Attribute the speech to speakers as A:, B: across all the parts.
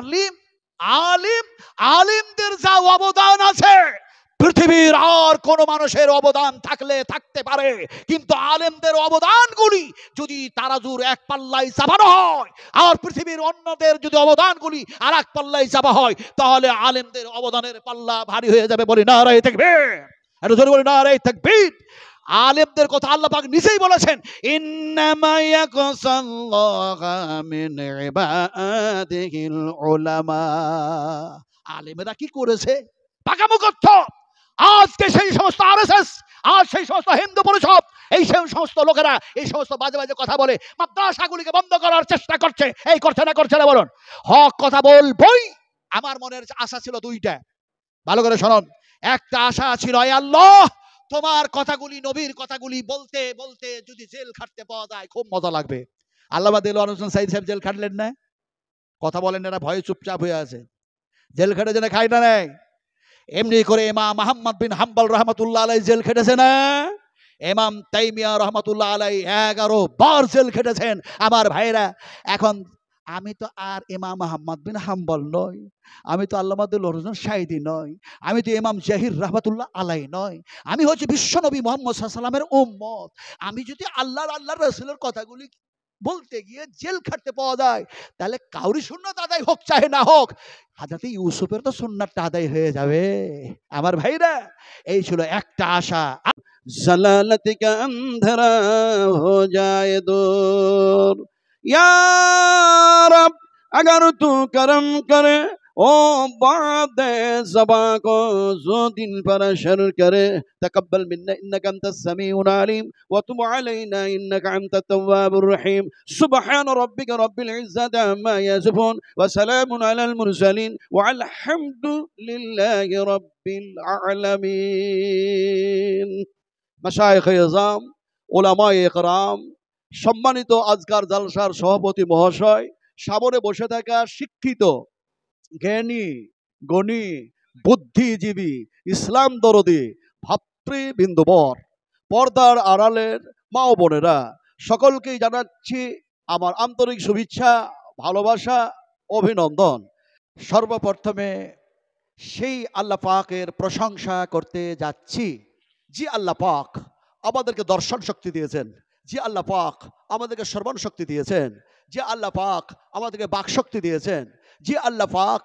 A: আলিম আলিম আলিমদের যা অবদান আছে পৃথিবীর আর কোন মানুষের অবদান থাকলে থাকতে পারে, কিন্তু আলেমদের অবদানগুলি যদি তারাজুর এক পাল্লায় চাপানো হয় আর পৃথিবীর অন্যদের যদি অবদানগুলি আর এক পাল্লায় চাপা হয়, তাহলে আলেমদের অবদানের পাল্লা ভারী হয়ে যাবে। বলি নারায়ে তাকবীর, একটু জোরে বলি নারায়ে তাকবীর। আলেমদের কথা আল্লাহ পাক নিজেই বলেছেন, ইন্নামা ইয়াকসাল্লাহা মিন ইবাদিহিল উলামা। আলেমেরা কি করেছে? পাকামো করত। আজকে সেই সমস্ত আরএসএস, আজ সেই সমস্ত হিন্দু পরিষদ, এই সমস্ত লোকেরা এই সমস্ত বাজে বাজে কথা বলে মাদ্রাসাগুলিকে বন্ধ করার চেষ্টা করছে। এই করছে না বলুন? হক কথা বলবই। আমার মনের আশা ছিল দুইটা, ভালো করে শুনুন। একটা আশা ছিল, হে আল্লাহ, তোমার কথাগুলি, নবীর কথাগুলি বলতে বলতে যদি জেল খাটতে পাওয়া যায় খুব মজা লাগবে। আল্লামা দেলোয়ার হোসেন সাইদ সাহেব জেল খাটলেন না, কথা বলেন না, ভয়ে চুপচাপ হয়ে আছে। জেল খেটে যেন খাই না নেই, এমনি করে ইমাম আহমদ বিন হাম্বল রহমতুল্লাহ আলাই জেল খেটেছে না? ইমাম তাইমিয়া রহমতুল্লাহ আলাই 11 বার জেল খেটেছেন। আমার ভাইরা, এখন আমি তো আর ইমাম আহমদ বিন হাম্বল নই, আমি তো আল্লামা দেলোয়ার হোসেন সাইদি নই, আমি তো ইমাম জাহির রহমতুল্লাহ আলাই নই, আমি হচ্ছে বিশ্বনবী মুহাম্মদ সাল্লাল্লাহু আলাইহি ওয়াসাল্লামের উম্মত। আমি যদি আল্লাহর রাসূলের কথাগুলি বলতে গিয়ে জেল খাটতে পাওয়া যায়, তাহলে কাউরি সুন্নাত আদায় হোক চাহে না হোক, হযরত ইউসুফের তো সুন্নাতটা আদায় হয়ে যাবে। আমার ভাইরা, এই ছিল একটা আশা।
B: जलालत का अंधेरा हो जाए दूर, या रब अगर तू करम करे ओ बाद ज़बा को जो दिन पर शर करे, तकब्बल मिन्ना इन्नका अंतस समीउल अलीम व तुब अलैना इन्नका अंतत तव्वाबुर रहीम। सुब्हान रब्बिका रब्बिल इज्जति अम्मा यसिफून व सलामुन अलल मुरसलीन व अलहम्दुलिल्लाहि रब्बिल आलमीन। মাশায়েখে ইজম, উলামায়ে ইকরাম, সম্মানিত আজকার জালসার সভাপতি মহাশয়, সামনে বসে থাকা শিক্ষিত, জ্ঞানী, গণী, বুদ্ধিজীবী, ইসলাম দরদি ভাতৃবৃন্দবর, পর্দার আড়ালের মা ও বোনেরা, সকলকেই জানাচ্ছি আমার আন্তরিক শুভেচ্ছা, ভালোবাসা, অভিনন্দন।
A: সর্বপ্রথমে সেই আল্লাহ পাকের প্রশংসা করতে যাচ্ছি, যে আল্লাহ পাক আমাদেরকে দর্শন শক্তি দিয়েছেন, যে আল্লাহ পাক আমাদেরকে শ্রবণ শক্তি দিয়েছেন, যে আল্লাহ পাক আমাদেরকে বাক শক্তি দিয়েছেন, যে আল্লাহ পাক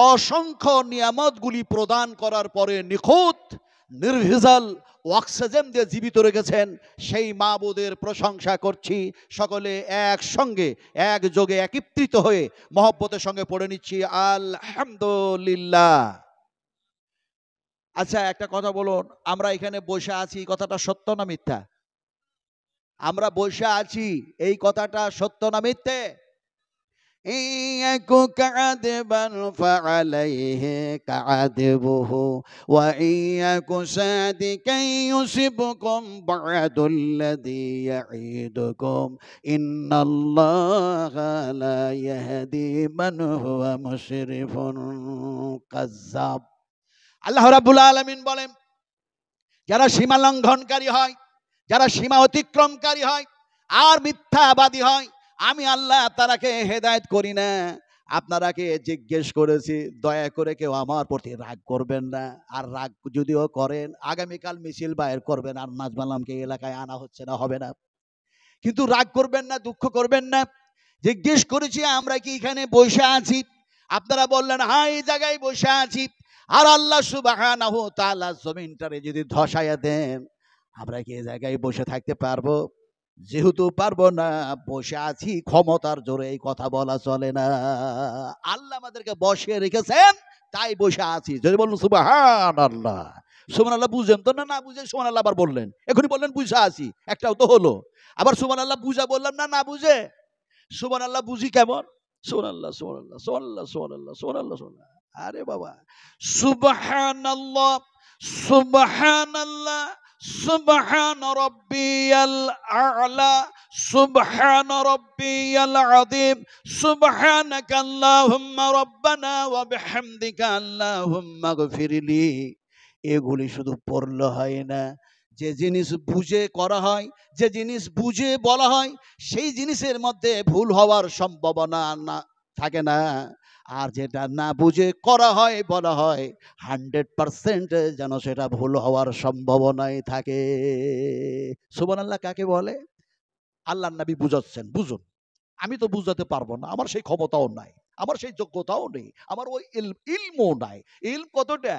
A: অসংখ্য নিয়ামতগুলি প্রদান করার পরে নিখুঁত নির্ভেজাল অক্সিজেন দিয়ে জীবিত রেখেছেন, সেই মাবুদের প্রশংসা করছি। সকলে একসঙ্গে একযোগে একত্রিত হয়ে মহব্বতের সঙ্গে পড়ে নিচ্ছি আলহামদুলিল্লাহ। আচ্ছা, একটা কথা বলুন, আমরা এখানে বসে আছি, কথাটা সত্য না মিথ্যা? আমরা বসে আছি, এই কথাটা সত্য না মিথ্যে?
B: ইয়াকু কাদিবান ফাআলাইহি কাদিবুহু ওয়া ইয়াকু সাদিকান ইউসিবকুম বা'দুল্লাযী ইয়াঈদুকুম ইন্নাল্লাহা লা ইয়াহদি মান হুয়া মুশরিফুন কাযযাব।
A: আল্লাহ রাব্বুল আলামিন বলেন, যারা সীমা লঙ্ঘনকারী হয়, যারা সীমা অতিক্রমকারী হয় আর মিথ্যাবাদী হয়, আমি আল্লাহ তারাকে হেদায়েত করি না। আপনারাকে জিজ্ঞেস করেছি, দয়া করে কেউ আমার প্রতি রাগ করবেন না, আর রাগ যদিও করেন আগামীকাল মিছিল বাইর করবেন, আর নাজমালামকে এলাকায় আনা হচ্ছে না, হবে না, কিন্তু রাগ করবেন না, দুঃখ করবেন না। জিজ্ঞেস করেছি আমরা কি এখানে বসে আছি, আপনারা বললেন হ্যাঁ এই জায়গায় বসে আছি। আর আল্লাহ সুবহানাহু ওয়া তাআলা জমিনটারে যদি ধসায়া দেন, আমরা কি এই জায়গায় বসে থাকতে পারবো? যেহেতু পারবো না, বসে আছি ক্ষমতার জোরে, এই কথা বলা চলে না। আল্লাহ আমাদেরকে বসিয়ে রেখেছেন, তাই বসে আছি। যদি বলুন সুবহানাল্লাহ। সুবহানাল্লাহ বুঝেন তো না? না বুঝে সুবহানাল্লাহ আবার বললেন, এখনই বললেন বুঝে আছি, একটাও তো হলো। আবার সুবহানাল্লাহ বুঝা বললাম না, না বুঝে সুবহানাল্লাহ বুঝি কেমন? সুবহানাল্লাহ সুবহানাল্লাহ সুবহানাল্লাহ সুবহানাল্লাহ সুবহানাল্লাহ সুবহানাল্লাহ। আরে বাবা, সুবহানাল্লাহ সুবহানাল্লাহ সুবহান রাব্বিয়াল আ'লা সুবহান রাব্বিয়াল আযীম সুবহানাকা আল্লাহুম্মা রাব্বানা ওয়া বিহামদিকা আল্লাহুম্মা গফিরলি। এগুলি শুধু পড়লে হয় না, যে জিনিস বুঝে করা হয়, যে জিনিস বুঝে বলা হয়, সেই জিনিসের মধ্যে ভুল হওয়ার সম্ভাবনা না থাকে না। আর যেটা না বুঝে করা হয় বলা হয় 100% যেন সেটা ভুল হওয়ার সম্ভাবনাই থাকে। সুবহানাল্লাহ কাকে বলে? আল্লাহর নবী বুঝাচ্ছেন, বুঝুন। আমি তো বুঝাতে পারবো না, আমার সেই ক্ষমতাও নাই, আমার সেই যোগ্যতাও নেই, আমার ওই ইলমও নাই। ইলম কতটা?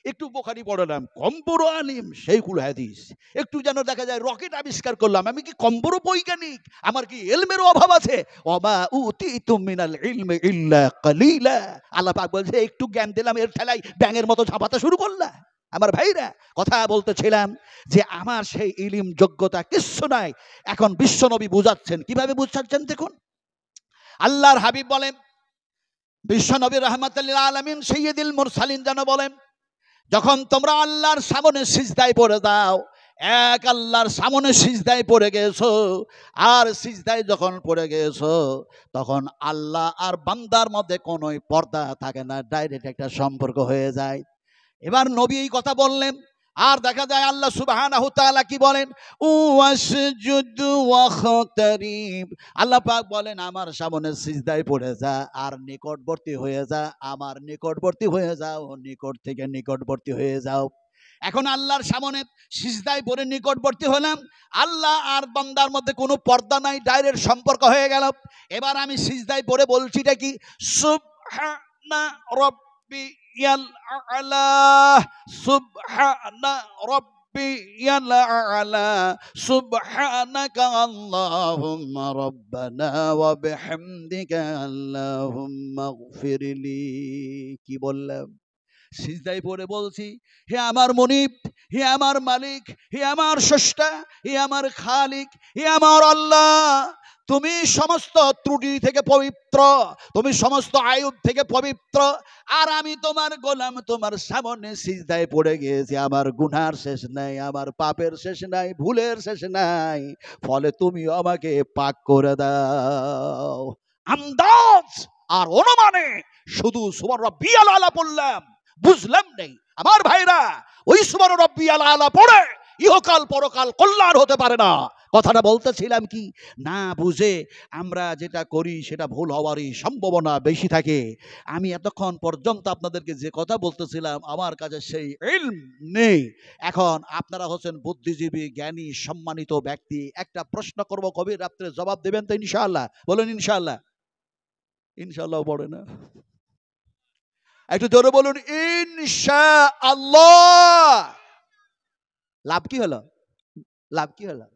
A: একটু বুখারী পড়লাম, কম বড় আলিম শাইখুল হাদিস। একটু যেন দেখা যায় রকেট আবিষ্কার করলাম, আমি কি কম বড় বৈজ্ঞানিক? আমার কি ইলমের অভাব আছে? ওমা উতিতুম মিনাল ইলমি ইল্লা কালিলা। আল্লাহ পাক বলছে একটু জ্ঞান দিলাম, এর ঠেলায় ব্যাঙের মতো ঝাঁপাতে শুরু করলা। আমার ভাইরা, কথা বলতেছিলাম যে আমার সেই ইলম যোগ্যতা কিচ্ছু নাই। এখন বিশ্বনবী বুঝাচ্ছেন, কিভাবে বুঝাচ্ছেন দেখুন। আল্লাহর হাবিব বলেন, বিশ্বনবী রাহমাতুল লিল আলামিন সাইয়্যিদুল মুরসালিন যেন বলেন, যখন তোমরা আল্লাহর সামনে সিজদায় পড়ে দাও, এক আল্লাহর সামনে সিজদায় পড়ে গেছো, আর সিজদায় যখন পড়ে গেছো তখন আল্লাহ আর বান্দার মধ্যে কোনো পর্দা থাকে না, ডাইরেক্ট একটা সম্পর্ক হয়ে যায়। এবার নবী এই কথা বললেন, আর দেখা যায় আল্লাহ সুবহানাহু তাআলা কি বলেন, ওয়াসজুদু ওয়াখতারিব। আল্লাহ পাক বলেন আমার সামনে সিজদায় পড়ে যা আর নিকটবর্তী হয়ে যা, আমার নিকটবর্তী হয়ে যাও, নিকট থেকে নিকটবর্তী হয়ে যাও। এখন আল্লাহর সামনে সিজদায় পড়ে নিকটবর্তী হলাম, আল্লাহ আর বান্দার মধ্যে কোনো পর্দা নাই, ডাইরেক্ট সম্পর্ক হয়ে গেল। এবার আমি সিজদায় পড়ে বলছিটা কি? সুবহানা রাব্বিয়াল আ'লা, সুবহানা রাব্বিয়াল আ'লা, সুবহানাকা আল্লাহুম্মা রাব্বানা ওয়া বিহামদিকা আল্লাহুম্মা ইগফিরলি। কি বললাম? সিজদায় পড়ে বলছি, হে আমার মুনিব, হে আমার মালিক, হে আমার স্রষ্টা, হে আমার খালিক, হে আমার আল্লাহ, তুমি সমস্ত ত্রুটি থেকে পবিত্র, তুমি সমস্ত আয়ুব থেকে পবিত্র। আর আমি তোমার গোলাম, তোমার সামনে সিজদায় পড়ে গিয়েছি, আমার গুনার শেষ নাই, আমার পাপের শেষ নাই, ভুলের শেষ নাই, ফলে তুমি আমাকে পাক করে দাও। আন্দাজ আর অনুমানে শুধু সুবহান রাব্বিয়াল আলা পড়লাম, বুঝলাম নেই। আমার ভাইরা, ওই সুবহান রাব্বিয়াল আলা পড়ে ইহকাল পরকাল কল্যাণ হতে পারে না। কথাটা বলতেছিলাম কি, না বুঝে আমরা যেটা করি সেটা ভুল হওয়ারই সম্ভাবনা বেশি থাকে। আমি এতক্ষণ পর্যন্ত আপনাদেরকে যে কথা বলতেছিলাম, আমার কাছে সেই ইলম নেই। এখন আপনারা হচ্ছেন বুদ্ধিজীবী, জ্ঞানী, সম্মানিত ব্যক্তি। একটা প্রশ্ন করব, গভীর রাত্রে জবাব দেবেন তো ইনশাআল্লাহ? বলেন ইনশাআল্লাহ। ইনশাআল্লাহ পড়ে না, একটু জোরে বলুন ইনশাআল্লাহ। লাভ কি হলো? লাভ কি হলো?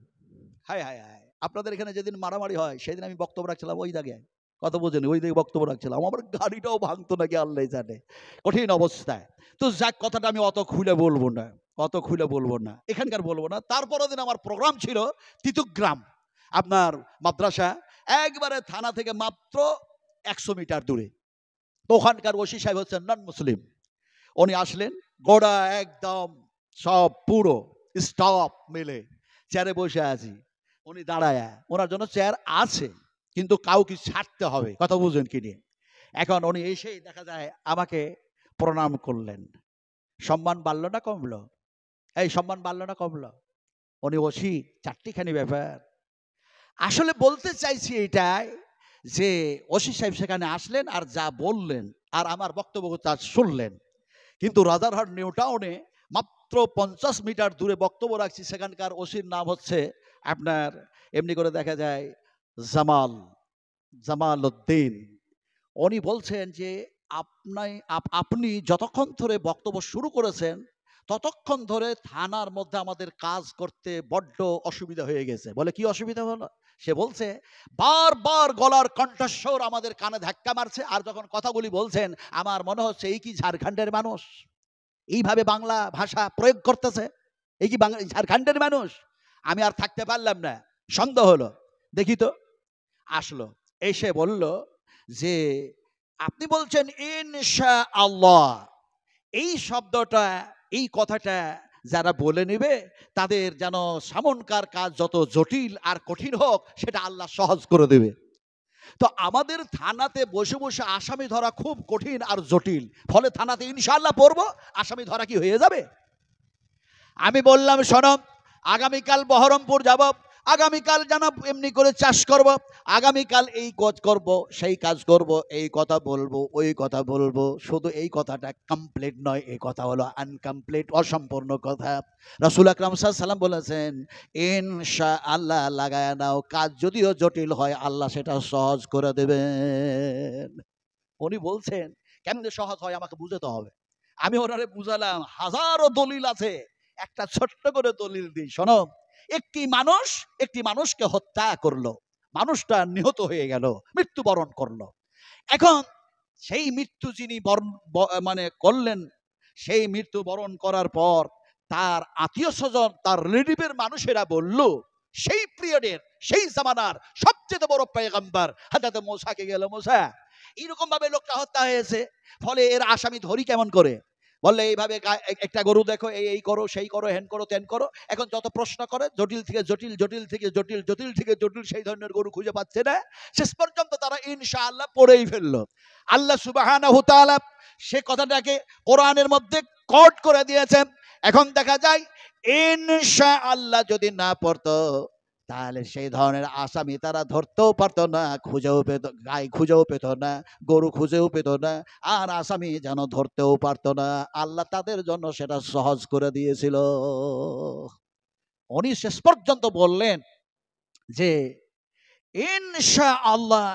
A: হায় হায় হায়, আপনাদের এখানে যেদিন মারামারি হয় সেদিন আমি বক্তব্য রাখছিলাম ওই জায়গায়, কথা বোঝেন, ওই দিকে বক্তব্য রাখছিলাম, আমার গাড়িটাও ভাঙতো নাকি আল্লাহ জানে, কঠিন অবস্থায়। তো যাক, কথাটা আমি অত খুলে বলবো না, অত খুলে বলবো না, এখানকার বলবো না। তারপরের দিন আমার প্রোগ্রাম ছিল তিতুগ্রাম, আপনার মাদ্রাসা, একবারে থানা থেকে মাত্র 100 মিটার দূরে। তো ওখানকার ওসি সাহেব হচ্ছেন নন মুসলিম, উনি আসলেন, গোড়া একদম সব পুরো স্টাফ মিলে চেয়ারে বসে আছি, উনি দাঁড়ায়, ওনার জন্য চেয়ার আছে কিন্তু কাউকে ছাড়তে হবে, কথা বুঝবেন কি নিয়ে। এখন উনি এসেই দেখা যায় আমাকে প্রণাম করলেন। সম্মান বাড়লো না কমলো? এই সম্মান বাড়লো না কমলো? উনি ওসি, চারটিখানি ব্যাপার। আসলে বলতে চাইছি এটাই যে ওসি সাহেব সেখানে আসলেন আর যা বললেন আর আমার বক্তব্য তা শুনলেন, কিন্তু রাজারহাট নিউ টাউনে মাত্র 50 মিটার দূরে বক্তব্য রাখছি, সেখানকার ওসির নাম হচ্ছে আপনার এমনি করে দেখা যায় জামাল উদ্দিন। উনি বলছেন যে আপনি যতক্ষণ ধরে বক্তব্য শুরু করেছেন ততক্ষণ ধরে থানার মধ্যে আমাদের কাজ করতে বড্ড অসুবিধা হয়ে গেছে। বলে কি অসুবিধা হলো? সে বলছে বারবার গলার কণ্ঠস্বর আমাদের কানে ধাক্কা মারছে, আর যখন কথাগুলি বলছেন আমার মনে হচ্ছে এই কি ঝাড়খণ্ডের মানুষ এইভাবে বাংলা ভাষা প্রয়োগ করতেছে, এই কি ঝাড়খণ্ডের মানুষ? আমি আর থাকতে পারলাম না, সন্দেহ হলো, দেখি তো। আসলো, এসে বলল যে আপনি বলছেন ইনশাআল্লাহ, এই শব্দটা, এই কথাটা যারা বলে নেবে তাদের যেন সামনকার কাজ যত জটিল আর কঠিন হোক সেটা আল্লাহ সহজ করে দেবে। তো আমাদের থানাতে বসে বসে আসামি ধরা খুব কঠিন আর জটিল, ফলে থানাতে ইনশাআল্লাহ পড়বো, আসামি ধরা কি হয়ে যাবে? আমি বললাম শোনো, আগামীকাল বহরমপুর যাব, আগামীকাল যেন এমনি করে চাষ করব, আগামীকাল এই কাজ করব, সেই কাজ করব, এই কথা বলবো, ওই কথা বলবো। শুধু এই কথাটা কমপ্লিট নয়, এই কথা হলো আনকমপ্লিট, অসম্পূর্ণ কথা। রাসূল আকরাম সাল্লাল্লাহু আলাইহি সাল্লাম বলেছেন, ইনশাআল্লাহ লাগায় নাও, কাজ যদিও জটিল হয় আল্লাহ সেটা সহজ করে দেবেন। উনি বলছেন কেমনে সহজ হয় আমাকে বুঝাতে হবে। আমি ওনারে বুঝালাম, হাজারো দলিল আছে, একটা ছোট্ট করে দলিল দিই, শোনো। একটি মানুষকে হত্যা করলো, মানুষটা নিহত হয়ে গেল, মৃত্যুবরণ করলো। এখন সেই মৃত্যু যিনি মানে করলেন, সেই মৃত্যুবরণ করার পর তার আত্মীয় স্বজন, তার রিলেটিভের মানুষেরা বলল, সেই পিরিয়ডের, সেই জামানার সবচেয়ে বড় পয়গম্বর হযরত মূসাকে গেল, মূসা এরকম ভাবে লোকটা হত্যা হয়েছে, ফলে এর আসামি ধরি কেমন করে? বললে এইভাবে একটা গরু দেখো, এই করো, সেই করো, হেন করো, তেন করো। এখন যত প্রশ্ন করে, জটিল থেকে জটিল, জটিল থেকে জটিল, জটিল থেকে জটিল, সেই ধরনের গরু খুঁজে পাচ্ছে না। শেষ পর্যন্ত তারা ইনশাআল্লাহ পড়েই ফেললো। আল্লাহ সুবহানাহু তাআলা সে কথাটাকে কোরআনের মধ্যে কোট করে দিয়েছেন। এখন দেখা যায় ইনশাআল্লাহ যদি না পড়তো তাহলে সেই ধরনের আসামি তারা ধরতেও পারতো না, খুঁজেও পেত, গাই খুঁজেও পেত না, গরু খুঁজেও পেত না, আর আসামি যেন ধরতেও পারতো না। আল্লাহ তাদের জন্য সেটা সহজ করে দিয়েছিল। উনি শেষ পর্যন্ত বললেন যে ইনশাআল্লাহ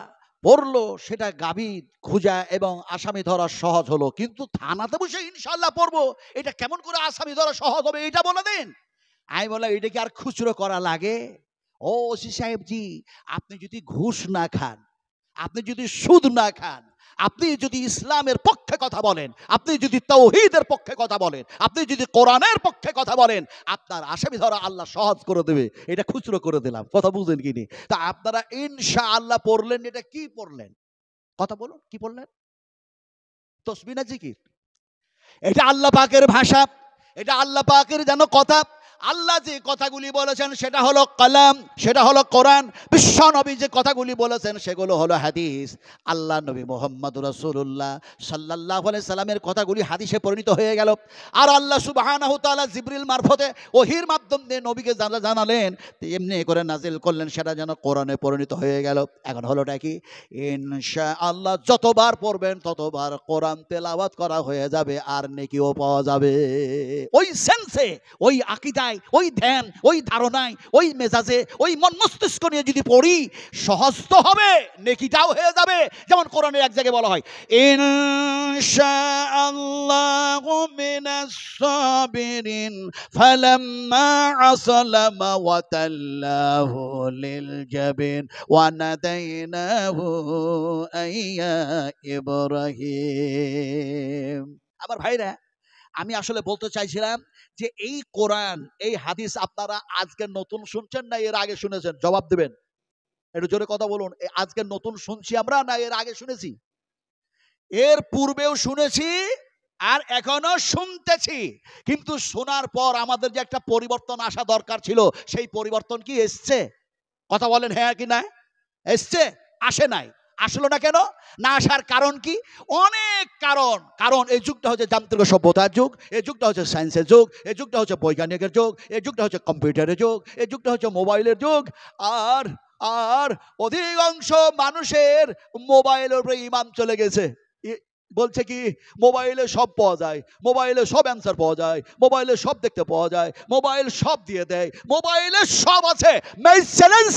A: পড়লো, সেটা গাবি খুঁজা এবং আসামি ধরা সহজ হলো। কিন্তু থানাতে বসে ইনশাআল্লাহ পড়বো, এটা কেমন করে আসামি ধরা সহজ হবে এটা বলে দিন। আমি বললাম, এটা কি আর খুচরো করা লাগে? ও ওসি সাহেবজি, আপনি যদি ঘুষ না খান, আপনি যদি সুদ না খান, আপনি যদি ইসলামের পক্ষে কথা বলেন, আপনি যদি তাওহীদের পক্ষে কথা বলেন, আপনি যদি কোরআনের পক্ষে কথা বলেন, আপনার আসামি ধরা আল্লাহ সহজ করে দেবে। এটা খুচরো করে দিলাম, কথা বুঝলেন কি নি? তা আপনারা ইনশাআল্লাহ পড়লেন, এটা কি পড়লেন? কথা বলুন, কি পড়লেন? তসবিহ না জিকির? এটা আল্লাহ পাকের ভাষা, এটা আল্লাহ পাকের যেন কথা। আল্লাহ যে কথাগুলি বলেছেন সেটা হলো কালাম, সেটা হলো কোরআন। বিশ্ব নবী যে কথাগুলি বলেছেন সেগুলো হলো হাদিস। আল্লাহ নবী মুহাম্মদুর রাসূলুল্লাহ সাল্লাল্লাহু আলাইহি সাল্লামের কথাগুলি হাদিসে পরিণত হয়ে গেল। আর আল্লাহ সুবহানাহু তাআলা জিবরিল মারফতে ওহীর মাধ্যমে নবীকে জানালেন, এমনি করে নাজিল করলেন, সেটা যেন কোরআনে পরিণত হয়ে গেল। এখন হলোটা কি? ইনশাআল্লাহ যতবার পড়বেন ততবার কোরআন তেলাওয়াত করা হয়ে যাবে, আর নেকিও পাওয়া যাবে। ওই সেন্সে, ওই আকীদায়, ওই ধ্যান, ওই ধারণায়, ওই মেজাজে, ওই মন মস্তিষ্ক নিয়ে যদি পড়ি, সহজ তো হবে, নেকিটাও হয়ে যাবে। যেমন কোরআনের এক জায়গায় বলা হয়, ইনশাআল্লাহু মিনাস সাবিরিন ফালাম্মা আসলামা ওয়া তাল্লাহু লিল জাবিন ওয়া নাদাইনাহু আইয়া ইব্রাহিম। আমার ভাইরা, আমি আসলে বলতে চাইছিলাম যে এই কোরআন, এই হাদিস আপনারা আজকে নতুন শুনছেন না এর আগে শুনেছেন? জবাব দেবেন, একটু জোরে কথা বলুন। আজকে নতুন শুনছি আমরা, না এর আগে শুনেছি? এর পূর্বেও শুনেছি আর এখনো শুনতেছি। কিন্তু শোনার পর আমাদের যে একটা পরিবর্তন আসা দরকার ছিল, সেই পরিবর্তন কি এসছে? কথা বলেন হ্যাঁ কি না? এসছে? আসে নাই। আসলো না কেন? না আসার কারণ কি? অনেক কারণ। কারণ এই যুগটা হচ্ছে যান্ত্রিক সভ্যতার যুগ, এই যুগটা হচ্ছে সায়েন্সের যুগ, এই যুগটা হচ্ছে বৈজ্ঞানিকের যুগ, এই যুগটা হচ্ছে কম্পিউটারের যুগ, এই যুগটা হচ্ছে মোবাইলের যুগ। আর আর অধিকাংশ মানুষের মোবাইলের উপরে ঈমান চলে গেছে। বলছে কি, মোবাইলে সব পাওয়া যায়, মোবাইলে সব অ্যান্সার পাওয়া যায়, মোবাইলে সব দেখতে পাওয়া যায়, মোবাইল সব দিয়ে দেয়, মোবাইলে সব আছে। मैं চ্যালেঞ্জ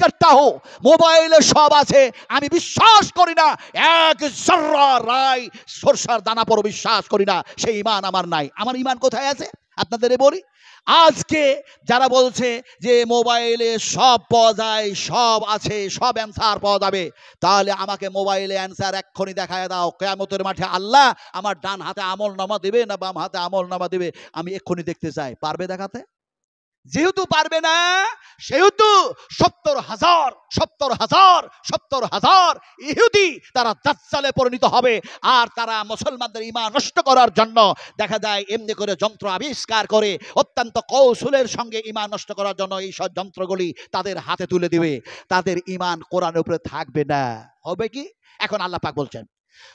A: করতা हूं, মোবাইলে সব আছে। আমি বিশ্বাস করি না, এক জর্রা রাই সরষার দানা পর বিশ্বাস করি না। সেই ঈমান আমার নাই। আমার ঈমান কোথায় আছে আপনাদের বলি। আজকে যারা বলছে যে মোবাইলে সব পাওয়া যায়, সব আছে, সব অ্যান্সার পাওয়া যাবে, তাহলে আমাকে মোবাইলে অ্যান্সার এক্ষুনি দেখায় দাও। কিয়ামতের মাঠে আল্লাহ আমার ডান হাতে আমলনামা দিবে না বাম হাতে আমলনামা দিবে, আমি এক্ষুনি দেখতে চাই। পারবে দেখাতে? যেহেতু পারবে না, সেহেতু ৭০,০০০ ইহুদি তারা দাজ্জালে পরিণত হবে। আর তারা মুসলমানদের ঈমান নষ্ট করার জন্য দেখা যায় এমনি করে যন্ত্র আবিষ্কার করে অত্যন্ত কৌশলের সঙ্গে ঈমান নষ্ট করার জন্য এই সব যন্ত্রগুলি তাদের হাতে তুলে দিবে। তাদের ঈমান কোরআনের উপরে থাকবে না। হবে কি? এখন আল্লাহ পাক বলছেন,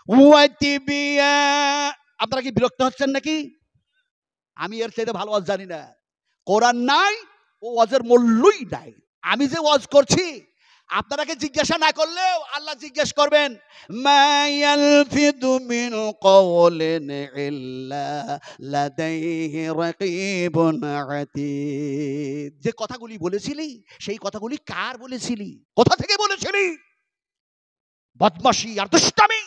A: ওয়াতিবিয়া। আপনারা কি বিরক্ত হচ্ছেন নাকি? আমি এর চাইতে ভালো জানি না। কোরআন নাই, ও ওয়াজের মূল্যই নাই। আমি যে ওয়াজ করছি আপনারাকে জিজ্ঞাসা না করলেও আল্লাহ জিজ্ঞেস করবেন, মা ইয়ালফিদু মিন কওলিন ইল্লা লাদাইহি রাকীবুন আতীদ। যে কথাগুলি বলেছিলি সেই কথাগুলি কার বলেছিলি, কোথা থেকে বলেছিলি? বদমাশি আর দুষ্টামি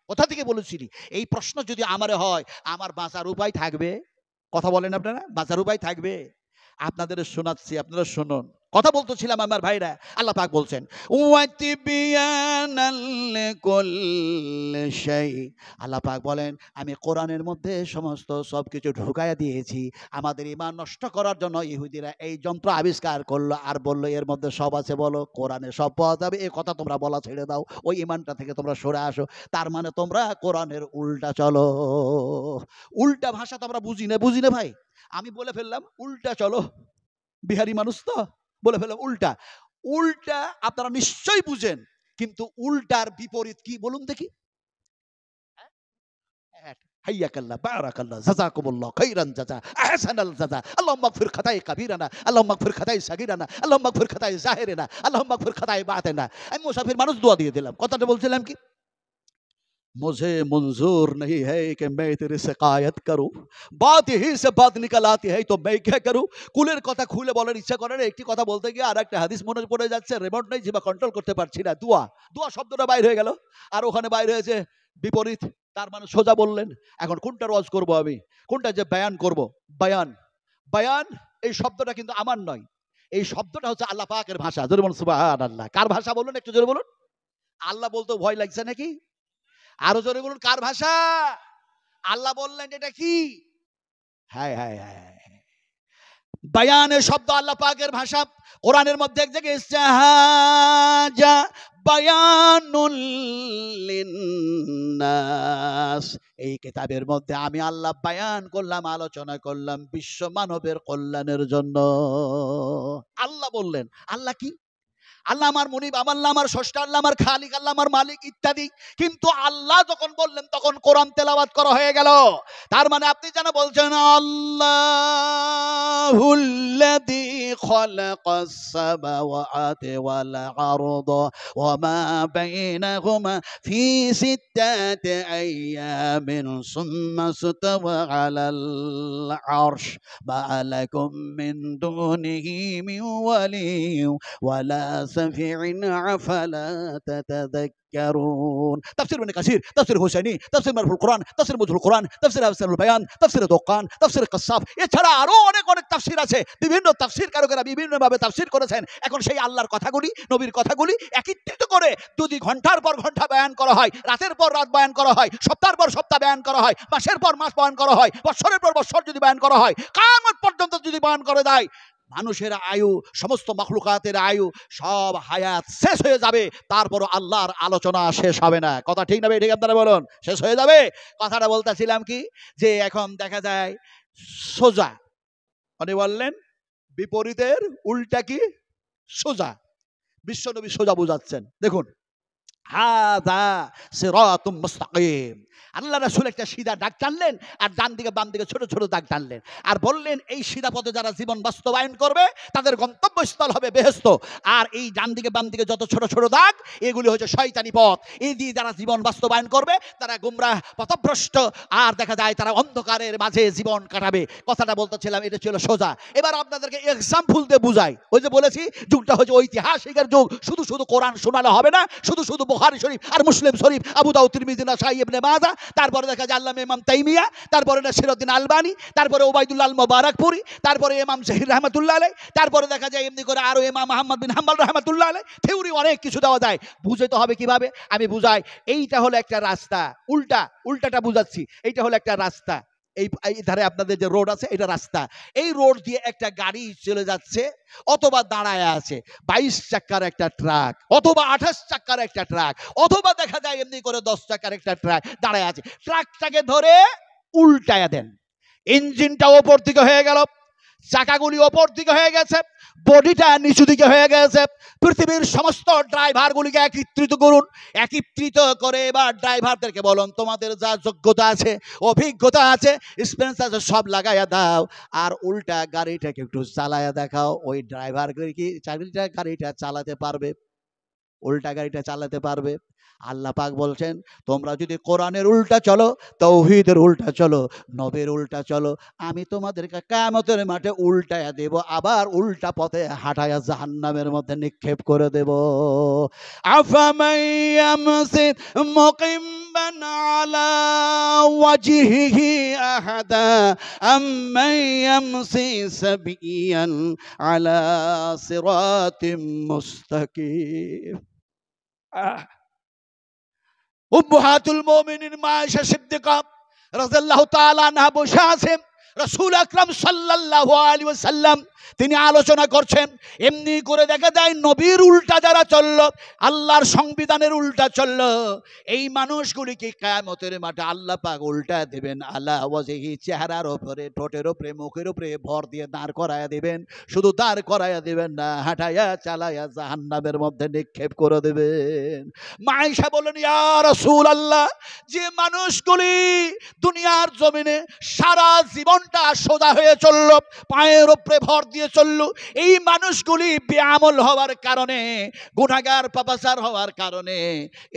A: কোথা থেকে বলেছিলি? এই প্রশ্ন যদি আমারে হয়, আমার বাঁচার উপায় থাকবে? কথা বলেন আপনারা, বাঁচার উপায় থাকবে? আপনাদের শোনাচ্ছি, আপনারা শুনুন। কথা বলতেছিলাম আমার ভাইরা, আল্লাহ পাক বলছেন ওয়াতিবিয়ানাল লিকুল্লি শাই। আল্লাহ পাক বলেন আমি কোরআনের মধ্যে সমস্ত সবকিছু ঢুকায়া দিয়েছি। আমাদের ঈমান নষ্ট করার জন্য ইহুদিরা এই যন্ত্র আবিষ্কার করলো আর বললো এর মধ্যে সব আছে। বলো কোরআনে সব পাওয়া যাবে, এই কথা তোমরা বলা ছেড়ে দাও, ওই ঈমানটা থেকে তোমরা সরে আসো। তার মানে তোমরা কোরআনের উল্টা চলো। উল্টা ভাষা তো আমরা বুঝি না ভাই। আমি বলে ফেললাম উল্টা চলো, বিহারি মানুষ তো, বলে ফেললাম উল্টা। উল্টা আপনারা নিশ্চয়ই বুঝেন, কিন্তু উল্টার বিপরীত কি বলুন দেখি? হাইয়াকাল্লাহ, বারাকাল্লাহ, জাযাকুমুল্লাহ খাইরান জাযা, আহসানাল জাযা। আল্লাহুম্মা গফির খাতায়ে কাবীরানা, আল্লাহুম্মা গফির খাতায়ে সাগীরানা, আল্লাহুম্মা গফির খাতায়ে জাহিরিনা, আল্লাহুম্মা গফির খাতায়ে বাতিনা। আমি মুসাফির মানুষ, দোয়া দিয়ে দিলাম। কথাটা বলছিলাম কি, मुझे मंजूर नहीं है कि मैं तेरी शिकायत करूं, बात यही से बात निकल आती है तो मैं क्या करूं। কুলের কথা খুলে বলার ইচ্ছা করে না, একটি কথা বলতে গিয়ে আর একটা হাদিস মনে পড়ে যাচ্ছে, রিমোট নেই, জিভা কন্ট্রোল করতে পারছি না। দোয়া দোয়া শব্দটা বাইরে হয়ে গেল, আর ওখানে বাইরে হয়েছে বিপরীত। তার মানে সোজা বললেন। এখন কোনটার ওয়াজ করব আমি, কোনটা যে বয়ান করব? বয়ান, বয়ান এই শব্দটা কিন্তু আমার নয়, এই শব্দটা হচ্ছে আল্লাহ পাকের ভাষা। জোরে বলুন সুবহানাল্লাহ। কার ভাষা বলুন, একটু জোরে বলুন। আল্লাহ বলতে ভয় লাগছে নাকি? আরো জোরে বলুন, কার ভাষা? আল্লাহ বললেন এটা কি? হায় হায় হায়, বায়ানের শব্দ আল্লাহ পাকের ভাষা। কোরআনের মধ্যে এক জায়গায় ইসহাজা বায়ানুল লিন্নাস, এই কিতাবের মধ্যে আমি আল্লাহ বায়ান করলাম, আলোচনা করলাম বিশ্ব মানবের কল্যাণের জন্য। আল্লাহ বললেন। আল্লাহ কি? আল্লাহ আমার মুনিব, আল্লাহ আমার স্রষ্টা, আল্লাহ আমার খালিক, আল্লাহ আমার মালিক ইত্যাদি। কিন্তু আল্লাহ যখন বললেন তখন কোরআন তেলাওয়াত করা হয়ে গেল। তার মানে আপনি যেন বলছেন আল্লাহুল্লাযী খালাকাস সামাওয়াতি ওয়াল আরদা ওয়া মা বাইনাহুমা ফি সিত্তাতি আইয়ামিন সুম্মা ইসতাওয়া আলাল আরশ মা লাকুম মিন দুনিহি মিন ওয়ালিয়্যিন ওয়ালা شفيع أفلا تتذكرون। تفسير ابن كثير، تفسير হোসেনি, تفسير মারফুল কোরআন, تفسير মজহুল কোরআন, تفسير আহসানুল বায়ান, تفسير দোকান, تفسير কাসাফ, এছাড়া আরো অনেক তাফসীর আছে। বিভিন্ন তাফসীর কারকেরা বিভিন্ন ভাবে তাফসীর করেছেন। এখন সেই আল্লাহর কথাগুলি, নবীর কথাগুলি একত্রিত করে যদি ঘন্টার পর ঘন্টা বয়ান করা হয়, রাতের পর রাত বয়ান করা হয়, সপ্তাহের পর সপ্তাহ বয়ান করা হয়, মাসের পর মাস বয়ান করা হয়, বছরের পর বছর যদি বয়ান করা হয়, কিয়ামত পর্যন্ত যদি বয়ান করে দেয়, মানুষের আয়ু, সমস্ত মাখলুকাতের আয়ু, সব হায়াত শেষ হয়ে যাবে, তারপরও আল্লাহর আলোচনা শেষ হবে না। কথা ঠিক না ঠিক আপনারা বলুন? শেষ হয়ে যাবে। কথাটা বলতেছিলাম কি, যে এখন দেখা যায় সোজা, উনি বললেন বিপরীতের উল্টা কি? সোজা। বিশ্বনবী সোজা বুঝাচ্ছেন। দেখুন, হাযা সিরাতুম মুস্তাকিম। আল্লাহ রাসূল একটা সিধা দাগ টানলেন, আর ডান দিকে বাম দিকে ছোট ছোট দাগ টানলেন, আর বললেন এই সিধা পথে যারা জীবন বাস্তবায়ন করবে তাদের গন্তব্যস্থল হবে বেহেশত। আর এই ডান দিকে বাম দিকে যত ছোট ছোট দাগ, এগুলি হচ্ছে শয়তানি পথ। এই দিয়ে যারা জীবন বাস্তবায়ন করবে তারা গুমরাহ, পথভ্রষ্ট, আর দেখা যায় তারা অন্ধকারের মাঝে জীবন কাটাবে। কথাটা বলতেছিলাম, এটা ছিল সোজা। এবার আপনাদেরকে এক্সাম্পল দিয়ে বুঝাই। ওই যে বলেছি যুগটা হচ্ছে ঐতিহাসিকের যুগ। শুধু শুধু কোরআন শোনালে হবে না, শুধু শুধু বুখারী শরীফ আর মুসলিম শরীফ, আবু দাউদ, তিরমিজি, নাসাঈ, ইবনে মাজাহ, তারপরে দেখা যায় আল্লামা ইমাম তাইমিয়া, তারপরে নাসিরউদ্দিন আলবানী, তারপরে ওবাইদুল্লাহ আল মুবারাকপুরি, তারপরে ইমাম জহির রাহমাতুল্লাহ আলাইহি, তারপরে দেখা যায় এমনি করে আরো ইমাম আহমদ বিন হাম্বল রাহমাতুল্লাহ আলাইহি। থিওরি অনেক কিছু দেওয়া যায়, বুঝাতে হবে কিভাবে আমি বুঝাই। এইটা হলো একটা রাস্তা, উল্টাটা বুঝাচ্ছি। এইটা হলো একটা রাস্তা, এই ধারে আপনাদের যে রোড আছে এটা রাস্তা। এই রোড দিয়ে একটা গাড়ি চলে যাচ্ছে, অথবা দাঁড়ায় আছে 22 চাকার একটা ট্রাক, অথবা 28 চাকার একটা ট্রাক, অথবা দেখা যায় এমনি করে 10 চাকার একটা ট্রাক দাঁড়ায় আছে। ট্রাকটাকে ধরে উল্টায়া দেন, ইঞ্জিনটা ওপর দিকে হয়ে গেল, চাকাগুলি ওপর দিকে হয়ে গেছে, বডিটা নিচু দিকে হয়ে গেছে। পৃথিবীর সমস্ত ড্রাইভারগুলিকে একত্রিত করুন, একত্রিত করে এবার ড্রাইভারদেরকে বলুন তোমাদের যা যোগ্যতা আছে, অভিজ্ঞতা আছে, এক্সপিরিয়েন্স আছে সব লাগাইয়া দাও, আর উল্টা গাড়িটাকে একটু চালাইয়া দেখাও। ওই ড্রাইভার কি গাড়িটা চালাতে পারবে? উল্টা গাড়িটা চালাতে পারবে? আল্লাহ পাক বলছেন তোমরা যদি কোরআনের উল্টা চলো, তাওহীদের উল্টা চলো, নবীর উল্টা চলো, আমি তোমাদেরকে কিয়ামতের মাঠে উল্টায়া দেব, আবার উল্টা পথে হাঁটায়া জাহান্নামের মধ্যে নিক্ষেপ করে দেব। আফামান ইয়ামসি মুকিম্মান আলা ওয়াজহিহি আহাদা আম্মান ইয়ামসি সাবিয়ান আলা সিরাতিম মুস্তাকিম। উম্মাহাতুল মুমিনিন মা আয়েশা সিদ্দিকা রাদিয়াল্লাহু তাআলা আনহা বসে আছেন, রাসূল আকরাম সাল্লাল্লাহু আলাইহি ওয়াসাল্লাম তিনি আলোচনা করছেন। এমনি করে দেখা যায় নবীর উল্টা যারা চলল, আল্লাহর সংবিধানের উল্টা চলল, এই মানুষগুলিকে কিয়ামতের মাঠে আল্লাহ পাক উল্টা দেবেন। আলা ওয়াজহি, চেহারার উপরে, ঠোঁটের উপরে, মুখের উপরে ভর দিয়ে দাঁড় করায়া দিবেন। শুধু দাঁড় করায়া দিবেন না, হাঁটাইয়া চালাইয়া জাহান্নামের মধ্যে নিক্ষেপ করে দেবেন। মা আয়েশা বলেন ইয়া রাসূলুল্লাহ, যে মানুষগুলি দুনিয়ার জমিনে সারা জীবনটা সোজা হয়ে চলল, পায়ের উপরে ভর দিয়ে চললো, এই মানুষগুলি বেআমল হওয়ার কারণে, গুনাহগার পাপাচার হওয়ার কারণে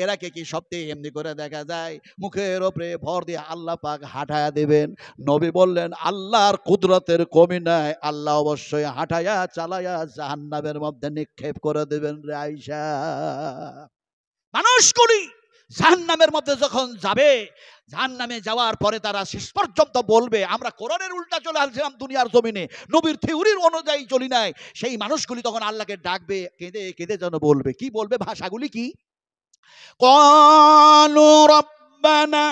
A: এরাকে কি সত্যি এমনি করে দেখা যায় মুখের উপরে ভর দিয়ে আল্লাহ পাক হাঁটায়া দেবেন? নবী বললেন আল্লাহর কুদরতের কমি নাই, আল্লাহ অবশ্যই হাঁটায়া চালায়া জাহান্নামের মধ্যে নিক্ষেপ করে দেবেন রে আয়েশা। মানুষগুলি জাহান্নামের মধ্যে যখন যাবে, জাহান্নামে যাওয়ার পরে তারা শেষ পর্যন্ত বলবে আমরা কোরআনের উল্টা চলে আসছিলাম দুনিয়ার জমিনে, নবীর থিওরির অনুযায়ী চলি নাই। সেই মানুষগুলি তখন আল্লাহকে ডাকবে, কেঁদে কেঁদে যেন বলবে। কি বলবে? ভাষাগুলি কি? ক্বালু রাব্বানা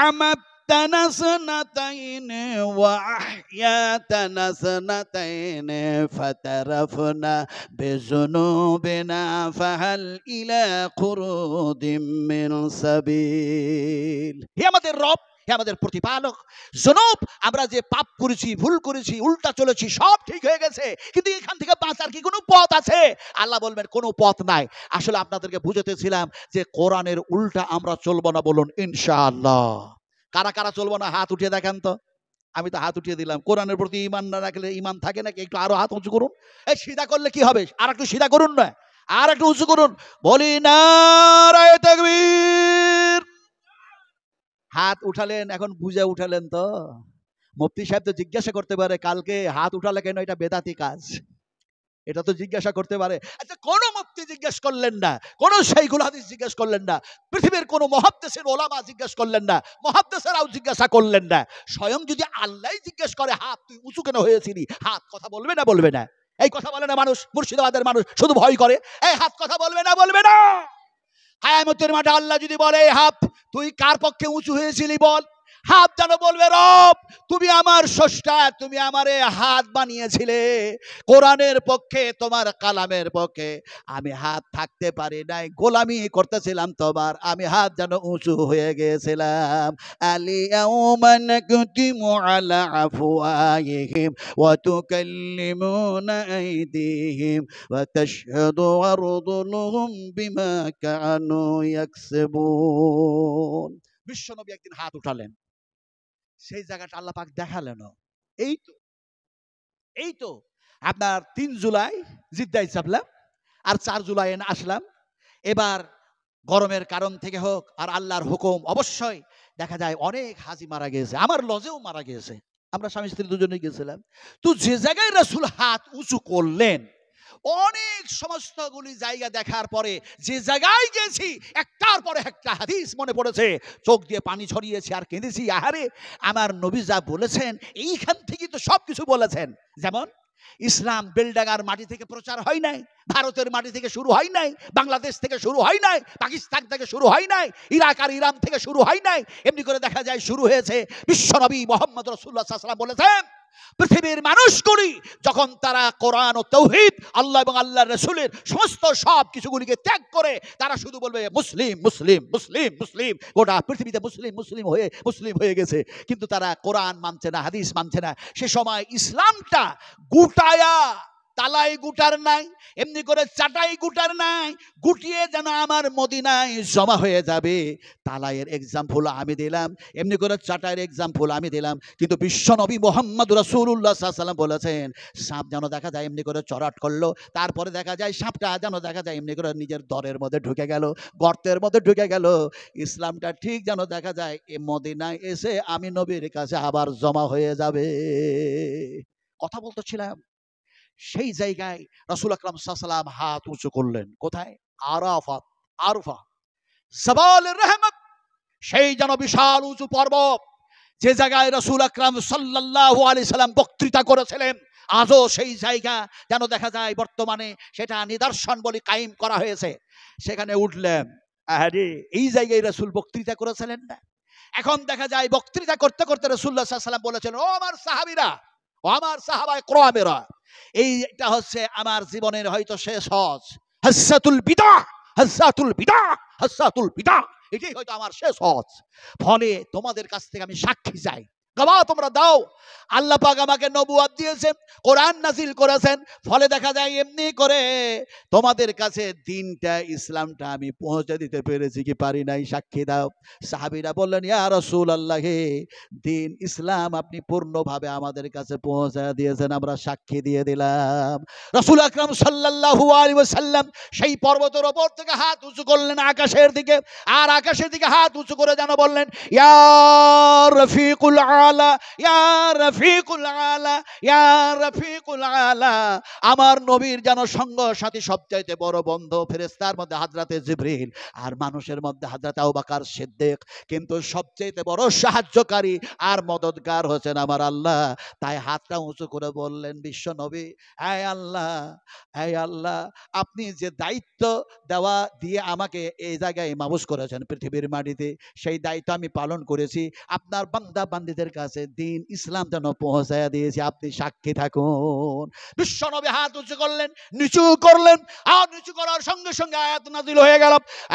A: আমাত্তানা সানাতাইন ওয়া আহইয়াতানা সানাতাইন ফাতারাফনা বিযুনুবিনা ফাহাল ইলা খুরুদিম মিন সাবিল। হে আমাদের রব, হে আমাদের প্রতিপালক, জনব আমরা যে পাপ করেছি, ভুল করেছি, উল্টা চলেছি, সব ঠিক হয়ে গেছে, কিন্তু এখান থেকে বাঁচার কি কোনো পথ আছে? আল্লাহ বলবেন কোনো পথ নাই। আসলে আপনাদেরকে বুঝাতেছিলাম যে কোরআনের উল্টা আমরা চলবো না, বলুন ইনশাআল্লাহ। কারা কারা চলবো না হাত উঠিয়ে দেখেন তো। আমি তো হাত উঠিয়ে দিলাম। কোরআনের প্রতি ঈমান না রাখলে ঈমান থাকে নাকি? একটু আরো হাত উঁচু করুন। এই সিধা করলে কি হবে? আর একটু সিধা করুন না, আর একটু উঁচু করুন। বলি নারায়ে তাকবীর। হাত উঠালেন, এখন বুঝে উঠালেন তো? মুফতি সাহেব তো জিজ্ঞাসা করতে পারে কালকে হাত উঠালে কেন, এটা বেদাতি কাজ, এটা তো জিজ্ঞাসা করতে পারে। আচ্ছা, কোন মুফতি জিজ্ঞেস করলেন না, কোন শাইখুল হাদিস জিজ্ঞেস করলেন না, পৃথিবীর কোন মুহাদ্দিসের ওলামা জিজ্ঞেস করলেন না, মুহাদ্দিসরাও জিজ্ঞাসা করলেন না। স্বয়ং যদি আল্লাহই জিজ্ঞেস করে হাত তুই উঁচু কেন হয়েছিলি, হাত কথা বলবে না? বলবে না? এই কথা বলে না মানুষ, মুর্শিদাবাদের মানুষ শুধু ভয় করে, এই হাত কথা বলবে না? বলবে না? কিয়ামতের মাঠে আল্লাহ যদি বলে হাত তুই কার পক্ষে উঁচু হয়েছিলি বল, হাত যেন বলবে রব তুমি আমার স্রষ্টা, তুমি আমারে হাত বানিয়েছিলে, কোরআনের পক্ষে, তোমার কালামের পক্ষে আমি হাত থাকতে পারি নাই, গোলামি করতেছিলাম তোমার, আমি হাত যেন উঁচু হয়ে গেছিলাম। আলিয়াউমা নাকতিমু আলা আফওয়াহিহিম ওয়া তুকাল্লিমুনা আইদিহিম ওয়া তাশহাদু আরজুলুহুম বিমা কানু ইয়াকসিবুন। বিশ্বনবী একদিন হাত উঠালেন, সেই জায়গাটা আল্লাহ পাক দেখালেন। এই তো আপনার 3 জুলাই জিদ্দায় চাপলাম, আর 4 জুলাই আসলাম। এবার গরমের কারণ থেকে হোক আর আল্লাহর হুকুম, অবশ্যই দেখা যায় অনেক হাজি মারা গিয়েছে, আমার লজেও মারা গিয়েছে, আমরা স্বামী স্ত্রী দুজনেই গেছিলাম। তো যে জায়গায় রাসূল হাত উঁচু করলেন, অনেক সমস্তগুলি জায়গা দেখার পরে যে জায়গায় গেছি একটার পরে একটা হাদিস মনে পড়েছে, চোখ দিয়ে পানি ছড়িয়েছে আর কেঁদেছি। আহারে, আমার নবী যা বলেছেন এইখান থেকে তো সবকিছু বলেছেন। যেমন ইসলাম বেলডাঙ্গার মাটি থেকে প্রচার হয় নাই, ভারতের মাটি থেকে শুরু হয় নাই, বাংলাদেশ থেকে শুরু হয় নাই, পাকিস্তান থেকে শুরু হয় নাই, ইরাক আর ইরান থেকে শুরু হয় নাই। এমনি করে দেখা যায় শুরু হয়েছে বিশ্বনবী মুহাম্মদ রাসূলুল্লাহ সাল্লাল্লাহু আলাইহি ওয়াসাল্লাম বলেছেন পৃথিবীর মানুষগুলি যখন তারা কোরআন ও তাওহীদ, আল্লাহ এবং আল্লাহর রাসূলের সমস্ত সব কিছুগুলিকে ত্যাগ করে তারা শুধু বলবে মুসলিম মুসলিম মুসলিম মুসলিম, গোটা পৃথিবীতে মুসলিম মুসলিম হয়ে গেছে, কিন্তু তারা কোরআন মানছে না, হাদিস মানছে না। সে সময় ইসলামটা গুটায়া তালাই গুটার নাই, এমনি করে চাটাই গুটার নাই, গুটিয়ে যেন আমার মদিনায় জমা হয়ে যাবে। তালাইয়ের এক্সাম্পল আমি দিলাম, এমনি করে চাটাইয়ের এক্সাম্পল আমি দিলাম, কিন্তু বিশ্বনবী মুহাম্মদ রাসূলুল্লাহ সাল্লাল্লাহু আলাইহি ওয়াসাল্লাম বলেছেন সাপ যেন দেখা যায় এমনি করে চড়াট করলো, তারপরে দেখা যায় সাপটা যেন দেখা যায় এমনি করে নিজের দরের মধ্যে ঢুকে গেল, গর্তের মধ্যে ঢুকে গেল। ইসলামটা ঠিক যেন দেখা যায় এ মদিনায় এসে আমি নবীর কাছে আবার জমা হয়ে যাবে। কথা বলতেছিলাম, সেই জায়গায় রাসূল আকরাম সাল্লাল্লাহু আলাইহি ওয়াসাল্লাম হাত উঁচু করলেন। কোথায়? আরাফাত, আরফা, সাবালের রহমত, সেই যেন বিশাল উঁচু পর্বত, যে জায়গায় রাসূল আকরাম সাল্লাল্লাহু আলাইহি সাল্লাম বক্তৃতা করেছিলেন। আজও সেই জায়গা যেন দেখা যায় বর্তমানে সেটা নিদর্শন বলে কায়েম করা হয়েছে। সেখানে উঠলেন, আরে এই জায়গায় রাসূল বক্তৃতা করেছিলেন না? এখন দেখা যায় বক্তৃতা করতে করতে রাসূলুল্লাহ সাল্লাল্লাহু আলাইহি ওয়াসাল্লাম বলেছেন, ও আমার সাহাবীরা, ও আমার সাহাবায়ে কেরামেরা, এইটা হচ্ছে আমার জীবনের হয়তো শেষ হজ, হাজ্জাতুল বিদা, হাজ্জাতুল বিদা, হাজ্জাতুল বিদা, এটাই হয়তো আমার শেষ হজ। ফলে তোমাদের কাছ থেকে আমি সাক্ষী চাই, গবাহ তোমরা দাও। আল্লাহ পাক আমাকে নবুয়ত দিয়েছেন, কোরআন নাজিল করেছেন, ফলে দেখা যায় এমনি করে তোমাদের কাছে দিনটা ইসলামটা আমি পৌঁছে দিতে পেরেছি কি পারি নাই, সাক্ষী দাও। সাহাবীরা বললেন, ইয়া রাসূলুল্লাহ, দিন ইসলাম আপনি পূর্ণভাবে আমাদের কাছে পৌঁছে দিয়েছেন, আমরা সাক্ষী দিয়ে দিলাম। রাসূল আকরাম সাল্লাল্লাহু আলাইহি ওয়াসাল্লাম সেই পর্বতের উপর থেকে হাত উঁচু করলেন আকাশের দিকে, আর আকাশের দিকে হাত উঁচু করে যেন বললেন, ইয়া রফিকুল আলা, ইয়া রফিকুল আলা, ইয়া রফিকুল আলা। আমার নবীর যেন সঙ্গ সাথী সবচাইতে বড় বন্ধু ফেরেশতার মধ্যে হযরতে জিবরিল, আর মানুষের মধ্যে হযরত আবু বকর সিদ্দিক, কিন্তু সবচাইতে বড় সাহায্যকারী আর মদদগার হচ্ছেন আমার আল্লাহ। তাই হাতটা উঁচু করে বললেন, বিশ্ব নবী, হে আল্লাহ, হে আল্লাহ, আপনি যে দায়িত্ব দেওয়া দিয়ে আমাকে এই জায়গায় মাবুস করেছেন পৃথিবীর মাটিতে, সেই দায়িত্ব আমি পালন করেছি। আপনার বান্দা বান্দীদের কাছে দিন ইসলাম যেন পৌঁছায়া দিয়েছি, আপনি সাক্ষী থাকুন। বিশ্ব নবী হাত উঁচু করলেন, নিচু করলেন, আর নিচু করার সঙ্গে সঙ্গে আয়াত নাযিল হয়ে গেল,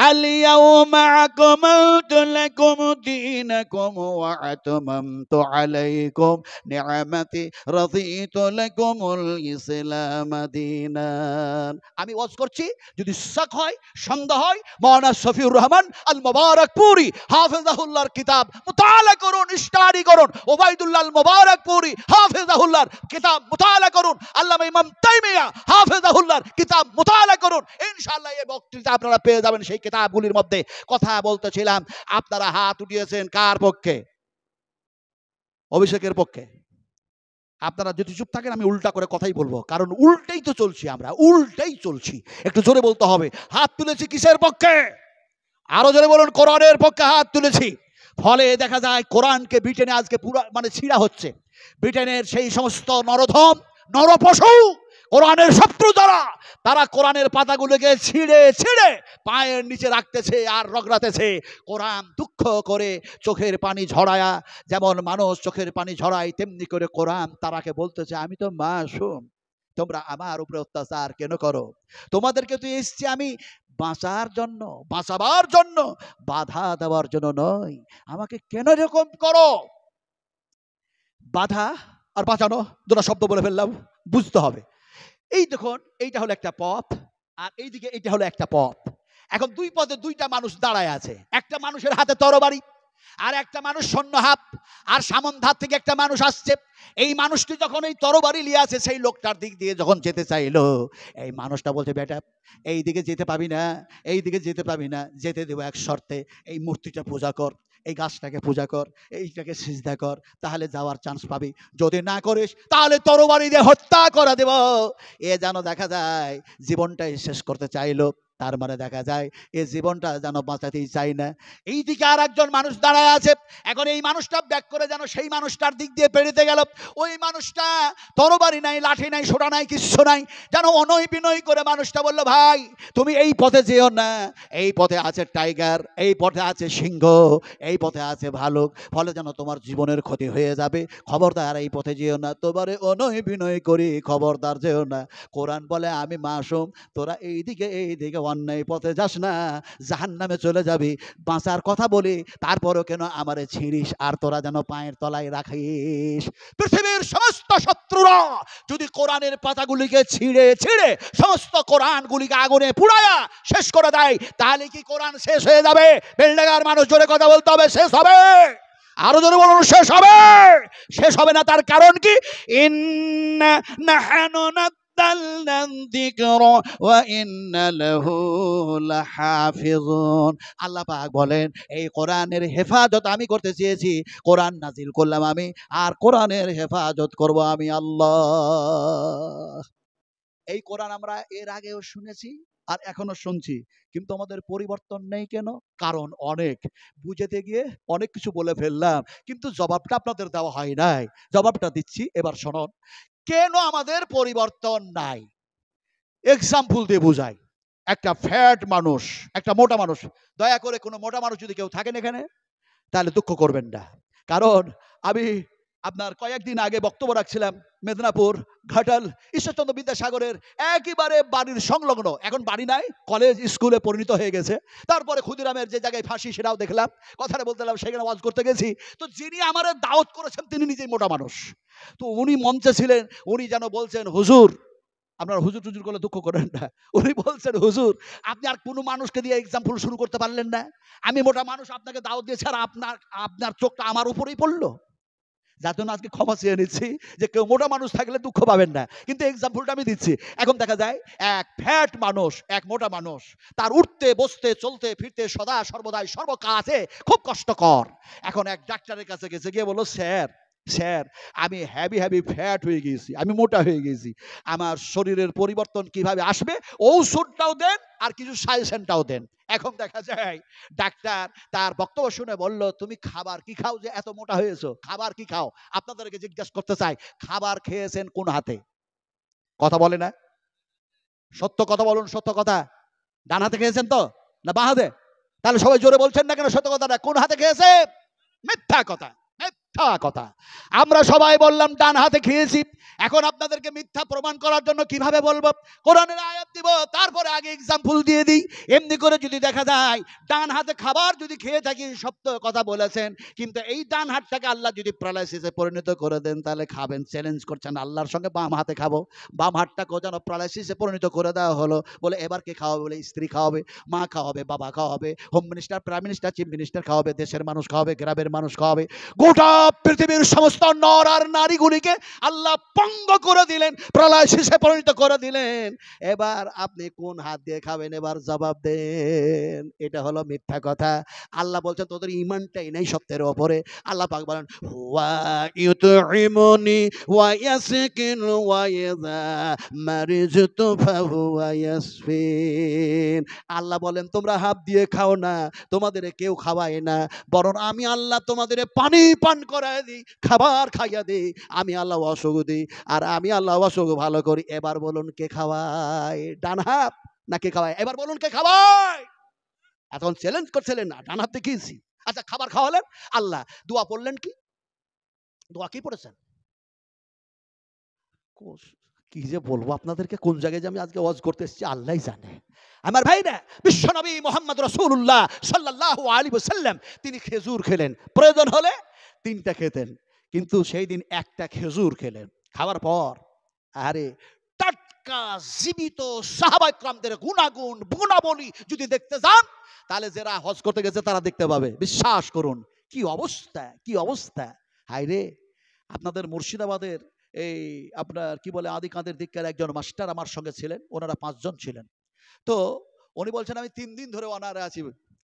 A: আল-ইয়াউমা আকমালতু লাকুম দীনাকুম ওয়া আতমামতু আলাইকুম নি'মাতি রাদিতু লাকুমুল ইসলাম দীনান। আমি ওয়াজ করছি, যদি শক হয়, সন্দেহ হয়, মাওলানা শফিউর রহমান আল মুবারাকপুরি হাফেজাহুল্লাহর কিতাব মুতালা করুন, স্টাডি করুন। ওবাইদুল্লাহ আল মুবারাকপুরি হাফেজাহুল্লাহর কিতাব মুতালা করুন। আল্লামা ইমাম তাইমিয়া হাফেজাহুল্লাহর কিতাব মুতালা করুন। ইনশাআল্লাহ এই বক্তৃতা আপনারা পেয়ে যাবেন সেই কিতাবগুলির মধ্যে। কথা বলতেছিলাম, আপনারা হাত উঠিয়েছেন কার পক্ষে? অভিষেকের পক্ষে। আপনারা যদি চুপ থাকেন আমি উল্টা করে কথাই বলবো, কারণ উল্টেই তো চলছি, আমরা উল্টেই চলছি। একটু জোরে বলতে হবে। হাত তুলেছি কিসের পক্ষে? আরো জোরে বলুন, কোরআনের পক্ষে হাত তুলেছি। ফলে দেখা যায় কোরআনকে ব্রিটেনে আজকে পুরো মানে ছিঁড়া হচ্ছে। ব্রিটেনের সেই সমস্ত নরধম নরপশু কোরআনের শত্রু যারা, তারা কোরআনের পাতাগুলোকে ছিঁড়ে ছিঁড়ে পায়ের নিচে রাখতেছে আর রগড়াতেছে। কোরআন দুঃখ করে চোখের পানি ঝরায়া, যেমন মানুষ চোখের পানি ঝরায়, তেমনি করে কোরআন তারাকে বলতেছে, আমি তো মাসুম, তোমরা আমার উপরে অত্যাচার কেন করো? তোমাদেরকে তো এসছি আমি বাঁচার জন্য, বাঁচাবার জন্য, বাধা দেওয়ার জন্য নয়। আমাকে কেন এরকম করো? বাধা আর বাঁচানো দুটো শব্দ বলে ফেললাম, বুঝতে হবে। এই দেখুন, এইটা হলো একটা পথ, আর এইদিকে এইটা হলো একটা পথ। এখন দুই পথে দুইটা মানুষ দাঁড়ায় আছে। একটা মানুষের হাতে তরবারি, আর একটা মানুষ সৈন্য হাত, আর সামন ধার থেকে একটা মানুষ আসছে। এই মানুষটি যখন এই তরবারি নিয়ে আছে, সেই লোকটার দিক দিয়ে যখন যেতে চাইলো, এই মানুষটা বলছে, বেটা এই দিকে যেতে পাবি না, এই দিকে যেতে পাবি না, যেতে দেবো এক শর্তে, এই মূর্তিটা পূজা কর, এই গাছটাকে পূজা কর, এইটাকে সিজদা কর, তাহলে যাওয়ার চান্স পাবি। যদি না করিস তাহলে তরবারি দিয়ে হত্যা করে দেব। এ যেন দেখা যায় জীবনটাই শেষ করতে চাইলো। তার মানে দেখা যায় এই জীবনটা যেন বাঁচাতেই চাই না। এইদিকে আর একজন মানুষ দাঁড়ায় আছে, এখন এই মানুষটা ব্যাক করে যেন সেই মানুষটার দিক দিয়ে পেরিতে গেল। ওই মানুষটা তরবারি নাই, লাঠি নাই, সোটা নাই, কিচ্ছু নাই, যেন অনয় বিনয় করে মানুষটা বলল, ভাই তুমি এই পথে যেও না, এই পথে আছে টাইগার, এই পথে আছে সিংহ, এই পথে আছে ভালুক, ফলে যেন তোমার জীবনের ক্ষতি হয়ে যাবে, খবরদার এই পথে যেও না, তোমারে অনয় বিনয় করি খবরদার যেও না। কোরআন বলে আমি মাসুম, তোরা এইদিকে অন্যায় পথে যাস না, জাহান্নামে চলে যাবি। বাঁচার কথা বলি তারপরও কেন আমারে ছিঁড়িস, আর তোরা যেন পায়ের তলায় রাখিস। পৃথিবীর সমস্ত শত্রুরা যদি কোরআনের পাতাগুলিকে ছিঁড়ে ছিঁড়ে সমস্ত কোরআনগুলিকে আগুনে পুড়ায়া শেষ করে দেয়, তাহলে কি কোরআন শেষ হয়ে যাবে? বেলডাঙ্গার মানুষ জোরে কথা বলতে হবে, শেষ হবে। আরো জোরে বলুন, শেষ হবে। শেষ হবে না, তার কারণ কি? ইন্না নাহনু নাযালনা যিকরা ওয়া ইন্না লাহু লাহাফিজুন। আল্লাহ পাক বলেন, এই কোরআনের হেফাজত আমি করতে চেয়েছি, কোরআন নাজিল করলাম আমি, আর কোরআনের হেফাজত করব আমি আল্লাহ। এই কোরআন আমরা এর আগেও শুনেছি আর এখনো শুনছি, কিন্তু আমাদের পরিবর্তন নেই কেন? কারণ অনেক বুঝাতে গিয়ে অনেক কিছু বলে ফেললাম, কিন্তু জবাবটা আপনাদের দেওয়া হয় নাই। জবাবটা দিচ্ছি, এবার শুনুন কেন আমাদের পরিবর্তন নাই। এক্সাম্পল দিয়ে বুঝাই। একটা ফ্যাট মানুষ, একটা মোটা মানুষ, দয়া করে কোনো মোটা মানুষ যদি কেউ থাকেন এখানে তাহলে দুঃখ করবেন না, কারণ আমি আপনার কয়েকদিন আগে বক্তব্য রাখছিলাম মেদিনীপুর ঘাটাল ঈশ্বরচন্দ্র বিদ্যাসাগরের একেবারে বাড়ির সংলগ্ন, এখন বাড়ি নাই, কলেজ স্কুলে পরিণত হয়ে গেছে। তারপরে ক্ষুদিরামের যে জায়গায় ফাঁসি সেটাও দেখলাম, কথাটা বলতেলাম, সেখানে ওয়াজ করতে গেছি। তো যিনি আমার দাওয়াত করেছেন তিনি নিজেই মোটা মানুষ। তো উনি মঞ্চে ছিলেন, উনি যেন বলছেন, হুজুর, আপনার হুজুর টুজুর করলে দুঃখ করেন না, উনি বলছেন, হুজুর আপনি আর কোনো মানুষকে দিয়ে এক্সাম্পল শুরু করতে পারলেন না? আমি মোটা মানুষ, আপনাকে দাওয়াত দিয়েছি, আর আপনার চোখটা আমার উপরেই পড়লো। যার জন্য আজকে ক্ষমা চেয়ে নিচ্ছি, যে কেউ মোটা মানুষ থাকলে দুঃখ পাবেন না, কিন্তু এক্সাম্পলটা আমি দিচ্ছি। এখন দেখা যায় এক ফ্যাট মানুষ, এক মোটা মানুষ, তার উঠতে বসতে চলতে ফিরতে সদা সর্বদাই সর্বকাজে খুব কষ্টকর। এখন এক ডাক্তারের কাছে গেছে, গিয়ে বললো, স্যার স্যার আমি হ্যাভি ফ্যাট হয়ে গেছি, আমি মোটা হয়ে গেছি, আমার শরীরের পরিবর্তন কিভাবে আসবে, ঔষধটাও দেন আর কিছু সাজেশনটাও দেন। এখন দেখা যায় ডাক্তার তার বক্তব্য শুনে বলল, তুমি খাবার কি খাও যে এত মোটা হয়েছো? খাবার কি খাও? আপনাদেরকে জিজ্ঞাসা করতে চাই, খাবার খেয়েছেন কোন হাতে? কথা বলে না, সত্য কথা বলুন, সত্য কথা। ডান হাতে খেয়েছেন তো, না বাঁ হাতে? তাহলে সবাই জোরে বলছেন না কেন সত্য কথাটা? কোন হাতে খেয়েছে? মিথ্যা কথা, মিথ্যা কথা। আমরা সবাই বললাম ডান হাতে খেয়েছি। এখন আপনাদেরকে মিথ্যা প্রমাণ করার জন্য কিভাবে বলবো? কোরআনের আয়াত দিব, তারপরে আগে এক্সাম্পল দিয়ে দিই। এমনি করে যদি দেখা যায় ডান হাতে খাবার যদি খেয়ে থাকি, সত্য কথা বলেছেন, কিন্তু এই ডান হাতটাকে আল্লাহ যদি প্যারালাইসিসে পরিণত করে দেন, তাহলে খাবেন? চ্যালেঞ্জ করছেন আল্লাহর সঙ্গে, বাম হাতে খাবো। বাম হাতটাকেও যেন প্যারালাইসিসে পরিণত করে দেওয়া হলো। বলে এবার কে খাওয়াবে? বলে স্ত্রী খাওয়াবে, মা খাওয়াবে, বাবা খাওয়াবে, home minister, prime minister, chief minister খাওয়াবে, দেশের মানুষ খাওয়াবে, গ্রামের মানুষ খাওয়াবে, গোটা পৃথিবীর সমস্ত নর আর নারীগুলিকে আল্লাহ পঙ্গ করে দিলেন, প্রলয় শেষে পরিণত করে দিলেন। এবার আপনি কোন হাত দিয়ে খাবেন? এবার জবাব দেন। এটা হলো মিথ্যা কথা। আল্লাহ বলছেন তোদের ইমানটাই নাই সত্যের ওপরে। আল্লাহ পাক বলেন, ওয়া ইউতইমুনি ওয়া ইয়াসকিন ওয়া ইযা মারিজতু ফাহুয়া ইয়াসফিন। আল্লাহ বলেন তোমরা হাত দিয়ে খাও না, তোমাদের কেউ খাওয়ায় না, বরং আমি আল্লাহ তোমাদের পানি পান করায় দিই, খাবার খাইয়া দিই। আমি আল্লাহ অসুখ দিই, আর আমি আল্লাহ অসুখ ভালো করি। এবার বলুন কে খাওয়ায়? ডান হাত না কে খাওয়ায়? এবার বলুন কে খাওয়ায়? এখন চ্যালেঞ্জ করছিলেন না, ডান হাত দেখিয়েছি। আচ্ছা, খাবার খাওয়ালেন আল্লাহ, দোয়া পড়লেন কি? দোয়া কি পড়েছেন? কি যে বলবো আপনাদেরকে, কোন জায়গায় যে আমি আজকে ওয়াজ করতে এসেছি আল্লাহই জানে। আমার ভাইরা, বিশ্বনবী মুহাম্মদ রাসূলুল্লাহ সাল্লাল্লাহু আলাইহি ওয়াসাল্লাম তিনি খেজুর খেলেন, প্রয়োজন হলে 3টা খেতেন, কিন্তু সেই দিন একটা খেজুর খেলেন। খাওয়ার পর আরে টাটকা জীবিত সাহাবায়ে কেরামদের গুণাগুণ গুণাবলী যদি দেখতে যান, তাহলে যারা হজ করতে গেছে তারা দেখতে পাবে। বিশ্বাস করুন, কি অবস্থা, কি অবস্থা। হায়রে, আপনাদের মুর্শিদাবাদের এই আপনার কি বলে আদিকাঁদের দিককার একজন মাস্টার আমার সঙ্গে ছিলেন, ওনারা 5 জন ছিলেন। তো উনি বলছেন আমি 3 দিন ধরে অনারে আছি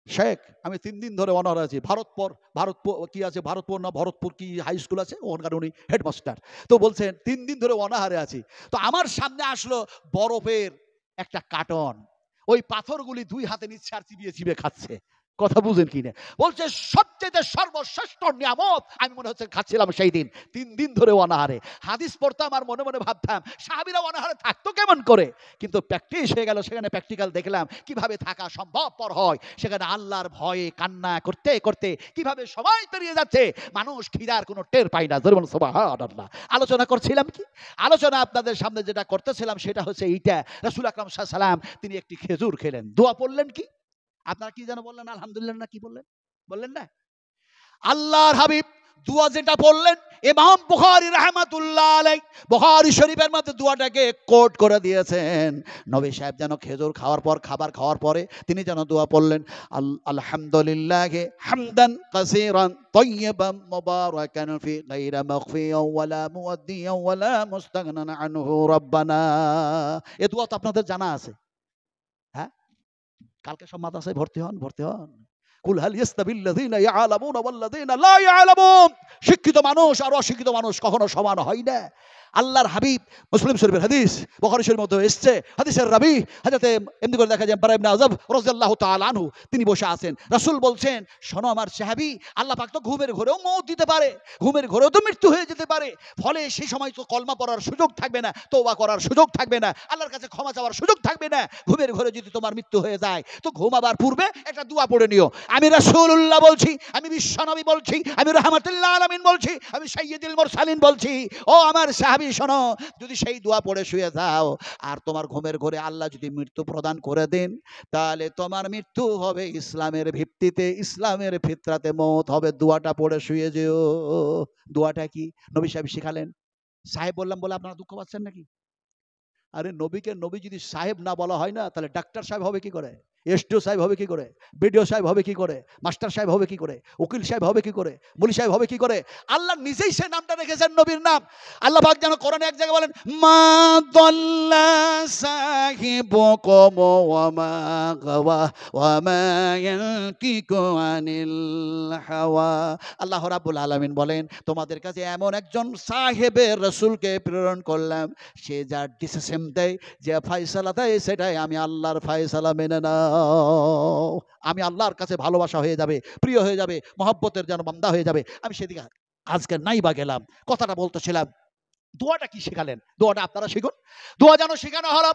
A: শেখ, আমি 3 দিন ধরে অনারে আছি। ভারতপুর কি আছে, ভারতপুর না ভরতপুর কি হাই স্কুল আছে, ওখানকার উনি হেডমাস্টার। তো বলছেন 3 দিন ধরে অনাহারে আছি। তো আমার সামনে আসলো বরফের একটা কার্টন, ওই পাথরগুলি দুই হাতে নিচ্ছে আর চিবিয়ে চিবিয়ে খাচ্ছে। কথা বুঝেন কিনা? বলছে সবচেয়ে সর্বশ্রেষ্ঠ নিয়ামত আমি মনে হচ্ছে খাচ্ছিলাম সেই দিন, 3 দিন ধরে অনাহারে। হাদিস পড়তাম আর মনে মনে ভাবতাম সাহাবীরা অনাহারে থাকতো কেমন করে, কিন্তু প্র্যাকটিস হয়ে গেল, সেখানে প্র্যাকটিক্যাল দেখলাম কিভাবে থাকা সম্ভবপর হয়। সেখানে আল্লাহর ভয়ে কান্না করতে করতে কিভাবে সময় পেরিয়ে যাচ্ছে, মানুষ খিদার কোনো টের পায় না। ধরুন সুবহানাল্লাহ। আলোচনা করছিলাম কি? আলোচনা আপনাদের সামনে যেটা করতেছিলাম সেটা হচ্ছে এইটা, রাসূল আকরাম সাল্লাল্লাহু আলাইহি সাল্লাম তিনি একটি খেজুর খেলেন, দোয়া পড়লেন কি? আপনারা কি যেন বললেন? আলহামদুলিল্লাহ না কি বললেন? বললেন না? আল্লাহর হাবিব দোয়া যেটা বললেন, ইমাম বুখারী রাহমাতুল্লাহ আলাইহি বুখারী শরীফের মধ্যে দোয়াটাকে কোট করে দিয়েছেন। নবী সাহেব যেন খেজুর খাওয়ার পর, খাবার খাওয়ার পরে তিনি যেন দোয়া পড়লেন, আলহামদুলিল্লাহি হামদান কাসীরান তাইয়্যিবান মুবারাকান ফি গায়রা মাগফিয়ান ওয়ালা মুওয়াদ্দিয়ান ওয়ালা মুস্তাগনান আনহু রাব্বানা। এই দোয়া তো আপনাদের জানা আছে। হ্যাঁ, কালকে সব মাদ্রাসায় ভর্তি হন, ভর্তি হন। কুল হাল ইয়াস্তাবিল্লাযীনা ইয়ালামুনা ওয়াল্লাযীনা লা ইয়ালামুন। শিক্ষিত মানুষ আর অশিক্ষিত মানুষ কখনো সমান হয় না। আল্লাহর হাবিব, মুসলিম শরীফের হাদিস, বুখারী শরীফের মধ্যে এসেছে, হাদিসের রাবী হযরতে এমনি করে দেখা যায় বারা ইবনে আযব রাদিয়াল্লাহু তাআলা আনহু, তিনি বসে আছেন। রাসূল বলছেন, শোনো আমার সাহাবী, আল্লাহ পাক তো ঘুমের ঘোরেও মওত দিতে পারে, ঘুমের ঘোরেও তো মৃত্যু হয়ে যেতে পারে। ফলে সেই সময় তো কলমা পড়ার সুযোগ থাকবে না, তওবা করার সুযোগ থাকবে না, আল্লাহর কাছে ক্ষমা চাওয়ার সুযোগ থাকবে না। ঘুমের ঘোরে যদি তোমার মৃত্যু হয়ে যায় তো ঘুমাবার পূর্বে একটা দোয়া পড়ে নিও। আমি রাসূলুল্লাহ বলছি, আমি বিশ্বনবী বলছি, আমি রাহমাতুল্লাহ আলামিন বলছি, আমি সাইয়্যিদুল মুরসালিন বলছি, ও আমার সাহাবী শোনো, যদি সেই দোয়া পড়ে শুয়ে যাও আর তোমার ঘুমের ঘোরে আল্লাহ যদি মৃত্যু প্রদান করে দেন, তাহলে তোমার মৃত্যু হবে ইসলামের ভিত্তিতে, ইসলামের ফিতরাতে মওত হবে। দোয়াটা পড়ে শুয়ে যেও। দোয়াটা কি? নবী সাহেব শিখালেন। সাহেব বললাম বলে আপনারা দুঃখ পাচ্ছেন নাকি? আরে নবীকে নবী যদি সাহেব না বলা হয় না, তাহলে ডাক্তার সাহেব হবে কি করে, এসডিও সাহেব হবে কি করে, বিডিও সাহেব হবে কি করে, মাস্টার সাহেব হবে কি করে, উকিল সাহেব হবে কি করে, মুলি সাহেব হবে কি করে? আল্লাহ নিজেই সে নামটা রেখেছেন নবীর নাম। আল্লাহ পাক যেন কোরআনে এক জায়গায় বলেন, মা দাল্লা সাহিবুকুম ওয়া মা গাওয়া ওয়া মা ইয়ানতিকু আনিল হাওয়া। আল্লাহ রাব্বুল আলামিন বলেন, তোমাদের কাছে এমন একজন সাহেবের রাসূলকে প্রেরণ করলাম, সে যা ডিসিশন দেয়, যে ফয়সালা দেয়, সেটাই আমি আল্লাহর ফয়সালা মেনে নাও। আমি আল্লাহর কাছে ভালোবাসা হয়ে যাবে, প্রিয় হয়ে যাবে, মহব্বতের যেন বান্দা হয়ে যাবে। আমি সেদিকে আজকে নাই বা গেলাম। কথাটা বলতেছিলাম, দোয়াটা কি শেখালেন? দোয়াটা আপনারা শিখুন। দোয়া যেন শেখানো হলো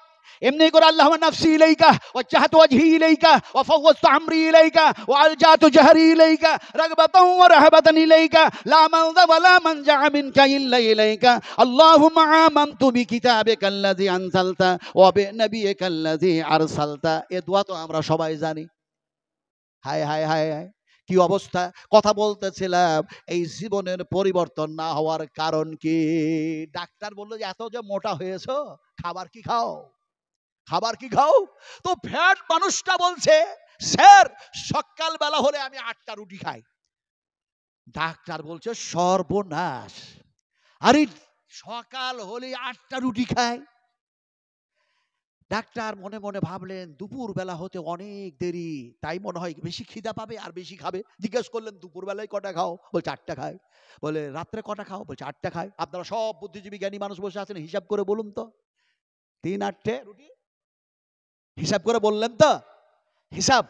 A: এমনি করে, আল্লাহুম্মা নাফসি ইলাইকা ওয়াজজাহতু ওয়াজহি ইলাইকা ওয়া ফাওয়াজতু আমরি ইলাইকা ওয়া আলজাতু জাহরি ইলাইকা রাগবাতান ওয়া রাহাবাতান ইলাইকা লা মালযা ওয়া লা মানজা মিনকা ইল্লা ইলাইকা আল্লাহুম্মা আমানতু বিকিতাবিকাল্লাযী আনজালতা ওয়া বিনাবিয়িকাল্লাযী আরসালতা। এই দোয়া তো আমরা সবাই জানি। হায় হায় হায় হায়, কি অবস্থা! কথা বলতেছিলাম, এই জীবনের পরিবর্তন না হওয়ার কারণ কি? ডাক্তার বললো যে এত যে মোটা হয়েছো, খাবার কি খাও, খাবার কি খাও? তো ফ্যাট মানুষটা বলছে, স্যার সকালবেলা হলে আমি 8টা রুটি খাই। ডাক্তার বলছে সর্বনাশ, আরে সকাল হলে 8টা রুটি খায়। ডাক্তার মনে মনে ভাবলেন দুপুর বেলা হতে অনেক দেরি, তাই মনে হয় বেশি খিদা পাবে আর বেশি খাবে। জিজ্ঞেস করলেন দুপুর বেলায় কটা খাও? বলছে 8টা খায়। বলে রাত্রে কটা খাও? বলছে 8টা খায়। আপনারা সব বুদ্ধিজীবী জ্ঞানী মানুষ বসে আছেন, হিসাব করে বলুন তো, 3 8 রুটি হিসাব করে বললেন তো? হিসাব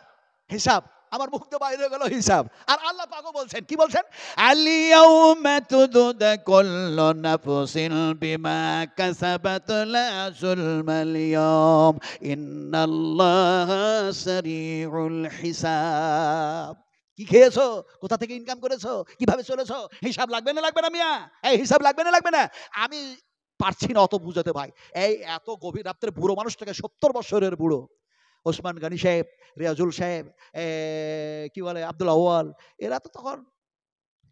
A: হিসাব আমার মুখ দিয়ে বাইরে গেল হিসাব। আর আল্লাহ পাকও বলছেন, কি বলছেন? আলিয়াউমা তুদা কুল্লু নাফসিন বিমা কাসাবাত লা যুলমাল ইয়াউম ইন্নাল্লাহা সারিউল হিসাব। কি খেয়েছো, কোথা থেকে ইনকাম করেছো, কিভাবে চলেছো, হিসাব লাগবে না লাগবে না মিয়া? এই হিসাব লাগবে না লাগবে না? আমি পারছি না অত বুঝাতে ভাই। এই এত গভীর রাত্রে বুড়ো মানুষ থেকে 70 বছরের বুড়ো ওসমান গনি সাহেব, রিয়াজুল সাহেব, কি বলে আব্দুল আউয়াল, এরা তো তখন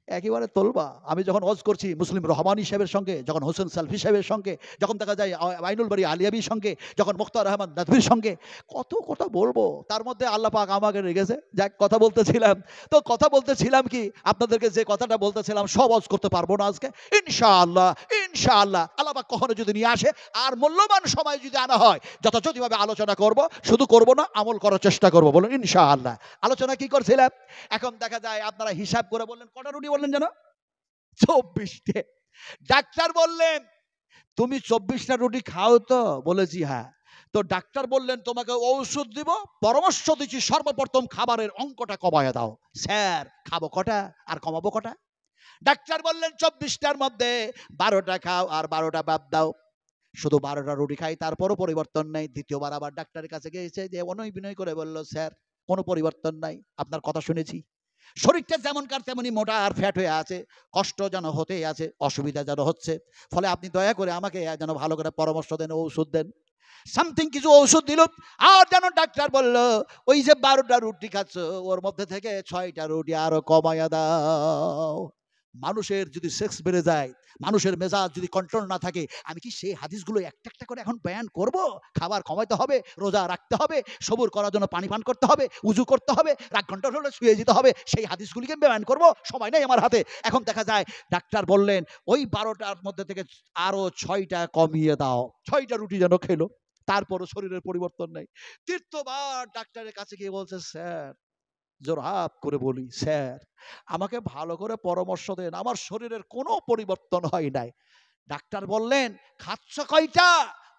A: একেবারে তোলবা। আমি যখন ওয়াজ করছি মুসলিম রহমানী সাহেবের সঙ্গে, যখন হোসেন সালফি সাহেবের সঙ্গে, যখন দেখা যায় আইনুল বাড়ি আলিয়াবির সঙ্গে, যখন মুখতার রহমান নাদভির সঙ্গে, কত কথা বলবো। তার মধ্যে আল্লাহ পাক আমাকে রেখেছে। যাক, কথা বলতেছিলাম তো, কথা বলতেছিলাম কি, আপনাদেরকে যে কথাটা বলতেছিলাম সব ওয়াজ করতে পারবো না আজকে, ইনশাআল্লাহ ইনশাআল্লাহ। আল্লাহ পাক কখনো যদি নিয়ে আসে আর মূল্যবান সময় যদি আনা হয়, যথাযথভাবে আলোচনা করব, শুধু করব না, আমল করার চেষ্টা করব। বলুন ইনশাআল্লাহ। আলোচনা কি করছিলাম? এখন দেখা যায় আপনারা হিসাব করে বললেন কটা রুটি বললেন যেন? 24টে। ডাক্তার বললেন তুমি 24টা রুটি খাও তো? বলেছি হ্যাঁ। তো তো ডাক্তার বললেন তোমাকে ঔষধ দিব, পরামর্শ দিচ্ছি সর্বপ্রথম খাবারের অঙ্কটা কমায় দাও। স্যার খাবো কটা আর কমাবো কটা? ডাক্তার বললেন 24টার মধ্যে 12টা খাও আর 12টা বাদ দাও। শুধু 12টা রুটি খাই, তারপরও পরিবর্তন নেই। দ্বিতীয়বার আবার ডাক্তারের কাছে গিয়েছে, যে অনয় বিনয় করে বলল, স্যার কোনো পরিবর্তন নাই, আপনার কথা শুনেছি, শরীরটা যেমনকার তেমনি মোটা আর ফ্যাট হয়ে আছে, কষ্ট যেন হতেই আছে, অসুবিধা যেন হচ্ছে, ফলে আপনি দয়া করে আমাকে যেন ভালো করে পরামর্শ দেন, ঔষধ দেন। সামথিং কিছু ঔষধ দিল। আর যেন ডাক্তার বলল, ওই যে 12টা রুটি খাচ্ছ ওর মধ্যে থেকে 6টা রুটি আরো কমায়া দাও। মানুষের যদি সেক্স বেড়ে যায়, মানুষের মেজাজ যদি কন্ট্রোল না থাকে, আমি কি সেই হাদিসগুলো একটা একটা করে এখন বয়ান করব? খাবার কমাইতে হবে, রোজা রাখতে হবে, সবুর করার জন্য পানি পান করতে হবে, উজু করতে হবে, রাগ কন্ট্রোল হলে শুয়ে যেতে হবে, সেই হাদিসগুলিকে বয়ান করব? সময় নেই আমার হাতে। এখন দেখা যায় ডাক্তার বললেন ওই 12টার মধ্যে থেকে আরো 6টা কমিয়ে দাও। 6টা রুটি যেন খেলো, তারপরও শরীরের পরিবর্তন নেই। তৃতীয়বার ডাক্তারের কাছে গিয়ে বলছে, স্যার জোরহাত করে বলি, স্যার আমাকে ভালো করে পরামর্শ দেন, আমার শরীরের কোনো পরিবর্তন হয় নাই। ডাক্তার বললেন খাচ্ছ কয়টা?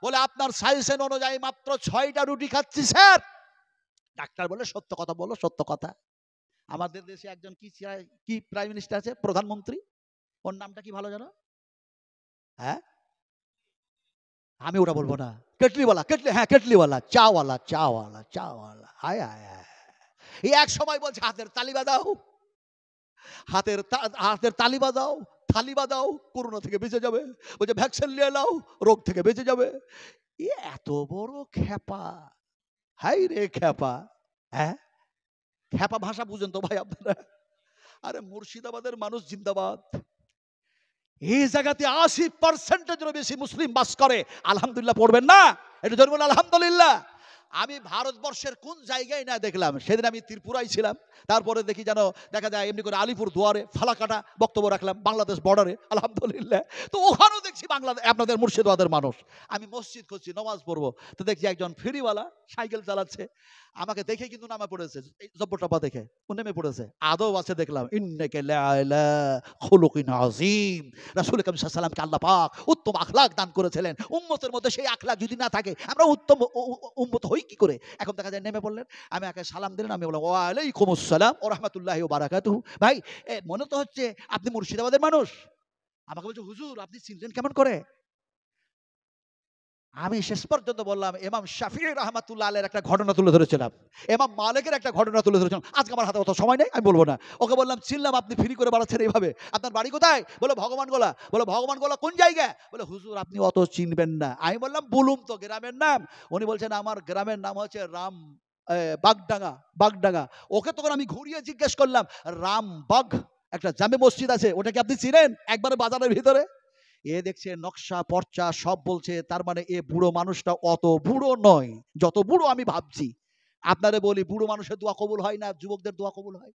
A: বলে আপনার সাজেশন অনুযায়ী মাত্র 6টা রুটি খাচ্ছি স্যার। ডাক্তার বলে সত্য কথা বলো, সত্য কথা। আমাদের দেশে একজন কি প্রাইম মিনিস্টার আছে, প্রধানমন্ত্রী, ওর নামটা কি ভালো জানো? হ্যাঁ, আমি ওটা বলবো না। কেটলিওয়ালা, হ্যাঁ কেটলিওয়ালা, চাওয়ালা, চাওয়ালা, চাওয়ালা। হায় হায় হায়, এই এক সময় বলছে হাতের তালি বাজাও, হাতের তালি বাজাও, থালি বাজাও, করোনা থেকে বেঁচে যাবে। বলছে ভ্যাকসিন নিয়ে নাও, রোগ থেকে বেঁচে যাবে। এত বড় খেপা, হাই রে খেপা। হ্যাঁ, খেপা ভাষা বুঝেন তো ভাই আপনারা? আরে মুর্শিদাবাদের মানুষ জিন্দাবাদ। এই জায়গাতে 80% বেশি মুসলিম বাস করে। আলহামদুলিল্লাহ পড়বেন না? এটা ধরবেন আলহামদুলিল্লাহ। আমি ভারতবর্ষের কোন জায়গায় না দেখলাম। সেদিন আমি ত্রিপুরায় ছিলাম, তারপরে দেখি যেন দেখা যায় এমনি করে আলিপুর দুয়ারে ফালাকাটা বক্তব্য রাখলাম, বাংলাদেশ বর্ডারে, আলহামদুলিল্লাহ। তো ওখানেও দেখছি বাংলাদেশ, আপনাদের মুর্শিদাবাদের মানুষ। আমি মসজিদ খুঁজছি, নামাজ পড়বো, তো দেখছি একজন ফেরিওয়ালা সাইকেল চালাচ্ছে। আমাকে দেখে কিন্তু নামা পড়েছে, এই জব্বরটাপা দেখে ও নেমে পড়েছে। আদব আছে দেখলাম, ইন্নাকা লাআলা খুলুকিন আযীম। রাসূল কারীম সাল্লাল্লাহু আলাইহি ওয়াসাল্লামকে আল্লাহ পাক উত্তম আখলাক দান করেছিলেন। উম্মতের মধ্যে সেই আখলাক যদি না থাকে, আমরা উত্তম উম্মত হই কি করে? এখন দেখা যায় নেমে পড়লেন, আমি একে সালাম দিলেন, আমি বললাম ওয়া আলাইকুমুস সালাম ওয়া রাহমাতুল্লাহি ওয়া বারাকাতুহু। ভাই মনে তো হচ্ছে আপনি মুর্শিদাবাদের মানুষ। আমাকে বলছে হুজুর আপনি চিনলেন কেমন করে? আমি শেষ পর্যন্ত বললাম ইমাম শাফিঈ রাহমাতুল্লাহ আলাইহির একটা ঘটনা তুলে ধরেছিলাম, ইমাম মালিকের একটা ঘটনা তুলে ধরেছিলাম। আজকে আমার হাতে অত সময় নেই, আমি বলবো না। ওকে বললাম চিনলাম, আপনি ফ্রি করে বাড়াচ্ছেন এইভাবে, আপনার বাড়ি কোথায়? বলে ভগবানগোলা। বলে ভগবানগোলা কোন জায়গা? বলে হুজুর আপনি অত চিনবেন না। আমি বললাম বলুন তো গ্রামের নাম। উনি বলছেন আমার গ্রামের নাম হচ্ছে বাগডাঙ্গা, বাগডাঙ্গা। ওকে তখন আমি ঘুরিয়ে জিজ্ঞেস করলাম রামবাগ একটা জামে মসজিদ আছে, ওটা কি আপনি চিনেন? একবারে বাজারের ভিতরে। এ দেখছে নকশা পর্চা সব বলছে, তার মানে এ বুড়ো মানুষটা অত বুড়ো নয় যত বুড়ো আমি ভাবছি। আপনারে বলি বুড়ো মানুষের দোয়া কবুল হয় না, যুবকদের দোয়া কবুল হয়।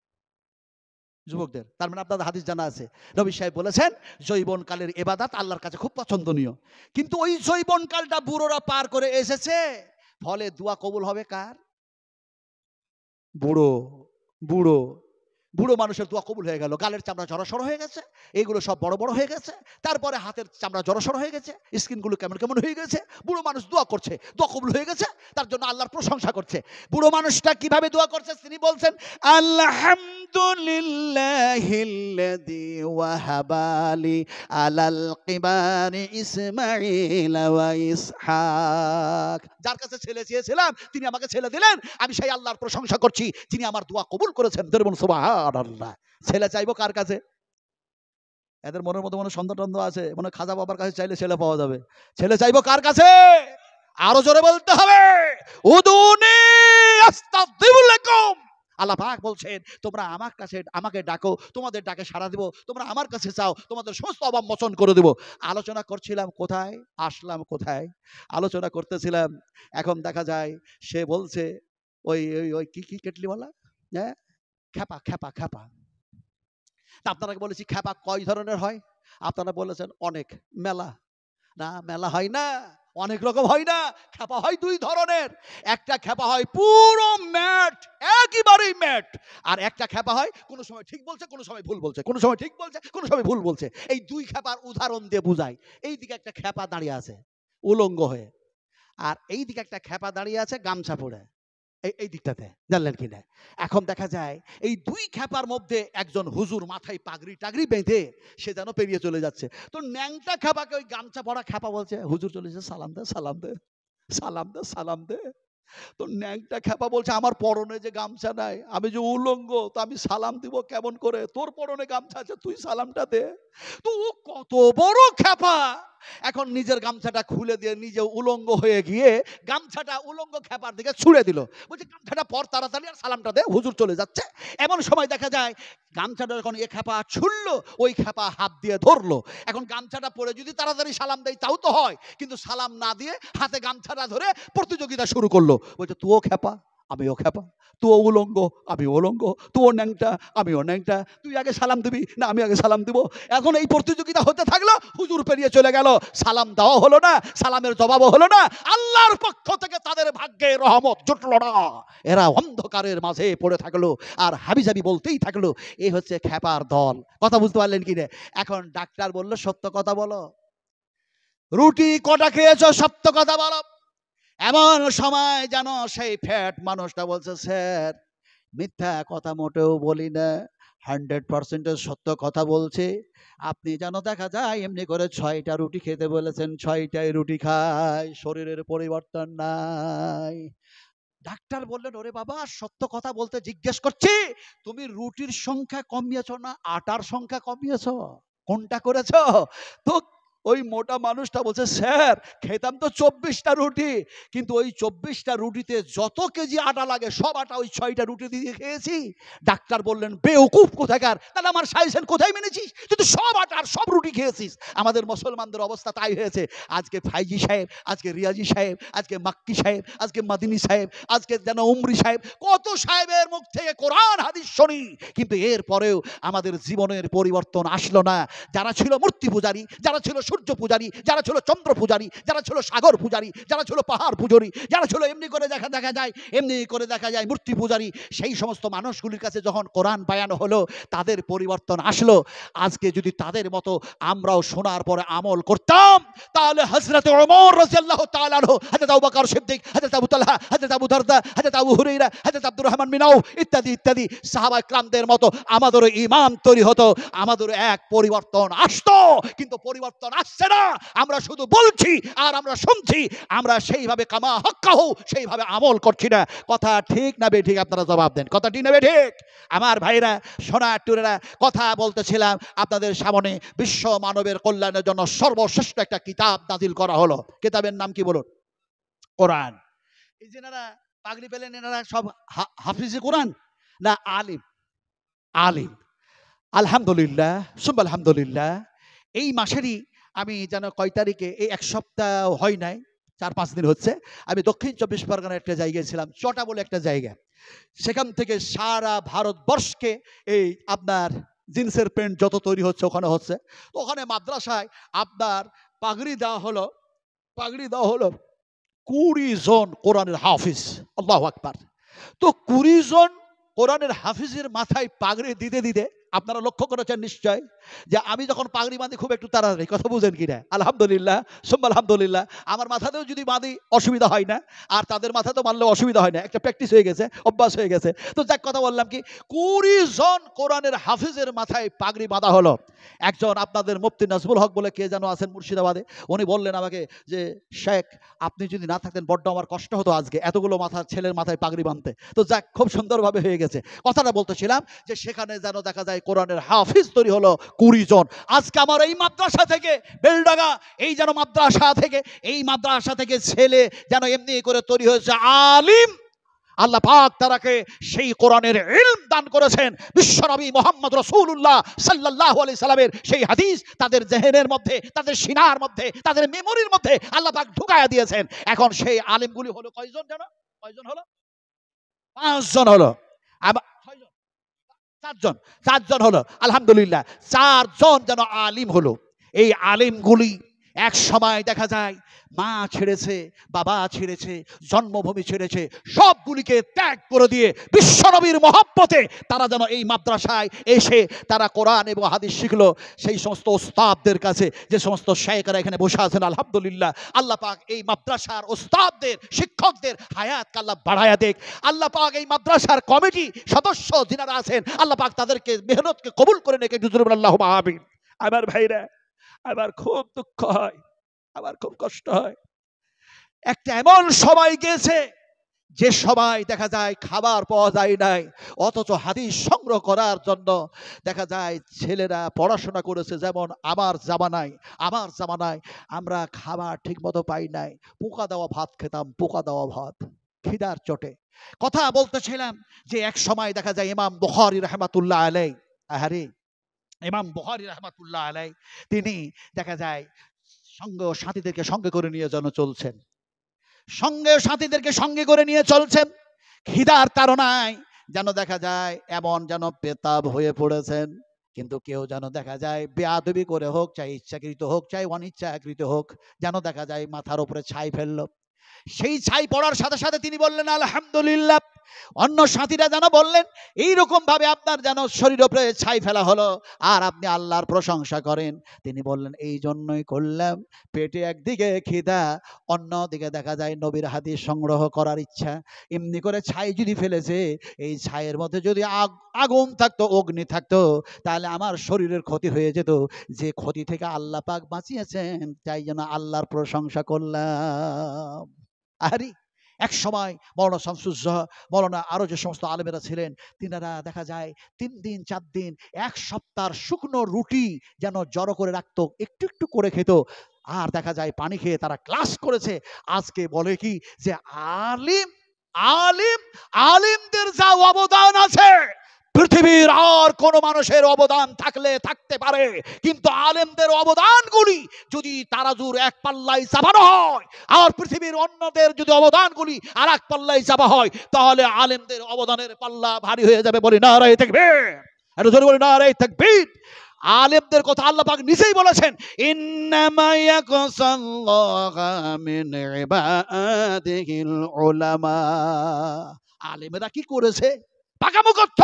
A: যুবকদের, তার মানে আপনাদের হাদিস জানা আছে, নবী সাহেব বলেছেন যৌবনকালের ইবাদত আল্লাহর কাছে খুব পছন্দনীয়। কিন্তু ওই যৌবনকালটা বুড়োরা পার করে এসেছে, ফলে দোয়া কবুল হবে কার? বুড়ো। বুড়ো বুড়ো মানুষের দোয়া কবুল হয়ে গেল। গালের চামড়া জড়সড় হয়ে গেছে, এগুলো সব বড় বড় হয়ে গেছে, তারপরে হাতের চামড়া জড়সড় হয়ে গেছে, স্কিনগুলো কেমন কেমন হয়ে গেছে। বুড়ো মানুষ দোয়া করছে, দোয়া কবুল হয়ে গেছে, তার জন্য আল্লাহর প্রশংসা করছে। বুড়ো মানুষটা কিভাবে দোয়া করছে? তিনি বলছেন আলহামদুলিল্লাহিল্লাযী ওয়াহাবালি আলাল কিবারি ইসমাঈল ওয়া ইসহাক। যার কাছে ছেলে চেয়েছিলাম তিনি আমাকে ছেলে দিলেন, আমি সেই আল্লাহর প্রশংসা করছি যিনি আমার দোয়া কবুল করেছেন। সুবহানাল্লাহ। ছেলে চাইবো কার কাছে? এদের মনের মধ্যে মনে সন্দেহ আছে, মনে খাজা বাবার কাছে চাইলে ছেলে পাওয়া যাবে। ছেলে চাইবো কার কাছে? আরো জোরে বলতে হবে, উদুনি আস্তাগফির লাকুম। আল্লাহ পাক বলছেন তোমরা আমার কাছে আমাকে ডাকো, তোমাদের ডাকে সাড়া দেব। তোমরা আমার কাছে চাও, তোমাদের সমস্ত অভাব মোচন করে দেব। আলোচনা করছিলাম কোথায়, আসলাম কোথায়? আলোচনা করতেছিলাম। এখন দেখা যায় সে বলছে ওই ওই ওই কি কেটলিওয়ালা, হ্যাঁ খ্যাপা খ্যাপা খ্যাপা। তা আপনারা বলেছি খ্যাপা কয় ধরনের হয়? আপনারা বলেছেন অনেক, মেলা। না মেলা হয় না, অনেক রকম হয় না। খ্যাপা হয় দুই ধরনের। একটা খ্যাপা হয় পুরো ম্যাট, একেবারেই ম্যাট। আর একটা খ্যাপা হয় কোনো সময় ঠিক বলছে, কোনো সময় ভুল বলছে, কোনো সময় ঠিক বলছে, কোনো সময় ভুল বলছে। এই দুই খ্যাপার উদাহরণ দিয়ে বুঝাই। এইদিকে একটা খ্যাপা দাঁড়িয়ে আছে উলঙ্গ হয়ে, আর এই দিকে একটা খেপা দাঁড়িয়ে আছে গামছা পরে, এই দিকটাতে, জানলেন কি না? এখন দেখা যায় এই দুই খেপার মধ্যে একজন হুজুর মাথায় পাগড়ি টাগড়ি বেঁধে সে যেন পেরিয়ে চলে যাচ্ছে। তো ন্যাংটা খেপাকে ওই গামছা পরা খেপা বলছে, হুজুর চলেছে, সালাম দে, সালাম দে, সালাম দে, সালাম দে। তো ন্যাংটা খেপা বলছে, আমার পরনে যে গামছা নাই, আমি যে উলঙ্গ, তো আমি সালাম দিব কেমন করে? তোর পরনে গামছা আছে, তুই সালামটা দে। তো ও কত বড় খেপা, এখন নিজের গামছাটা খুলে দিয়ে নিজে উলঙ্গ হয়ে গিয়ে গামছাটা উলঙ্গ খেপার দিকে ছুড়ে দিল, বলছে গামছাটা পর তাড়াতাড়ি আর সালামটা দে, হুজুর চলে যাচ্ছে। এমন সময় দেখা যায় গামছাটা যখন এ খেপা ছুড়লো, ওই খেপা হাত দিয়ে ধরলো। এখন গামছাটা পরে যদি তাড়াতাড়ি সালাম দেয় তাও তো হয়, কিন্তু সালাম না দিয়ে হাতে গামছাটা ধরে প্রতিযোগিতা শুরু করলো। বলছে তুইও খেপা, আমিও খেপা, তুইও উলঙ্গ, আমি উলঙ্গ, তুইও ন্যাংটা, আমিও ন্যাংটা, তুই আগে সালাম দিবি না আমি আগে সালাম দিব। এখন এই প্রতিযোগিতা হতে থাকলো, হুজুর পেরিয়ে চলে গেল, সালাম দেওয়া হলো না, সালামের জবাবও হলো না, আল্লাহর পক্ষ থেকে তাদের ভাগ্যে রহমত জুটলো না, এরা অন্ধকারের মাঝে পড়ে থাকলো আর হাবিজাবি বলতেই থাকলো। এই হচ্ছে খেপার দল। কথা বুঝতে পারলেন কি না? এখন ডাক্তার বললো সত্য কথা বলো, রুটি কটা খেয়েছো, সত্য কথা বলো। এমন সময় যেন সেই ফ্যাট মানুষটা বলছে, স্যার মিথ্যা কথা মোটেও বলি না, 100% সত্য কথা বলছি। আপনি যেন দেখা যায় এমনি করে 6টা রুটি খেতে বলেছেন, 6টাই রুটি খায়, শরীরের পরিবর্তন নাই। ডাক্তার বললেন, ওরে বাবা, সত্য কথা বলতে জিজ্ঞেস করছি, তুমি রুটির সংখ্যা কমিয়েছো না আটার সংখ্যা কমিয়েছো, কোনটা করেছো? তো ওই মোটা মানুষটা বলছে, স্যার খেতাম তো 24টা রুটি, কিন্তু ওই 24টা রুটিতে যত কেজি আটা লাগে সব আটা ওই 6টা রুটি দিয়ে খেয়েছি। ডাক্তার বললেন, বেওকুফ কোথাকার, তাহলে আমার সাইজেন কোথায় মেনেছিস? তুই তো সব আটা আর সব রুটি খেয়েছিস। আমাদের মুসলমানদের অবস্থা তাই হয়েছে। আজকে ফাইজি সাহেব, আজকে রিয়াজি সাহেব, আজকে মাক্কি সাহেব, আজকে মাদিনী সাহেব, আজকে যেন উমরি সাহেব, কত সাহেবের মুখ থেকে কোরআন হাদিস শুনি, কিন্তু এরপরেও আমাদের জীবনের পরিবর্তন আসলো না। যারা ছিল মূর্তি পূজারী, যারা ছিল সূর্য পূজারী, যারা ছিল চন্দ্র পূজারী, যারা ছিল সাগর পূজারী, যারা ছিল পাহাড় পূজারী, যারা ছিল এমনি করে দেখা যায় মূর্তি পূজারী, সেই সমস্ত মানুষগুলির কাছে যখন কোরআন বায়ান হলো তাদের পরিবর্তন আসলো। আজকে যদি তাদের মতো আমরাও শোনার পরে আমল করতাম, তাহলে হযরত ওমর রাদিয়াল্লাহু তাআলা আনহু, হযরত আবু বকর সিদ্দিক, হযরত আবু তালহা, হযরত আবু দারদা, হযরত আবু হুরায়রা, হযরত আব্দুর রহমান বিন আউফ ইত্যাদি ইত্যাদি সাহাবায়ে কেরামদের মতো আমাদেরও ঈমান তৈরি হতো, আমাদেরও এক পরিবর্তন আসতো। কিন্তু পরিবর্তন আসছে না, আমরা শুধু বলছি আর আমরা শুনছি, আমরা সেইভাবে কামা হক্কাহু সেইভাবে আমল করছি না। কথা ঠিক না বেঠিক? আপনারা জবাব দেন, কথা ঠিক না বেঠিক? আমার ভাইরা, সোনা টুরেরা, কথা বলতেছিলাম আপনাদের সামনে, বিশ্ব মানবের কল্যাণের জন্য সর্বশ্রেষ্ঠ একটা কিতাব নাজিল করা হলো। কিতাবের নাম কি বলুন? কোরআন। এই যে এনারা পাগড়ি পেলেন, এনারা সব হাফিজে কোরআন না আলিম? আলিম। আলহামদুলিল্লাহ সুম্মা আলহামদুলিল্লাহ। এই মাসেরই আমি যেন কয় তারিখে, এই এক সপ্তাহ হয় নাই, 4-5 দিন হচ্ছে, আমি দক্ষিণ 24 পরগনার একটা জায়গায় ছিলাম, চটা বলে একটা জায়গা। সেখান থেকে সারা ভারতবর্ষকে এই আপনার জিন্সের প্যান্ট যত তৈরি হচ্ছে ওখানে হচ্ছে। তো ওখানে মাদ্রাসায় আপনার পাগড়ি দেওয়া হলো, 20 জন কোরআনের হাফিজ। আল্লাহু আকবার। তো 20 জন কোরআনের হাফিজের মাথায় পাগড়ি দিতে দিতে আপনারা লক্ষ্য করেছেন নিশ্চয় যে আমি যখন পাগড়ি বাঁধি খুব একটু তাড়াতাড়ি, কথা বুঝেন কিনা? আলহামদুলিল্লাহ সুম্মা আলহামদুলিল্লাহ। আমার মাথাতেও যদি বাঁধি অসুবিধা হয় না, আর তাদের মাথাতেও মানলেও অসুবিধা হয় না, একটা প্র্যাকটিস হয়ে গেছে, অভ্যাস হয়ে গেছে। তো যাক, কথা বললাম কি, 20 জন কোরআনের হাফিজের মাথায় পাগড়ি বাঁধা হলো। একজন আপনাদের মুফতি নাজমুল হক বলে কে যেন আছেন মুর্শিদাবাদে, উনি বললেন আমাকে যে শেখ আপনি যদি না থাকতেন বড্ড আমার কষ্ট হতো আজকে এতগুলো ছেলের মাথায় পাগড়ি বাঁধতে। তো যাক, খুব সুন্দরভাবে হয়ে গেছে। কথাটা বলতেছিলাম যে সেখানে যেন দেখা যায় কোরআনের হাফিজ তৈরি হলো 20 জন। আজকে আমার এই মাদ্রাসা থেকে, বেলডাঙ্গা এই যেন মাদ্রাসা থেকে ছেলে যেন এমনি করে তৈরি হয়েছে আলিম। আল্লাহ পাক তারাকে সেই কোরআনের ইলম দান করেছেন। বিশ্বনবী মুহাম্মদ রাসূলুল্লাহ সাল্লাল্লাহু আলাইহি সাল্লামের সেই হাদিস তাদের জেহেনের মধ্যে, তাদের সিনার মধ্যে, তাদের মেমোরির মধ্যে আল্লাহ পাক ঢুকায়া দিয়েছেন। এখন সেই আলিমগুলি হলো কয়জন জানো? কয়জন হলো? 5 জন হলো। আবার 6 জন, 4 জন হলো। আলহামদুলিল্লাহ 4 জন যেন আলিম হলো। এই আলিমগুলি এক সময় দেখা যায় মা ছেড়েছে, বাবা ছেড়েছে, জন্মভূমি ছেড়েছে, সবগুলিকে ত্যাগ করে দিয়ে বিশ্বনবীর মহব্বতে তারা যেন এই মাদ্রাসায় এসে তারা কোরআন এবং হাদিস শিখলো। সেই সমস্ত ওস্তাদদের কাছে, যে সমস্ত শায়েখরা এখানে বসে আছেন, আলহামদুলিল্লাহ, আল্লাহ পাক এই মাদ্রাসার ওস্তাদদের, শিক্ষকদের হায়াতকে আল্লাহ বাড়ায়া দেখ। আল্লাহ পাক এই মাদ্রাসার কমিটি সদস্য যিনারা আছেন, আল্লাহ পাক তাদেরকে মেহনতকে কবুল করে নেকে। আল্লাহুম্মা আমিন। আমার ভাইরা, আমার খুব দুঃখ হয়, আমার খুব কষ্ট হয়। একটা এমন সময় গেছে যে সবাই দেখা যায় খাবার পাওয়া যায় নাই, অথচ হাদিস সংগ্রহ করার জন্য দেখা যায় ছেলেরা পড়াশোনা করেছে। যেমন আমার জামানায় আমরা খাবার ঠিক মতো পাই নাই, পোকা দেওয়া ভাত খেতাম, পোকা দেওয়া ভাত, খিদার চোটে। কথা বলতেছিলাম যে এক সময় দেখা যায় ইমাম বুখারী রাহমাতুল্লাহ আলাইহি, ইমাম বুখারী রাহমাতুল্লাহ আলাইহি তিনি দেখা যায় সাথীদেরকে সঙ্গে করে নিয়ে যেন চলছেন, সাথীদেরকে সঙ্গে করে নিয়ে চলছেন। খিদার তাড়নায় যেন দেখা যায় এমন যেন পেতাব হয়ে পড়েছেন, কিন্তু কেউ যেন দেখা যায় বেয়াদবি করে হোক, চাই ইচ্ছাকৃত হোক, চাই অনিচ্ছাকৃত হোক, যেন দেখা যায় মাথার উপরে ছাই ফেললো। সেই ছাই পড়ার সাথে সাথে তিনি বললেন আলহামদুলিল্লাহ। অন্য সাথীরা যেন বললেন এইরকম ভাবে আপনার যেন শরীর উপরে ছাই ফেলা হলো আর আপনি আল্লাহর প্রশংসা করেন। তিনি বললেন এই জন্যই করলাম, পেটে একদিকে খিদা, অন্যদিকে দেখা যায় নবীর হাদিস সংগ্রহ করার ইচ্ছা। এমনি করে ছাই যদি ফেলেছে, এই ছাইয়ের মধ্যে যদি আগুন থাকতো, অগ্নি থাকতো, তাহলে আমার শরীরের ক্ষতি হয়ে যেত। যে ক্ষতি থেকে আল্লাহ পাক বাঁচিয়েছেন, তাই জন্য আল্লাহর প্রশংসা করলাম। আরে এক সময় মৌলানা শামসুজ্জোহা, মৌলানা আরো যে সমস্ত আলেমেরা ছিলেন, তিনারা দেখা যায় 3 দিন 4 দিন 1 সপ্তাহ শুকনো রুটি যেন জড়ো করে রাখতো, একটু একটু করে খেত, আর দেখা যায় পানি খেয়ে তারা ক্লাস করেছে। আজকে বলে কি যে আলিমদের যা অবদান আছে, পৃথিবীর আর কোন মানুষের অবদান থাকলে থাকতে পারে, কিন্তু আলেমদের অবদানগুলি যদি তারাজুর এক পাল্লায় চাপানো হয়, আর পৃথিবীর অন্যদের যদি অবদানগুলি আর এক পাল্লায় চাপা হয়, তাহলে আলেমদের অবদানের পাল্লা ভারী হয়ে যাবে। বলি নারায়ে তাকবীর, আরো জোরে বলি নারায়ে তাকবীর। আলেমদের কথা আল্লাহ পাক নিজেই বলেছেন, ইন্নামা ইয়াকসাল্লাহু মিন ইবাদিহিল উলামা। আলেমেরা কি করেছে? পাকামো করত।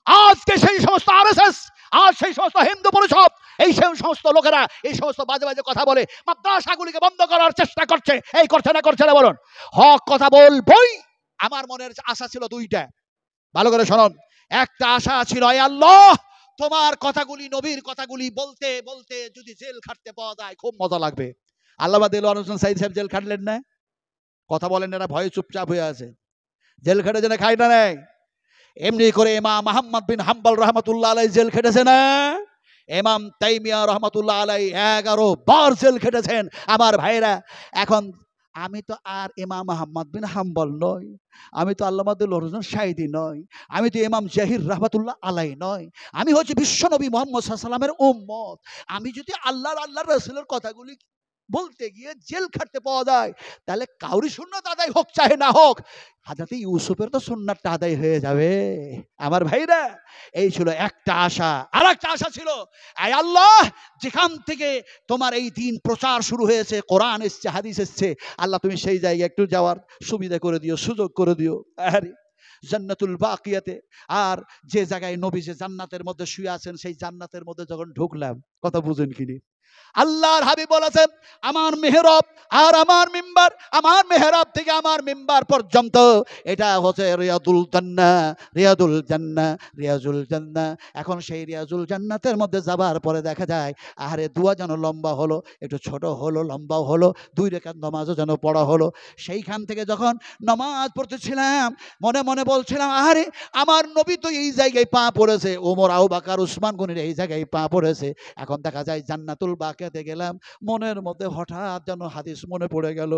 A: আজকে সেই সমস্ত আরএসএস, আজ সেই সমস্ত হিন্দু পরিষদ, এই সমস্ত লোকেরা এই সমস্ত বাজে বাজে কথা বলে মাদ্রাসাগুলিকে বন্ধ করার চেষ্টা করছে। এই করছে না বলুন? হক কথা বলবই। আমার মনের আশা ছিল 2টা, ভালো করে শুনুন। একটা আশা ছিল, হে আল্লাহ, তোমার কথাগুলি, নবীর কথাগুলি বলতে বলতে যদি জেল খাটতে পাওয়া যায় খুব মজা লাগবে। আল্লামা দেলোয়ার হোসেন সাইদ সাহেব জেল খাটলেন না? কথা বলেন, এরা ভয়ে চুপচাপ হয়ে আছে। জেল খেটে যেন খাই না নেই। এমনি করে ইমাম আহমদ বিন হাম্বল রহমতুল্লাহ আলাইহি জেল খেটেছে না? ইমাম তাইমিয়া রহমতুল্লাহ আলাইহি 11 বার জেল খেটেছেন। আমার ভাইরা, এখন আমি তো আর ইমাম আহমদ বিন হাম্বল নই, আমি তো আল্লামা দেলোয়ার হোসেন সাইদি নই, আমি তো ইমাম জাহির রহমতুল্লাহ আলাইহি নই, আমি হচ্ছে বিশ্বনবী মুহাম্মদ সাল্লাল্লাহু আলাইহি ওয়াসাল্লামের উম্মত। আমি যদি আল্লাহর রাসূলের কথাগুলি বলতে গিয়ে জেল খাটতে পাওয়া যায়, তাহলে কাউরি সুন্নাত আদায় হোক চাহে না হোক, হযরত ইউসুফের তো সুন্নাতটা আদায় হয়ে যাবে। আমার ভাইরা, এই ছিল একটা আশা। আর একটা আশা ছিল, আয় আল্লাহ, যেখান থেকে তোমার এই দিন প্রচার শুরু হয়েছে, কোরআন এসছে, হাদিস এসছে, আল্লাহ তুমি সেই জায়গায় একটু যাওয়ার সুবিধা করে দিও, সুযোগ করে দিও। আরে জান্নাতুল বাকিয়াতে, আর যে জায়গায় নবী যে জান্নাতের মধ্যে শুয়ে আছেন, সেই জান্নাতের মধ্যে যখন ঢুকলাম, কথা বুঝেন কিনি, আল্লাহর হাবিব বলেছেন, আমার মেহরাব আর আমার মিম্বার, আমার মেহরাব থেকে আমার মিম্বার পর্যন্ত এটা হচ্ছে রিয়াদুল জান্নাহ। এখন সেই রিয়াজুল জান্নাতের মধ্যে যাবার পরে দেখা যায়, আরে দুয়া যেন লম্বা হলো, একটু ছোট হলো, লম্বাও হলো, 2 রাকাত নামাজও যেন পড়া হলো। সেইখান থেকে যখন নামাজ পড়তেছিলাম, মনে মনে বলছিলাম, আরে আমার নবী তো এই জায়গায় পা পড়েছে, ওমর, আবু বকর, উসমান গনির এই জায়গায় পা পড়েছে। এখন দেখা যায় জান্নাতুল বাকিয়াতে গেলাম, মনের মধ্যে হঠাৎ যেন হাদিস মনে পড়ে গেল।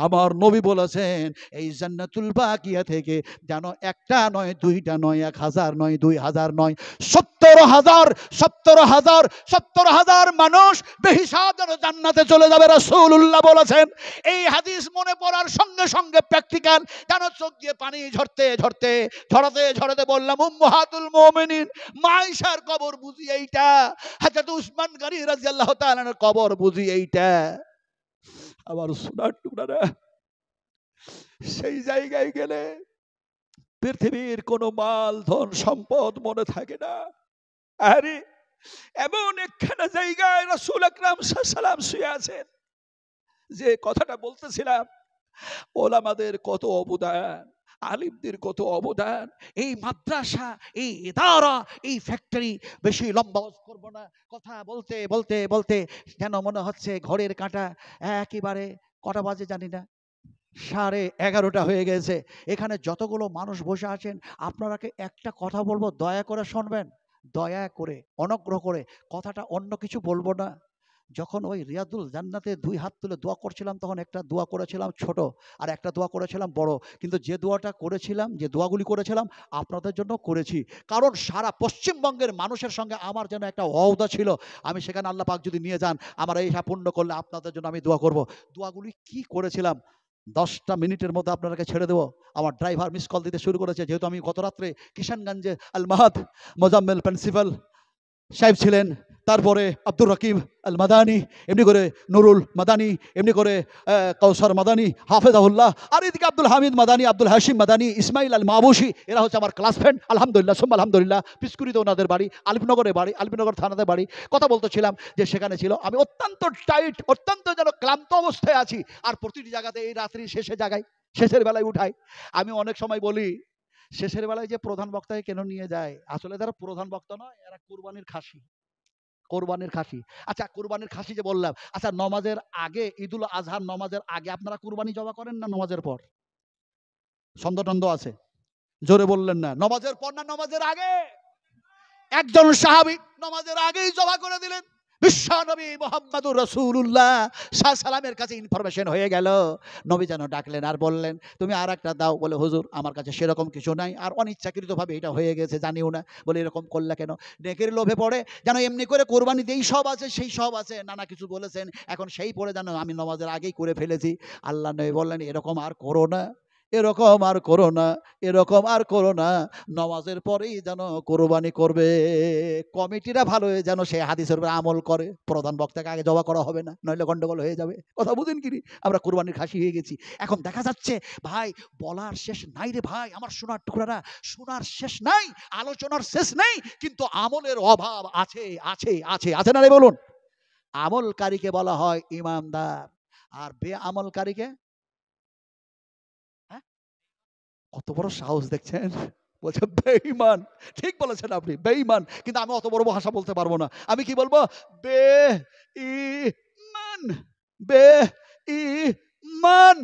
A: আমার নবী বলেছেন, এই জান্নাতুল বাকিয়া থেকে যেন 1টা নয়, 2টা নয়, 1000 নয়, 2000 নয়, 70,000 মানুষ বেহিসাব যেন জান্নাতে চলে যাবে। রাসূলুল্লাহ বলেছেন। এই হাদিস মনে পড়ার সঙ্গে সঙ্গে প্র্যাকটিক্যাল যেন চোখ দিয়ে পানি ঝরাতে বললাম, উম্মাহাতুল মুমিনিন মা আয়েশার কবর বুঝি এইটা। হযরত উসমান গনি রাদিয়াল্লাহু তাআলার কবর বুঝি এইটা। আমার সোনার টুকরারা, সেই জায়গায় গেলে পৃথিবীর কোনো মাল ধন সম্পদ মনে থাকে না। আরে এমন একখানা জায়গায় রাসূল আকরাম সাল্লাল্লাহু আলাইহি ওয়াসাল্লাম শুয়ে আছেন, যে কথাটা বলতেছিলাম, ওলামাদের কত অবদান, আলিমদের কত অবদান। এই মাদ্রাসা, এই ইদারা, এই ফ্যাক্টরি, বেশি লম্বা করব না, কথা বলতে বলতে বলতে যেন মনে হচ্ছে ঘড়ির কাঁটা একেবারে কটা বাজে জানি না, 11:30 হয়ে গেছে। এখানে যতগুলো মানুষ বসে আছেন, আপনারাকে একটা কথা বলবো, দয়া করে শুনবেন, দয়া করে, অনুগ্রহ করে। কথাটা অন্য কিছু বলবো না। যখন ওই রিয়াদুল জান্নাতে 2 হাত তুলে দোয়া করছিলাম, তখন একটা দোয়া করেছিলাম ছোট, আর একটা দোয়া করেছিলাম বড়। কিন্তু যে দোয়াটা করেছিলাম, যে দোয়াগুলি করেছিলাম, আপনাদের জন্য করেছি। কারণ সারা পশ্চিমবঙ্গের মানুষের সঙ্গে আমার যেন একটা ওয়াদা ছিল, আমি সেখানে আল্লাহ পাক যদি নিয়ে যান, আমার এই পূর্ণ করলে আপনাদের জন্য আমি দোয়া করব। দোয়াগুলি কি করেছিলাম 10টা মিনিটের মধ্যে আপনাকে ছেড়ে দেবো। আমার ড্রাইভার মিস কল দিতে শুরু করেছে, যেহেতু আমি গত রাত্রে কিষানগঞ্জে আল মাহাদ মোজাম্মেল প্রিন্সিপাল সাহেব ছিলেন, তারপরে আব্দুর রকিব আল মাদানি, এমনি করে নুরুল মাদানি, এমনি করে কৌসর মাদানি হাফেজাহুল্লাহ, আর এদিকে আব্দুল হামিদ মাদানি, আব্দুল হাশিম মাদানি, ইসমাইল আল মাহবুশি, এরা হচ্ছে আমার ক্লাস ফ্রেন্ড। আলহামদুলিল্লাহ সুম্মা আলহামদুলিল্লাহ। পিসকুড়িতে ওনাদের বাড়ি, আলিফনগরে বাড়ি, আলিফনগর থানাতে বাড়ি। কথা বলতেছিলাম যে সেখানে ছিল, আমি অত্যন্ত টাইট, অত্যন্ত যেন ক্লান্ত অবস্থায় আছি। আর প্রতিটি জায়গাতে এই রাত্রির শেষের বেলায় উঠাই। আমি অনেক সময় বলি, শেষের বেলায় যে প্রধান বক্তাকে কেন নিয়ে যায়, আসলে তারা প্রধান বক্তা নয়, এরা কুরবানির খাসি, কোরবানির খাসি। আচ্ছা, কোরবানির খাসি যে বললাম, আচ্ছা নমাজের আগে, ঈদুল আজহার নমাজের আগে আপনারা কুরবানি জবা করেন না নমাজের পর? ছন্দটন্দ আছে, জোরে বললেন না। নমাজের পর না নমাজের আগে? একজন সাহাবী নমাজের আগেই জবা করে দিলেন। বিশ্ব নবী মুহাম্মদুর রাসূলুল্লাহ সাল্লাল্লাহু আলাইহি সাল্লামের কাছে ইনফরমেশন হয়ে গেল। নবী যেন ডাকলেন আর বললেন, তুমি আর একটা দাও। বলে, হুজুর আমার কাছে সেরকম কিছু নাই, আর অনিচ্ছাকৃতভাবে এটা হয়ে গেছে, জানিও না। বলে, এরকম করলে কেন? নেকের লোভে পড়ে যেন এমনি করে কোরবানিতে এই সব আছে সেই সব আছে, নানা কিছু বলেছেন, এখন সেই পড়ে যেন আমি নমাজের আগেই করে ফেলেছি। আল্লাহ নবী বললেন, এরকম আর করো না, এরকম আর করো না, এরকম আর করো না। নমাজের পরেই যেন কোরবানি করবে। কমিটিরা ভালো হয়ে যেন সেই হাদিসের উপর আমল করে। প্রধান বক্তাকে আগে জবা করা হবে না, নইলে গন্ডগোল হয়ে যাবে। কথা বুঝেন কি? আমরা কোরবানির খাসি হয়ে গেছি। এখন দেখা যাচ্ছে ভাই, বলার শেষ নাই রে ভাই, আমার সোনার টুকরারা, শোনার শেষ নাই, আলোচনার শেষ নেই, কিন্তু আমলের অভাব আছে আছে আছে আছে না রে বলুন? আমলকারীকে বলা হয় ইমানদার, আর বেআমলকারীকে, কত বড় সাহস দেখছেন, বলছে বেঈমান। ঠিক বলেছেন আপনি, বেঈমান। কিন্তু আমি অত বড় ভাষা বলতে পারবো না। আমি কি বলবো? বেঈমান, বেঈমান।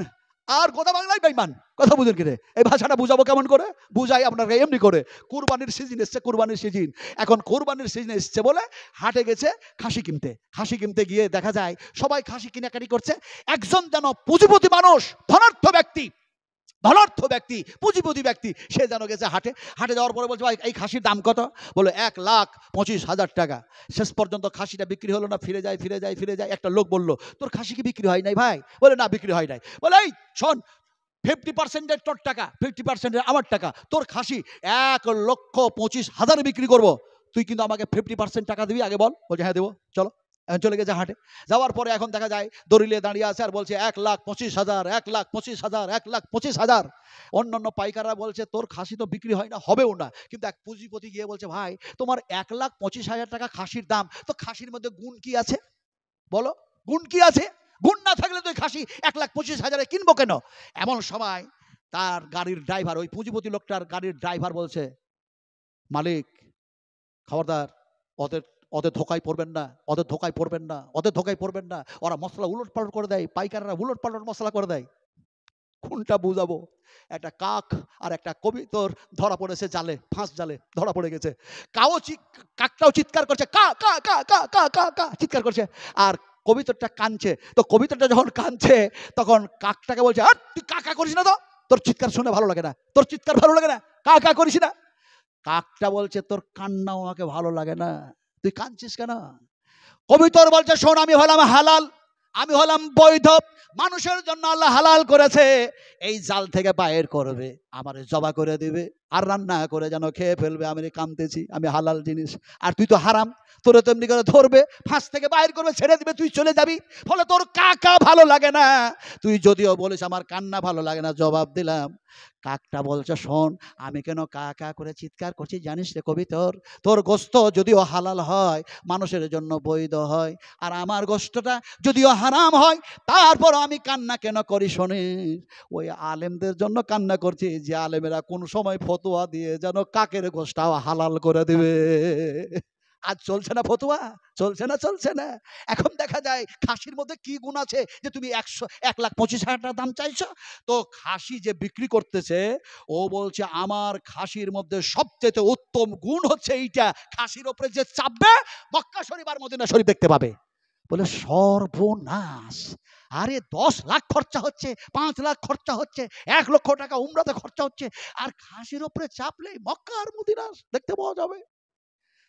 A: আর কথা বাংলায় বেঈমান। কথা বুঝেন কিরে? এই ভাষাটা বুঝাবো কেমন করে? বুঝাই আপনাকে এমনি করে। কুরবানির সিজন এসছে, কুরবানির সিজন। এখন কুরবানির সিজন এসছে বলে হাটে গেছে খাসি কিনতে। খাসি কিনতে গিয়ে দেখা যায় সবাই খাসি কেনাকাটি করছে। একজন যেন পুঁজিপতি মানুষ, ধনার্থ ব্যক্তি, পুঁজিপতি ব্যক্তি, সে যেন গেছে হাটে। হাটে যাওয়ার পরে বলছে, ভাই এই খাসির দাম কত? বলে 1,25,000 টাকা। শেষ পর্যন্ত খাসিটা বিক্রি হলো না, ফিরে যায়। একটা লোক বলল, তোর খাসি কি বিক্রি হয় নাই ভাই? বলে, না বিক্রি হয় নাই। বলে, এই শোন, 50% তোর টাকা, 50% আমার টাকা, তোর খাসি 1,25,000 বিক্রি করবো, তুই কিন্তু আমাকে 50% টাকা দিবি, আগে বল। বলছে, হ্যাঁ দেবো, চলো। এখন চলে গেছে হাটে। যাওয়ার পরে এখন দেখা যায় দড়িলে দাঁড়িয়ে আছে আর বলছে 1,25,000, 1,25,000, 1,25,000। অন্যান্য পাইকাররা বলছে, তোর খাসি তো বিক্রি হয় না, হবেও না। কিন্তু এক পুঁজিপতি গিয়ে বলছে, ভাই তোমার 1,25,000 টাকা খাসির দাম, তো খাসির মধ্যে গুণ কি আছে বলো? গুণ কি আছে? গুণ না থাকলে তো খাসি 1,25,000 কিনবো কেন? এমন সময় তার গাড়ির ড্রাইভার, ওই পুঁজিপতি লোকটার গাড়ির ড্রাইভার বলছে, মালিক খবরদার, ওদের ধোকায় পড়বেন না, ওরা মশলা উলট পালট করে দেয়, পাইকাররা উলট পালট মশলা করে দেয়। কোনটা বুঝাবো? একটা কাক আর একটা কবিতর ধরা পড়েছে জালে, ফাঁস জালে ধরা পড়ে গেছে। কাকটাও চিৎকার করছে, কা কা কা কা কা কা কা চিৎকার করছে, আর কবিতরটা কাঁদছে। তো কবিতরটা যখন কাঁদছে, তখন কাকটাকে বলছে, আর তুই কা কা করিস না, তো তোর চিৎকার শুনে ভালো লাগে না, তোর চিৎকার ভালো লাগে না, কা কা করিস না। কাকটা বলছে, তোর কান্নাও আমাকে ভালো লাগে না, তুই কাঁদছিস কেন? কবিতর বলছে, শোন, আমি হলাম হালাল, আমি হলাম বৈধ, মানুষের জন্য আল্লাহ হালাল করেছে, এই জাল থেকে বাইর করবে, আমারে জবা করে দিবে, আর রান্না করে যেন খেয়ে ফেলবে। আমি কাঁদতেছি, আমি হালাল জিনিস, আর তুই তো হারাম, তোরে তেমনি করে ধরবে, ফাঁস থেকে বাইর করবে, ছেড়ে দিবে, তুই চলে যাবি। ফলে তোর কাকা ভালো লাগে না। তুই যদিও বলিস আমার কান্না ভালো লাগে না, জবাব দিলাম, কাকটা বলছে শোন, আমি কেন কা কা করে চিৎকার করছি জানিস রে কবি, তোর গোস্ত যদিও হালাল হয়, মানুষের জন্য বৈধ হয়, আর আমার গোস্তটা যদিও হারাম হয়, তারপর আমি কান্না কেন করি শোনিস? ওই আলেমদের জন্য কান্না করছি, যে আলেমেরা কোন সময় ফতোয়া দিয়ে যেন কাকের গোশটাও হালাল করে দিবে। আজ চলছে না ফতোয়া, চলছে না। এখন দেখা যায় খাসির মধ্যে কি গুণ আছে যে তুমি 1,25,000 টাকা দাম চাইছো? তো খাসি যে বিক্রি করতেছে, ও বলছে আমার খাসির মধ্যে সবচেয়ে উত্তম গুণ হচ্ছে এইটা, খাসির ওপরে যে চাপবে মক্কা শরীফ আর মদিনা শরীফ দেখতে পাবে। বলে সর্বনাশ, আরে 10 লাখ খরচা হচ্ছে, 5 লাখ খরচা হচ্ছে, 1 লক্ষ টাকা উমরাতে খরচা হচ্ছে, আর খাসির ওপরে চাপলেই মক্কা আর মদিনা দেখতে পাওয়া যাবে।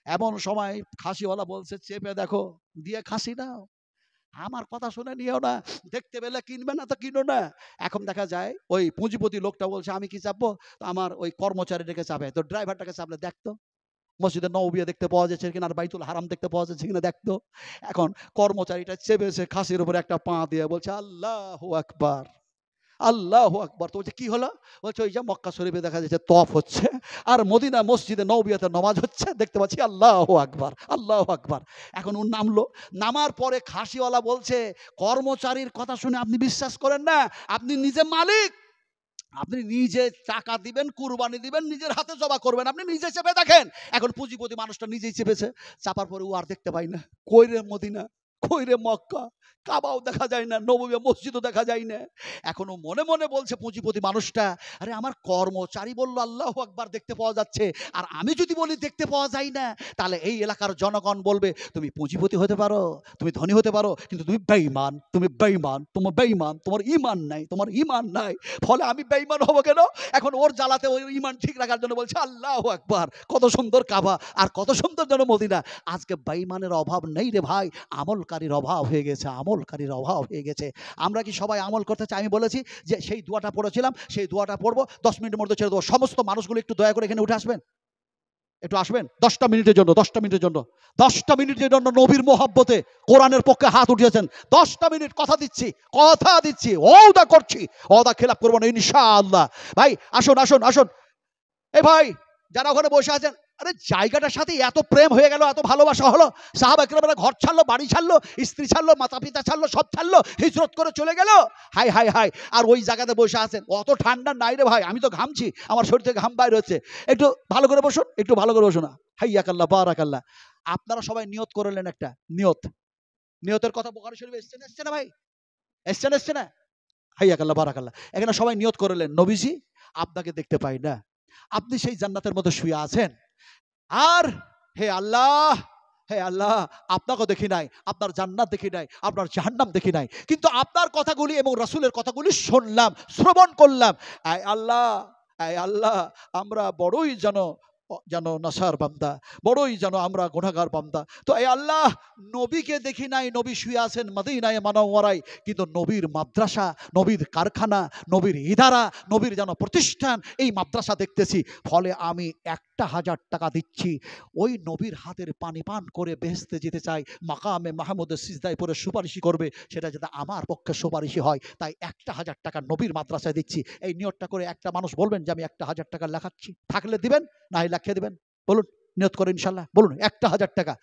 A: এমন সময় খাসিওয়ালা বলছে চেপে দেখো, দিয়ে খাসি নাও, আমার কথা শুনে নিও না, দেখতে পেলে কিনবে না তো কিনো না। এখন দেখা যায় ওই পুঁজিপতি লোকটা বলছে আমি কি চাপবো, তো আমার ওই কর্মচারীটাকে চাপে, তো ড্রাইভারটাকে চাপলে দেখতো মসজিদে নববিয়া দেখতে পাওয়া যাচ্ছে কিনা, আর বাইতুল হারাম দেখতে পাওয়া যাচ্ছে কিনা দেখতো। এখন কর্মচারীটা চেপেছে খাসির উপরে একটা পা দিয়ে বলছে আল্লাহু আকবার, আল্লাহু আকবার। তো বলছে কি হলো? বলছে ওই যে মক্কা শরীফে দেখা যাচ্ছে তফ হচ্ছে, আর মদিনা মসজিদে নববিয়াতে নামাজ হচ্ছে, দেখতে পাচ্ছি আল্লাহু আকবার, আল্লাহু আকবার। এখন ও নামলো, নামার পরে খাসিওয়ালা বলছে কর্মচারীর কথা শুনে আপনি বিশ্বাস করেন না, আপনি নিজে মালিক, আপনি নিজে টাকা দিবেন, কুরবানি দিবেন, নিজের হাতে জবা করবেন, আপনি নিজে চেপে দেখেন। এখন পুঁজিপতি মানুষটা নিজেই চেপেছে, চাপার পরে ও আর দেখতে পাই না, কই রে মদিনা, কই রে মক্কা, কাবাও দেখা যায় না, নববী মসজিদও দেখা যায় না। এখনো মনে মনে বলছে পুঁজিপতি মানুষটা, আরে আমার কর্মচারী বললো আল্লাহু আকবার দেখতে পাওয়া যাচ্ছে, আর আমি যদি বলি দেখতে পাওয়া যায় না, তাহলে এই এলাকার জনগণ বলবে তুমি পুঁজিপতি হতে পারো, তুমি ধনী হতে পারো, কিন্তু তুমি বেঈমান, তুমি বেঈমান, তোমার বেঈমান, তোমার ঈমান নাই, তোমার ঈমান নাই, ফলে আমি বেঈমান হব কেন? এখন ওর জ্বালাতে ওই ঈমান ঠিক রাখার জন্য বলছে আল্লাহু আকবার। কত সুন্দর কাবা আর কত সুন্দর যেন মদিনা। আজকে বেঈমানের অভাব নেই রে ভাই, আমলকারীর অভাব হয়ে গেছে, আমলকারীর অভাব হয়ে গেছে। আমরা কি সবাই আমল করতে চাই? আমি বলেছি যে সেই দোয়াটা পড়েছিলাম, সেই দোয়াটা পড়বো, 10 মিনিটের মধ্যে ছেড়ে দেবো। সমস্ত মানুষগুলো একটু দয়া করে এখানে উঠে আসবেন, একটু আসবেন 10টা মিনিটের জন্য, 10টা মিনিটের জন্য, 10টা মিনিটের জন্য নবীর মোহাব্বতে কোরআনের পক্ষে হাত উঠিয়েছেন। 10টা মিনিট কথা দিচ্ছি, কথা দিচ্ছি, ওয়াদা করছি, ওয়াদা খেলাপ করবো না ইনশাআল্লাহ। ভাই আসুন আসুন আসুন, এই ভাই যারা ওখানে বসে আছেন, আরে জায়গাটার সাথে এত প্রেম হয়ে গেল, এত ভালোবাসা হলো, সাহাবা একরামরা ঘর ছাড়লো, বাড়ি ছাড়লো, স্ত্রী ছাড়লো, মাতা পিতা ছাড়লো, সব ছাড়লো, হিজরত করে চলে গেল। হাই হাই হাই, আর ওই জায়গাতে বসে আছেন, অত ঠান্ডা নাই রে ভাই, আমি তো ঘামছি, আমার শরীর থেকে ঘাম বাইরে হচ্ছে। একটু ভালো করে বসুন, একটু ভালো করে বসুন। হাইয়াকাল্লাহ বারাকাল্লাহ। আপনারা সবাই নিয়ত করলেন একটা নিয়ত, নিয়তের কথা বুখারী শরীফে এসছে না ভাই, এসছে না? হাইয়াকাল্লাহ বারাকাল্লাহ। এখানে সবাই নিয়ত করলেন, নবীজি আপনাকে দেখতে পাই না, আপনি সেই জান্নাতের মধ্যে শুয়ে আছেন, আর হে আল্লাহ, হে আল্লাহ, আপনাকে দেখি নাই, আপনার জান্নাত দেখি নাই, আপনার জাহান্নাম দেখি নাই, কিন্তু আপনার কথাগুলি এবং রাসূলের কথাগুলি শুনলাম, শ্রবণ করলাম। আয় আল্লাহ, আয় আল্লাহ, আমরা বড়ই যেন নাসার বান্দা, বড়ই যেন আমরা গুনাহগার বান্দা। তো এই আল্লাহ, নবীকে দেখি নাই, নবী শুয়ে আছেন মদিনায় মুনাওয়ারায়, কিন্তু নবীর মাদ্রাসা, নবীর কারখানা, নবীর ইদারা, নবীর যেন প্রতিষ্ঠান, এই মাদ্রাসা দেখতেছি, ফলে আমি 1,000 টাকা দিচ্ছি, ওই নবীর হাতের পানি পান করে বেহেশতে যেতে চাই, মাকামে মাহমুদের সিজদায় পড়ে সুপারিশি করবে, সেটা যাতে আমার পক্ষে সুপারিশি হয়, তাই 1,000 টাকা নবীর মাদ্রাসায় দিচ্ছি। এই নিয়তটা করে একটা মানুষ বলবেন যে আমি 1,000 টাকা লেখাচ্ছি, থাকলে দিবেন, না লিখে দিবেন, বলুন নিয়ত করে ইনশাল্লাহ, বলুন 1,000 টাকা।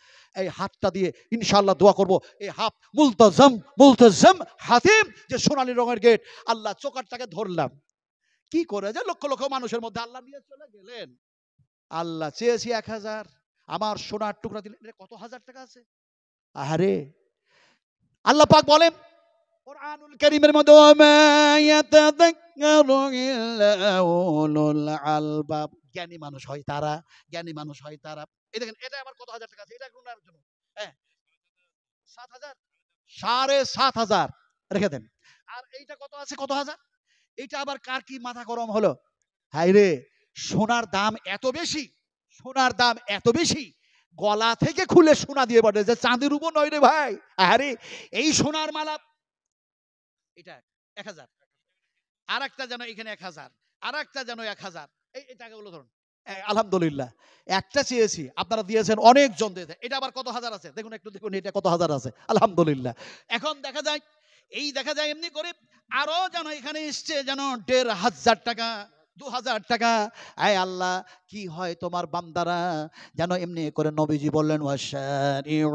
A: এই হাতটা দিয়ে ইনশাল্লাহ দোয়া করব, এই হাত মুলতাজাম, মুলতাজাম হাতিম, যে সোনালী রঙের গেট, আল্লাহ চোকারটাকে ধরলাম, কি করে যে লক্ষ লক্ষ মানুষের মধ্যে আল্লাহ নিয়ে চলে গেলেন। আল্লাহ চেয়েছি 1,000, আমার সোনার টুকরা দিলেন, কত হাজার টাকা আছে। আরে আল্লাহ পাক বলেন কুরআনুল কারীমের মধ্যে, ওয়ামা ইয়াতাযাক্কারু ইল্লা উলুল আলবাব, জ্ঞানী মানুষ হয় তারা, জ্ঞানী মানুষ হয় তারা। এই দেখেন, এটা আবার কত হাজার টাকা আছে, এটা গুনার জন্য, হ্যাঁ 7,000, 7,500 রেখে দেন। আর এইটা কত আছে, কত হাজার, এইটা আবার কার কি মাথা গরম হলো? হাই রে, সোনার দাম এত বেশি, সোনার দাম এত বেশি, গলা থেকে খুলে সোনা দিয়ে বটে, যে চাঁদের উপর নয় রে ভাই। আরে এই সোনার মালা, এটা 1,000, আর একটা যেন এখানে 1,000, আর একটা যেন 1,000, এই টাকাগুলো ধরুন, আলহামদুলিল্লাহ একটা চেয়েছি, আপনারা দিয়েছেন, অনেকজন দিয়েছে। এটা আবার কত হাজার আছে দেখুন, একটু দেখুন এটা কত হাজার আছে, আলহামদুলিল্লাহ। এখন দেখা যায় এমনি করে আরো যেন এখানে এসছে যেন ১,৫০০ টাকা, ২,০০০ টাকা। আয় আল্লাহ, কি হয় তোমার বান্দারা যেন এমনি করে নবীজি বললেন ওয়াশারিউ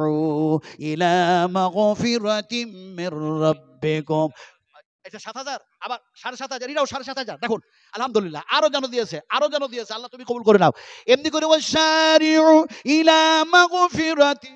A: ইলা মাগফিরাতিম মির রাব্বিকুম। এটা ৭,০০০, আবার ৭,৫০০, এটাও ৭,৫০০। দেখুন আলহামদুলিল্লাহ, আরো যেন দিয়েছে, আল্লাহ তুমি কবুল করে নাও। এমনি করে ওয়াশারিউ ইলা মাগফিরাতিম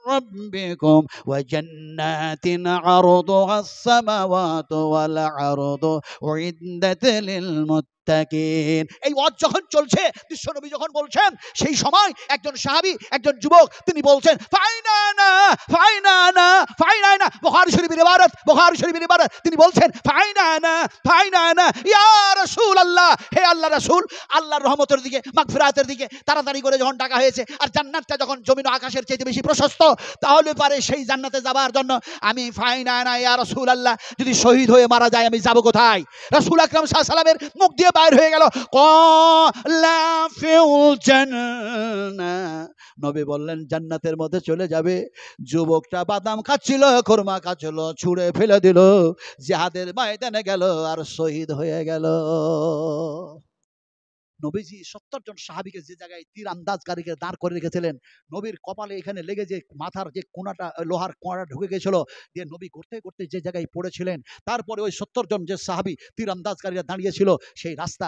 A: ربكم وجنات عرضها السماوات والأرض أعدت للمتقين। এই ওয়াজ যখন চলছে, বিশ্বনবী যখন বলছেন, সেই সময় একজন সাহাবী, একজন যুবক, তিনি বলছেন ফাইনানা ফাইনানা ফাইনানা। বুখারী শরীফের ইবারত, তিনি বলছেন ফাইনানা ফাইনানা ইয়া রাসূলুল্লাহ, হে আল্লাহ রাসূল, আল্লাহর রহমতের দিকে, মাগফিরাতের দিকে তাড়াতাড়ি করে যখন ডাকা হয়েছে, আর জান্নাতটা যখন জমিন ও আকাশের চাইতে বেশি প্রশস্ত, তাহলে পারে সেই জান্নাতে যাবার জন্য আমি ফাইনানা ইয়া রাসূলুল্লাহ, যদি শহীদ হয়ে মারা যায় আমি যাব কোথায়? রাসূল আকরাম সাল্লাল্লাহু আলাইহি সাল্লামের মুখ দিয়ে বাইর হয়ে গেল ক্বালা ফিল জান্নাহ। নবী বললেন জান্নাতের মধ্যে চলে যাবে। যুবকটা বাদাম খাচ্ছিল, খুরমা খাচ্ছিল, ছুঁড়ে ফেলে দিল, জিহাদের ময়দানে গেল আর শহীদ হয়ে গেল। নবীজি ৭০ জন সাহাবীকে যে জায়গায় তীর আন্দাজকারীকে দাঁড় করে রেখেছিলেন, নবীর কপালে এখানে লেগে যে মাথার যে কোনাটা, লোহার কোনাটা ঢুকে গেছিল, দিয়ে নবী করতে করতে যে জায়গায় পড়েছিলেন, তারপরে ওই ৭০ জন যে সাহাবী তীর আন্দাজকারীরা দাঁড়িয়েছিল, সেই রাস্তা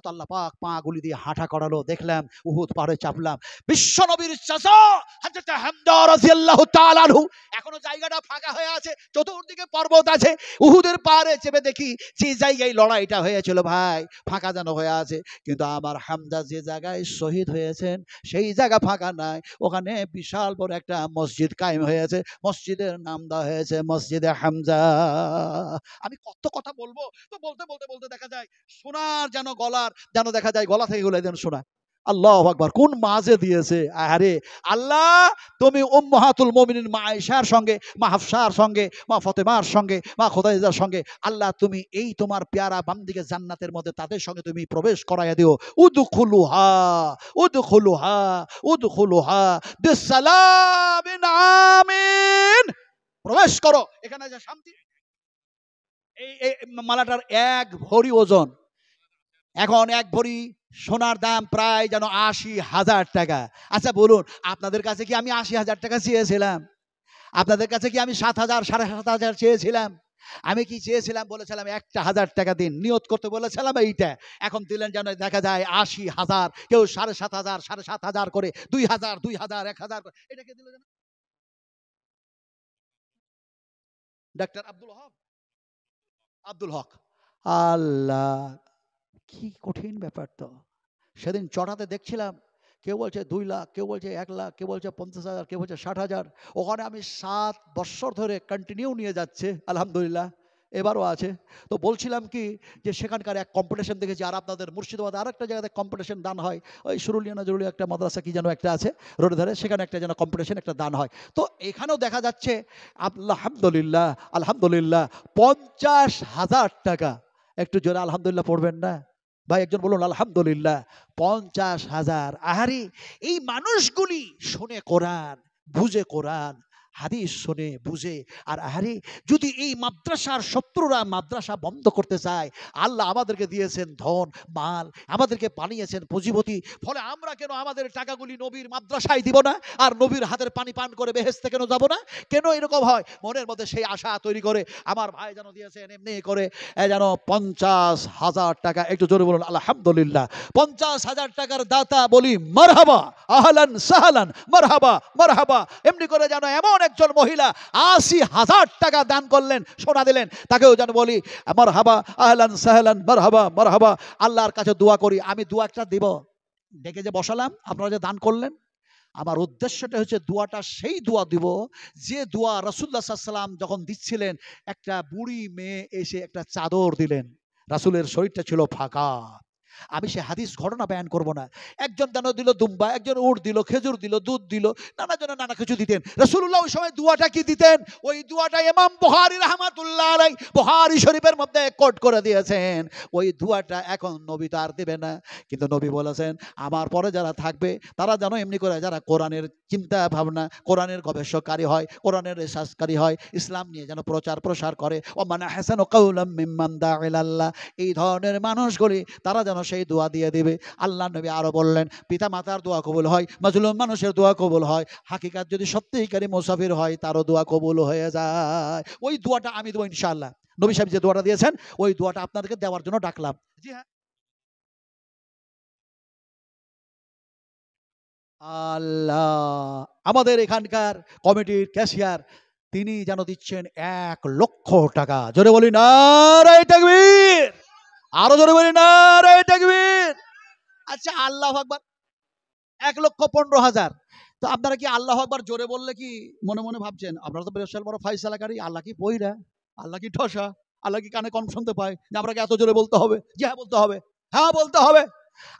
A: তো আল্লাহ পাক পা গুলি দিয়ে হাঁটা করালো। দেখলাম উহুদ পাহাড়ে চাপলাম, বিশ্ব নবীর চাচা হযরত হামজা রাদিয়াল্লাহু তাআলা আনহু, এখনো জায়গাটা ফাঁকা হয়ে আছে, চতুর্দিকে পর্বত আছে। উহুদের পাহাড়ে চেপে দেখি যে জায়গায় লড়াইটা হয়েছিল ভাই, ফাঁকা যেন হয়ে আছে, কিন্তু আমার হামজা যে জায়গায় শহীদ হয়েছেন সেই জায়গা ফাঁকা নাই। ওখানে বিশাল বড় একটা মসজিদ কায়েম হয়েছে, মসজিদের নাম দেওয়া হয়েছে মসজিদে হামজা। আমি কত কথা বলবো, তো বলতে বলতে বলতে দেখা যায় সোনার যেন গলার, যেন দেখা যায় গলা থেকে গলায় যেন সোনা। আল্লাহু আকবার, কোন মাঝে দিয়েছে। আরে আল্লাহ, তুমি উম্মাহাতুল মুমিনিন মা আয়েশার সঙ্গে, মা হাফসার সঙ্গে, মা ফাতেমার সঙ্গে, মা খুদাইজার সঙ্গে, আল্লাহ তুমি এই তোমার পেয়ারা বান্দিকে জান্নাতের মধ্যে তাদের সঙ্গে তুমি প্রবেশ করাইয়া দিও। উদখুলুহা উদখুলুহা উদখুলুহা বিসসালামিন আমিন। প্রবেশ করো, এখানে যে শান্তি। এই মালাটার ১ ভরি ওজন। এখন ১ ভরি সোনার দাম প্রায় যেন ৮০,০০০ টাকা। আচ্ছা বলুন, আপনাদের কাছে কি আমি ৮০,০০০ টাকা চেয়েছিলাম? আপনাদের কাছে কি আমি ৭,০০০, ৭,৫০০ চেয়েছিলাম? আমি কি চেয়েছিলাম? বলেছিলাম ১,০০০ টাকা দিন, নিয়ত করতে বলেছিলাম এইটা। এখন দিলেন যেন দেখা যায় ৮০,০০০, কেউ ৭,৫০০, ৭,৫০০ করে, ২,০০০, ২,০০০, ১,০০০ করে। এটাকে দিল যেন ডাক্তার আব্দুল হক। আল্লাহ, কি কঠিন ব্যাপার তো। সেদিন চড়াতে দেখছিলাম, কেউ বলছে ২ লাখ, কেউ বলছে ১ লাখ, কেউ বলছে ৫০,০০০, কেউ বলছে ৬০,০০০। ওখানে আমি ৭ বৎসর ধরে কন্টিনিউ নিয়ে যাচ্ছে, আলহামদুলিল্লাহ এবারও আছে। তো বলছিলাম কি যে সেখানকার এক কম্পিটিশন দেখেছি, আর আপনাদের মুর্শিদাবাদে আরেকটা জায়গাতে কম্পিটিশন দান হয়, ওই সুরুলিয়ানা জরুরি একটা মাদ্রাসা কি যেন একটা আছে রোডে ধারে, সেখানে একটা যেন কম্পিটিশন একটা দান হয়। তো এখানেও দেখা যাচ্ছে আলহামদুলিল্লাহ আলহামদুলিল্লাহ ৫০,০০০ টাকা। একটু জোরে আলহামদুলিল্লাহ পড়বেন না ভাই? একজন বলুন আলহামদুলিল্লাহ। ৫০,০০০। আহারে, এই মানুষগুলি শুনে কোরআন, বুঝে কোরআন হাদিস, শুনে বুঝে। আর আহারে, যদি এই মাদ্রাসার শত্রুরা মাদ্রাসা বন্ধ করতে চায়, আল্লাহ আমাদেরকে দিয়েছেন ধন মাল, আমাদেরকে বানিয়েছেন পুঁজিপতি, ফলে আমরা কেন আমাদের টাকাগুলি নবীর মাদ্রাসায় দিব না? আর নবীর হাতের পানি পান করে বেহেশতে কেন যাব না? কেন এরকম হয়? মনের মধ্যে সেই আশা তৈরি করে আমার ভাই যেন দিয়েছেন এমনি করে যেন ৫০,০০০ টাকা। একটু জোরে বলুন আলহামদুলিল্লাহ। ৫০,০০০ টাকার দাতা বলি মারহাবা, আহলান সাহলান, মারহাবা মারহাবা। এমনি করে যেন এমন একজন মহিলা ৮০,০০০ টাকা দান করলেন, সোনা দিলেন, তাকেও যেন বলি মারহাবা, আহলান সাহলান, মারহাবা মারহাবা। আল্লাহর কাছে দোয়া করি, আমি দোয়াটা দিব, ডেকে যে বসালাম, আপনারা যে দান করলেন, আমার উদ্দেশ্যটা হচ্ছে দোয়াটা সেই দোয়া দিব যে দোয়া রাসূলুল্লাহ সাল্লাল্লাহু আলাইহি ওয়াসাল্লাম যখন দিচ্ছিলেন, একটা বুড়ি মেয়ে এসে একটা চাদর দিলেন, রাসূলের শরীরটা ছিল ফাঁকা, আমি সে হাদিস ঘটনা বয়ান করব না। একজন যেন দিল দুম্বা, একজন উট দিল, খেজুর দিল, দুধ দিল, নানা জনে নানা কিছু দিতেন। রাসূলুল্লাহ ওই সময় দুয়াটা কি দিতেন? ওই দুয়াটা ইমাম বুখারী রাহমাতুল্লাহ আলাইহি বুখারী শরীফের মধ্যে কোট করে দিয়েছেন। ওই দুয়াটা এখন নবী তো আর দেবে না, কিন্তু নবী বলেছেন আমার পরে যারা থাকবে তারা যেন এমনি করে, যারা কোরআনের চিন্তা ভাবনা, কোরআনের গবেষককারী হয়, কোরআনের রিসার্চকারী হয়, ইসলাম নিয়ে যেন প্রচার প্রসার করে, ও মানে হাসানু কাওলাম মিম্মান দাআ ইলাল্লাহ, এই ধরনের মানুষগুলি তারা যেন সেই দোয়া দিয়ে দিবে। আল্লাহ নবী আরো বললেন পিতা মাতার দোয়া কবুল হয়, মাজলুম মানুষের দোয়া কবুল হয়, হাকিকাত যদি সত্যিকারী মুসাফির হয় তারও দোয়া কবুল হয়ে যায়। ওই দোয়াটা আমি দেবো ইনশাআল্লাহ। নবী সাহেব যে দোয়াটা দিয়েছেন ওই দোয়াটা আপনাদেরকে দেওয়ার জন্য ডাকলাম। জি হ্যাঁ, আল্লাহ আমাদের এখানকার কমিটির ক্যাশিয়ার তিনি যেন দিচ্ছেন 1,00,000 টাকা। জোরে বলি নারায়ে তাকবীর, আরো জোরে বলি নারায়ে তাকবীর। আচ্ছা, আল্লাহু আকবার। 1,15,000। তো আপনারা কি আল্লাহু আকবার জোরে বললে কি মনে মনে ভাবছেন আপনারা তো বিশাল বড় ফাইসালাকারী, আল্লাহ কি পইরা, আল্লাহ কি ঠসা, আল্লাহ কি কানে কম শুনতে পায় যে আপনাকে এত জোরে বলতে হবে? জি হ্যাঁ বলতে হবে, হ্যাঁ বলতে হবে।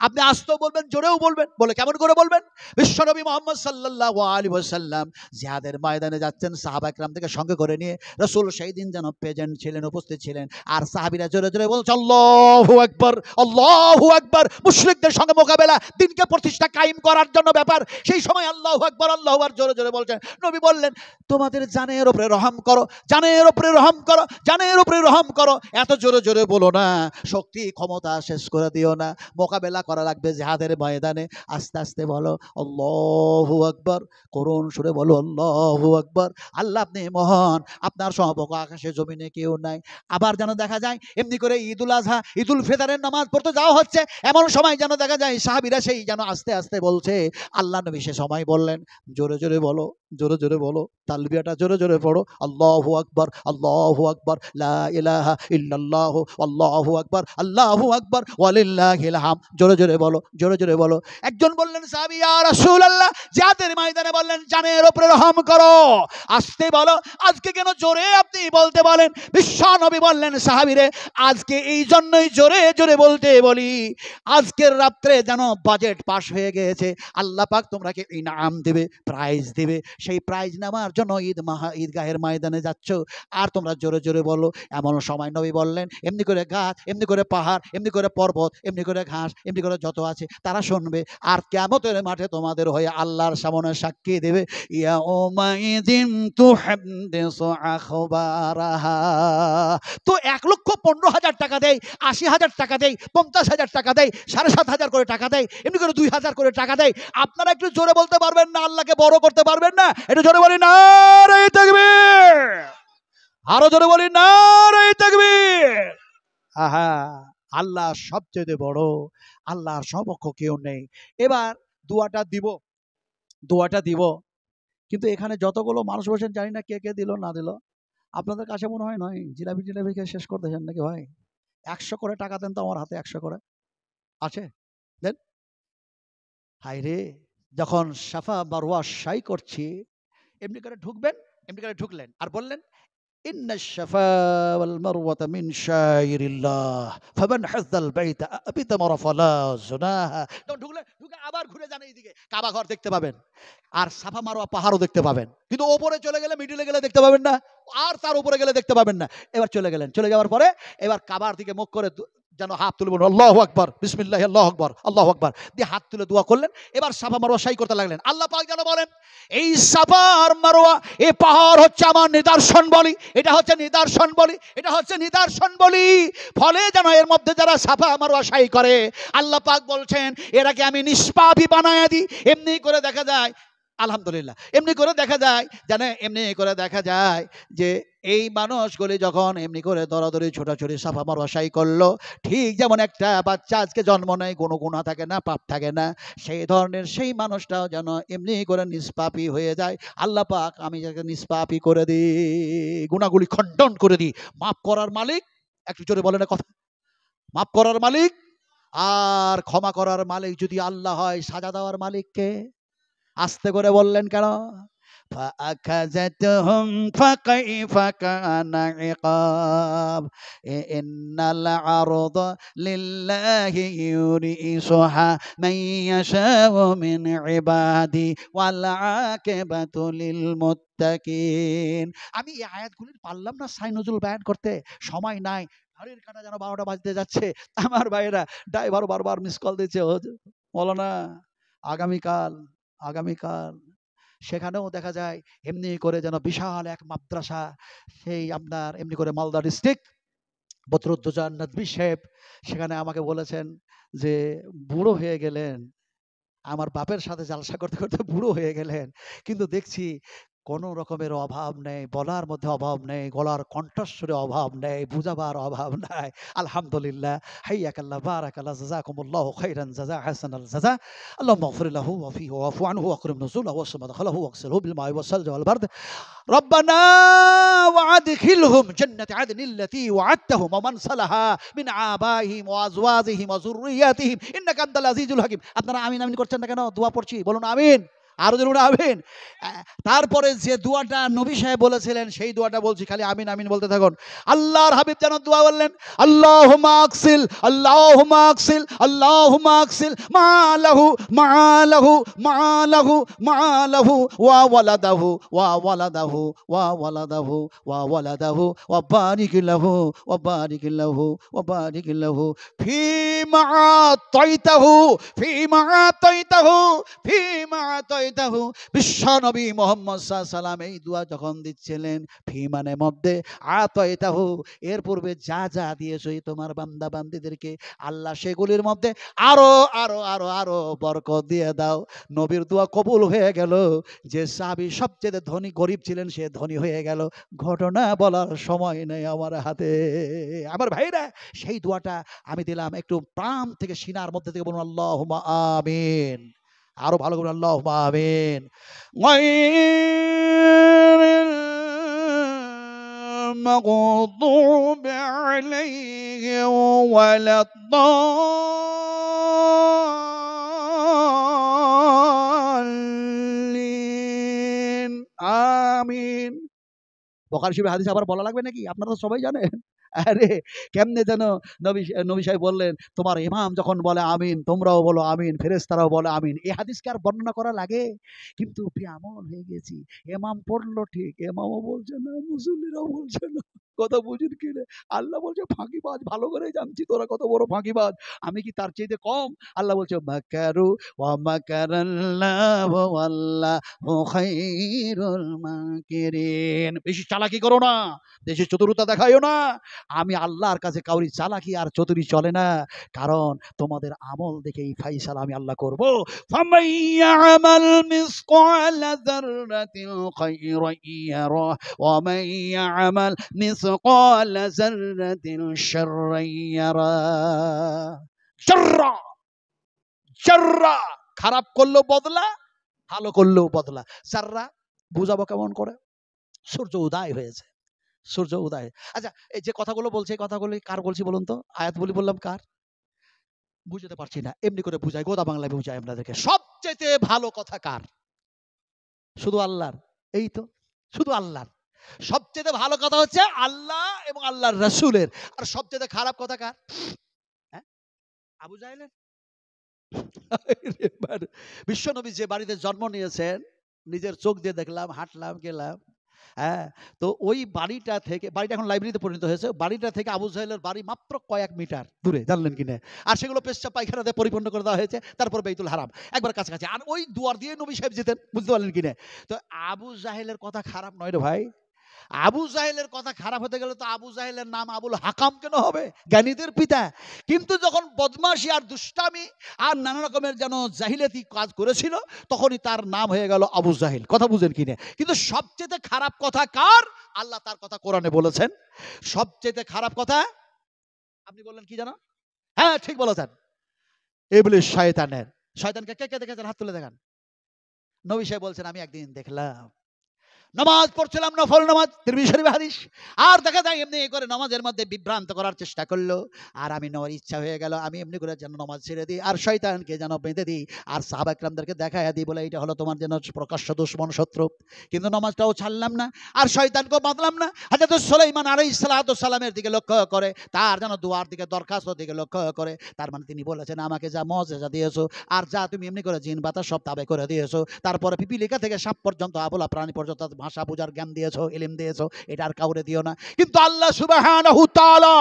A: আপনি আস্তেও বলবেন, জোরেও বলবেন। বলে কেমন করে বলবেন? বিশ্বনবী মুহাম্মদ সাল্লাল্লাহু আলাইহি ওয়াসাল্লাম জিহাদের ময়দানে যাচ্ছেন, সাহাবা একরাম থেকে সঙ্গে করে নিয়ে। রাসূল সেই দিন যেন প্রেজেন্ট ছিলেন, উপস্থিত ছিলেন। আর সাহাবীরা জোরে জোরে বলছে আল্লাহু আকবার, আল্লাহু আকবার। মুশরিকদের সঙ্গে মোকাবেলা, দিনকে প্রতিষ্ঠা কায়েম করার জন্য ব্যাপার। সেই সময় আল্লাহু আকবার, আল্লাহু আকবার জোরে জোরে বলছেন। নবী বললেন তোমাদের জানের উপরে রহম করো, জানের উপরে রহম করো, জানের উপরে রহম করো। এত জোরে জোরে বলো না, শক্তি ক্ষমতা শেষ করে দিও না। মোকাবেলা করা লাগবে জিহাদের ময়দানে। আস্তে আস্তে বলো আল্লাহু আকবার, করুণ সুরে বলো আল্লাহু আকবার। আল্লাহ আপনি মহান, আপনার সমকক্ষ আকাশে জমিনে কেউ নাই। আবার যেন দেখা যায় এমনি করে ঈদুল আজহা, ঈদুল ফিতরের নামাজ পড়তে যাওয়া হচ্ছে, এমন সময় যেন দেখা যায় সাহাবীরা সেই যেন আস্তে আস্তে বলছে। আল্লাহ নবী সে সময় বললেন জোরে জোরে বলো, জোরে জোরে বলো, তালবিয়াটা জোরে জোরে পড়ো, আল্লাহু আকবার, আল্লাহু আকবার, লা ইলাহা ইল্লাল্লাহু, আল্লাহু আকবার, আল্লাহু আকবার, ওয়ালিল্লাহিল হামদ। জোরে জোরে বলো, জোরে জোরে বলো। একজন বললেন সাহাবী ইয়া রাসূলুল্লাহ, জিহাদের ময়দানে বললেন জানের উপরে রহম করো। আস্তে বলো, আজকে কেন জোরে আপনি বলতে বলেন? বিশ্ব নবী বললেন সাহাবীরে আজকে এই জন্যই জোরে জোরে বলতে বলি, আজকের রাত্রে যেন বাজেট পাস হয়ে গিয়েছে, আল্লাহ পাক তোমরাকে ইনাম দেবে, প্রাইজ দেবে। সেই প্রাইজ নেওয়ার জন্য ঈদগাহের ময়দানে যাচ্ছ, আর তোমরা জোরে জোরে বলো। এমন সময় নবী বললেন এমনি করে গাছ, এমনি করে পাহাড়, এমনি করে পর্বত, এমনি করে ঘাস, এমনি করে যত আছে তারা শুনবে। আর কিয়ামতের মাঠে তোমাদের হয়ে আল্লাহর সামনে সাক্ষী দেবে। ইয়াউমাইযিন তুহাদ্দিসু আখবারাহা। তো 1,15,000 টাকা দেয়, 80,000 টাকা দেয়, 50,000 টাকা দেয়, 7,500 করে টাকা দেয়, এমনি করে 2,000 করে টাকা দেয়। আপনারা একটু জোরে বলতে পারবেন না? আল্লাহকে বড় করতে পারবেন না? একটু জোরে বলি নারায়ে তাকবীর, আরো জোরে বলি নারায়ে তাকবীর। আহা, আল্লাহ সবচেয়ে বড়, আল্লাহর সমকক্ষ কেউ নেই। এবার দোয়াটা দিব, দোয়াটা দিব। কিন্তু এখানে যতগুলো মানুষ বসেন জানি না কে কে দিল না দিল। আপনাদের কাছে মনে হয় নয় জিলাপি টিলাপি খেয়ে শেষ করতেছেন নাকি ভাই? 100 করে টাকা দেন তো আমার হাতে, 100 করে আছে, দেন। হাই রে, যখন সাফা মারওয়া সাই করছি এমনি করে ঢুকবেন, এমনি করে ঢুকলেন আর বললেন ইন্না শাফা ওয়াল মারওয়াতা মিন শাইরিল্লাহ ফামান হাজ্জাল বাইতা বিতামারা ফালা জুনাহা। তখন ঢুকলেন, ঢুকে আবার ঘুরে যান এইদিকে, কাবা ঘর দেখতে পাবেন, আর সাফা মারওয়া পাহাড়ও দেখতে পাবেন। কিন্তু ওপরে চলে গেলে, মিডিলে গেলে দেখতে পাবেন না, আর তার উপরে গেলে দেখতে পাবেন না। এবার চলে গেলেন, চলে যাওয়ার পরে এবার কাবার দিকে মুখ করে যেন হাত তুলে বলুন আল্লাহু আকবার, বিসমিল্লাহ, আল্লাহু আকবার, আল্লাহু আকবার দিয়ে হাত তুলে দোয়া করলেন। এবার সাফা মারওয়া সাই করতে লাগলেন। আল্লাহ পাক যেন বলেন এই সাফা আর মারওয়া, এই পাহাড় হচ্ছে আমার নিদর্শন বলি, এটা হচ্ছে নিদর্শন বলি, এটা হচ্ছে নিদর্শন বলি। ফলে যেন এর মধ্যে যারা সাফা মারওয়া সাই করে আল্লাহ পাক বলছেন এরাকে আমি নিষ্পাপী বানায়া দিই। এমনি করে দেখা যায়, আলহামদুলিল্লাহ, এমনি করে দেখা যায়, জানে এমনি করে দেখা যায় যে এই মানুষগুলি যখন এমনি করে দরাদরি ছোটাছুটি সাফা মারওয়া সাই করলো, ঠিক যেমন একটা বাচ্চা আজকে জন্ম নেয়, কোনো গুনাহ থাকে না, পাপ থাকে না, সেই ধরনের সেই মানুষটাও যেন এমনি করে নিষ্পাপী হয়ে যায়। আল্লাহ পাক আমি যাকে নিষ্পাপী করে দিই, গুনাহগুলি খণ্ডন করে দিই। মাফ করার মালিক, একটু জোরে বলেন না কথা, মাফ করার মালিক আর ক্ষমা করার মালিক যদি আল্লাহ হয়, সাজা দেওয়ার মালিক কে? আস্তে করে বললেন কেন? فأخذتهم فكيف كان عقاب إن العرض لله يورثها من يشاء من عبادي والعاقبة للمتقين আমি এই আয়াতগুলি পারলাম না সাই নজরুল বয়ান করতে, সময় নাই, ঘড়ির কাঁটা যেন 12টা বাজতে যাচ্ছে। আমার ভাইয়েরা ড্রাইভার বারবার মিস কল দিচ্ছে, বলো না আগামীকাল আগামীকাল সেখানেও দেখা যায় এমনি করে যেন বিশাল এক মাদ্রাসা, সেই আপনার এমনি করে মালদা ডিস্ট্রিক্ট বদরুদ্দোজা নদভী সাহেব সেখানে আমাকে বলেছেন যে বুড়ো হয়ে গেলেন, আমার বাপের সাথে জালসা করতে করতে বুড়ো হয়ে গেলেন, কিন্তু দেখছি কোনো রকমের অভাব নেই, বলার মধ্যে অভাব নেই, গলার কণ্ঠস্বরে অভাব নেই, বুঝাবার অভাব নাই। আলহামদুলিল্লাহ, হাইয়াকাল্লাহ বারাকাল্লাহ জাযাকুমুল্লাহু খাইরান জাযা হাসানাল জাযা। আল্লাহুম্মা ইগফির লাহু ওয়া ফিহি ওয়াফু আনহু ওয়াকরিম নুজুলাহু ওয়াসি মাদখালাহু ওয়াগসিলহু বিল মা'i ওয়াস সালজি ওয়াল বারদ। ربنا وادخلهم جنة عدن التي وعدتهم ومن صلح من آبائهم وأزواجهم وذرياتهم إنك أنت العزيز الحكيم। আপনারা আমিন আমিন করছেন না কেন? দোয়া পড়ছি, বলুন আমিন, আরো জোরে আমিন। তারপরে যে দোয়াটা নবী সাহেব বলেছিলেন সেই দোয়াটা বলছি, খালি আমিন আমিন বলতে থাকুন। আল্লাহর হাবিব যেন দোয়া বললেন, আল্লাহুম্মা আকসিল আল্লাহুম্মা আকসিল আল্লাহুম্মা আকসিল মালাহু মালাহু মালাহু মালাহু ওয়া ওয়ালাদাহু ওয়া ওয়ালাদাহু ওয়া ওয়ালাদাহু ওয়া ওয়ালাদাহু ওয়া বারিক লাহু ওয়া বারিক লাহু ওয়া বারিক লাহু ফীমা আতাইতাহু ফীমা আতাইতাহু ফীমা আতাইতাহু। বিশ্ব নবী মুহাম্মদ সাল্লাল্লাহু আলাইহি সাল্লাম এই দোয়া যখন দিচ্ছিলেন, ফি মানে মধ্যে, আতাইতাহু এর পূর্বে যা যা দিয়েছো তোমার বান্দা বান্দীদেরকে আল্লাহ সেগুলির মধ্যে আরো আরো আরো আরো বরকত দিয়ে দাও। নবীর দোয়া কবুল হয়ে গেল। যে সাহাবী সবচেয়ে ধনী গরিব ছিলেন সে ধনী হয়ে গেল। ঘটনা বলার সময় নেই আমার হাতে। আমার ভাইরা, সেই দোয়াটা আমি দিলাম, একটু প্রাণ থেকে সিনার মধ্যে থেকে বলুন আল্লাহুম্মা আমিন। আরো ভালো করে আল্লাহুম্মা আমিন। গায়রিল মাগদুবি আলাইহিম ওয়ালাদ-দাল্লিন। আমিন। বুখারী শরীফের হাদিস আবার বলা লাগবে নাকি? আপনারা তো সবাই জানেন। আরে কেমনে যেন নবী সাহেব বললেন, তোমার ইমাম যখন বলে আমিন তোমরাও বলো আমিন, ফেরেশতারাও বলে আমিন। এই হাদিসকে আর বর্ণনা করা লাগে? কিন্তু এমন হয়ে গেছি, ইমাম পড়লো ঠিক, ইমামও বলছে না, মুসল্লিরাও বলছে না। কথা বুঝুন কি রে? আল্লাহ বলছে ফাঁকিবাজ, ভালো করে জানছি তোরা কত বড় ফাঁকিবাজ, আমি কি তার চাইতে কম? আল্লাহ বলছে মাকারু ওয়া মাকারাল্লাহু ওয়াল্লাহু খায়রুল মাকিরিন। বেশি চালাকি করো না, বেশি চতুরতা দেখাইও না। আমি আল্লাহর কাছে কাউরি চালাকি আর চতুরি চলে না, কারণ তোমাদের আমল দেখে এই ফাইসালা আমি আল্লাহ করব। ফামান ইয়ামাল মিসকালা যাররাতিন খায়রান ইয়ারা ওয়া মান ইয়ামাল মিসকালা যাররাতিন শাররান ইয়ারা। জাররা জাররা, খারাপ করলেও বদলা, ভালো করলেও বদলা। জাররা বুঝাবো কেমন করে? সূর্য উদয় হয়েছে, সূর্য উদয়। আচ্ছা, এই যে কথাগুলো বলছে, এই কথাগুলো কার বলছি বলুন তো? আয়াত বললাম কার? বুঝতে পারছি না, এমনি করে বুঝাই, গোদা বাংলায় বুঝাই আপনাদেরকে। সবচেয়ে ভালো কথা কার? শুধু আল্লাহর। এই তো, শুধু আল্লাহর। সবচেয়ে ভালো কথা হচ্ছে আল্লাহ এবং আল্লাহর রাসূলের। আর সবচেয়ে খারাপ কথা কার? হ্যাঁ, আবু জাহেলের। বিশ্বনবী যে বাড়িতে জন্ম নিয়েছেন, নিজের চোখ দিয়ে দেখলাম, হাঁটলাম, গেলাম। হ্যাঁ, তো ওই বাড়িটা থেকে, বাড়িটা এখন লাইব্রেরিতে পরিণত হয়েছে, বাড়িটা থেকে আবু জাহেলের বাড়ি মাত্র কয়েক মিটার দূরে, জানলেন কিনা? আর সেগুলো পেশাব পায়খানাতে পরিপূর্ণ করে দেওয়া হয়েছে। তারপর বাইতুল হারাম একবার কাছাকাছি, আর ওই দুয়ার দিয়ে নবী সাহেব যেতেন, বুঝতে পারলেন কিনা? তো আবু জাহেলের কথা খারাপ নয় রে ভাই। আবু জাহেলের কথা খারাপ হতে গেলে তো আবু জাহেলের নাম আবুল হাকাম কেন হবে? জ্ঞানীদের পিতা। কিন্তু যখন বদমাশি আর দুষ্টামি আর নানা রকমের যেন জাহিলাতি কাজ করেছিল, তখনই তার নাম হয়ে গেল আবু জাহেল। কথা বুঝেন কিনা? কিন্তু সবচেয়ে খারাপ কথা কার? আল্লাহ তার কথা কোরআনে বলেছেন। সবচেয়ে খারাপ কথা আপনি বললেন কি জানো? হ্যাঁ ঠিক বলেছেন, ইবলিস, শয়তানের। শয়তানকে কে কে দেখেছেন? হাত তুলে দেখান। নবী সাহেব বলছেন আমি একদিন দেখলাম নামাজ পড়ছিলাম, নফল নামাজ, তিরমিজি শরীফ হাদিস। আর দেখা যায় এমনি করে নামাজের মধ্যে বিভ্রান্ত করার চেষ্টা করলো। আর আমি নেওয়ার ইচ্ছা হয়ে গেল, আমি এমনি করে যেন নামাজ ছেড়ে দিই আর শয়তানকে যেন বেঁধে দিই আর সাহাবা একরামদেরকে দেখাইয়া দিই, বলে এটা হলো তোমার যেন প্রকাশ্য দুশমন, শত্রু। কিন্তু নামাজটাও ছাড়লাম না আর শয়তানকেও বাঁধলাম না। হযরত সুলাইমান আলাইহিস সালাতু সালামের দিকে লক্ষ্য করে, তার যেন দুয়ার দিকে, দরখাস্তর দিকে লক্ষ্য করে। তার মানে তিনি বলেছেন, আমাকে যা মজেজা দিয়েছো আর যা তুমি এমনি করে জিন বাতাস সব তাবে করে দিয়েছো, তারপরে পিপিলিকা থেকে সাপ পর্যন্ত, আবলা প্রাণী পর্যন্ত ভাষা বোঝার জ্ঞান দিয়েছো, ইলম দিয়েছো, এটা আর কাউরে দিও না। কিন্তু আল্লাহ সুবহানাহু তাআলা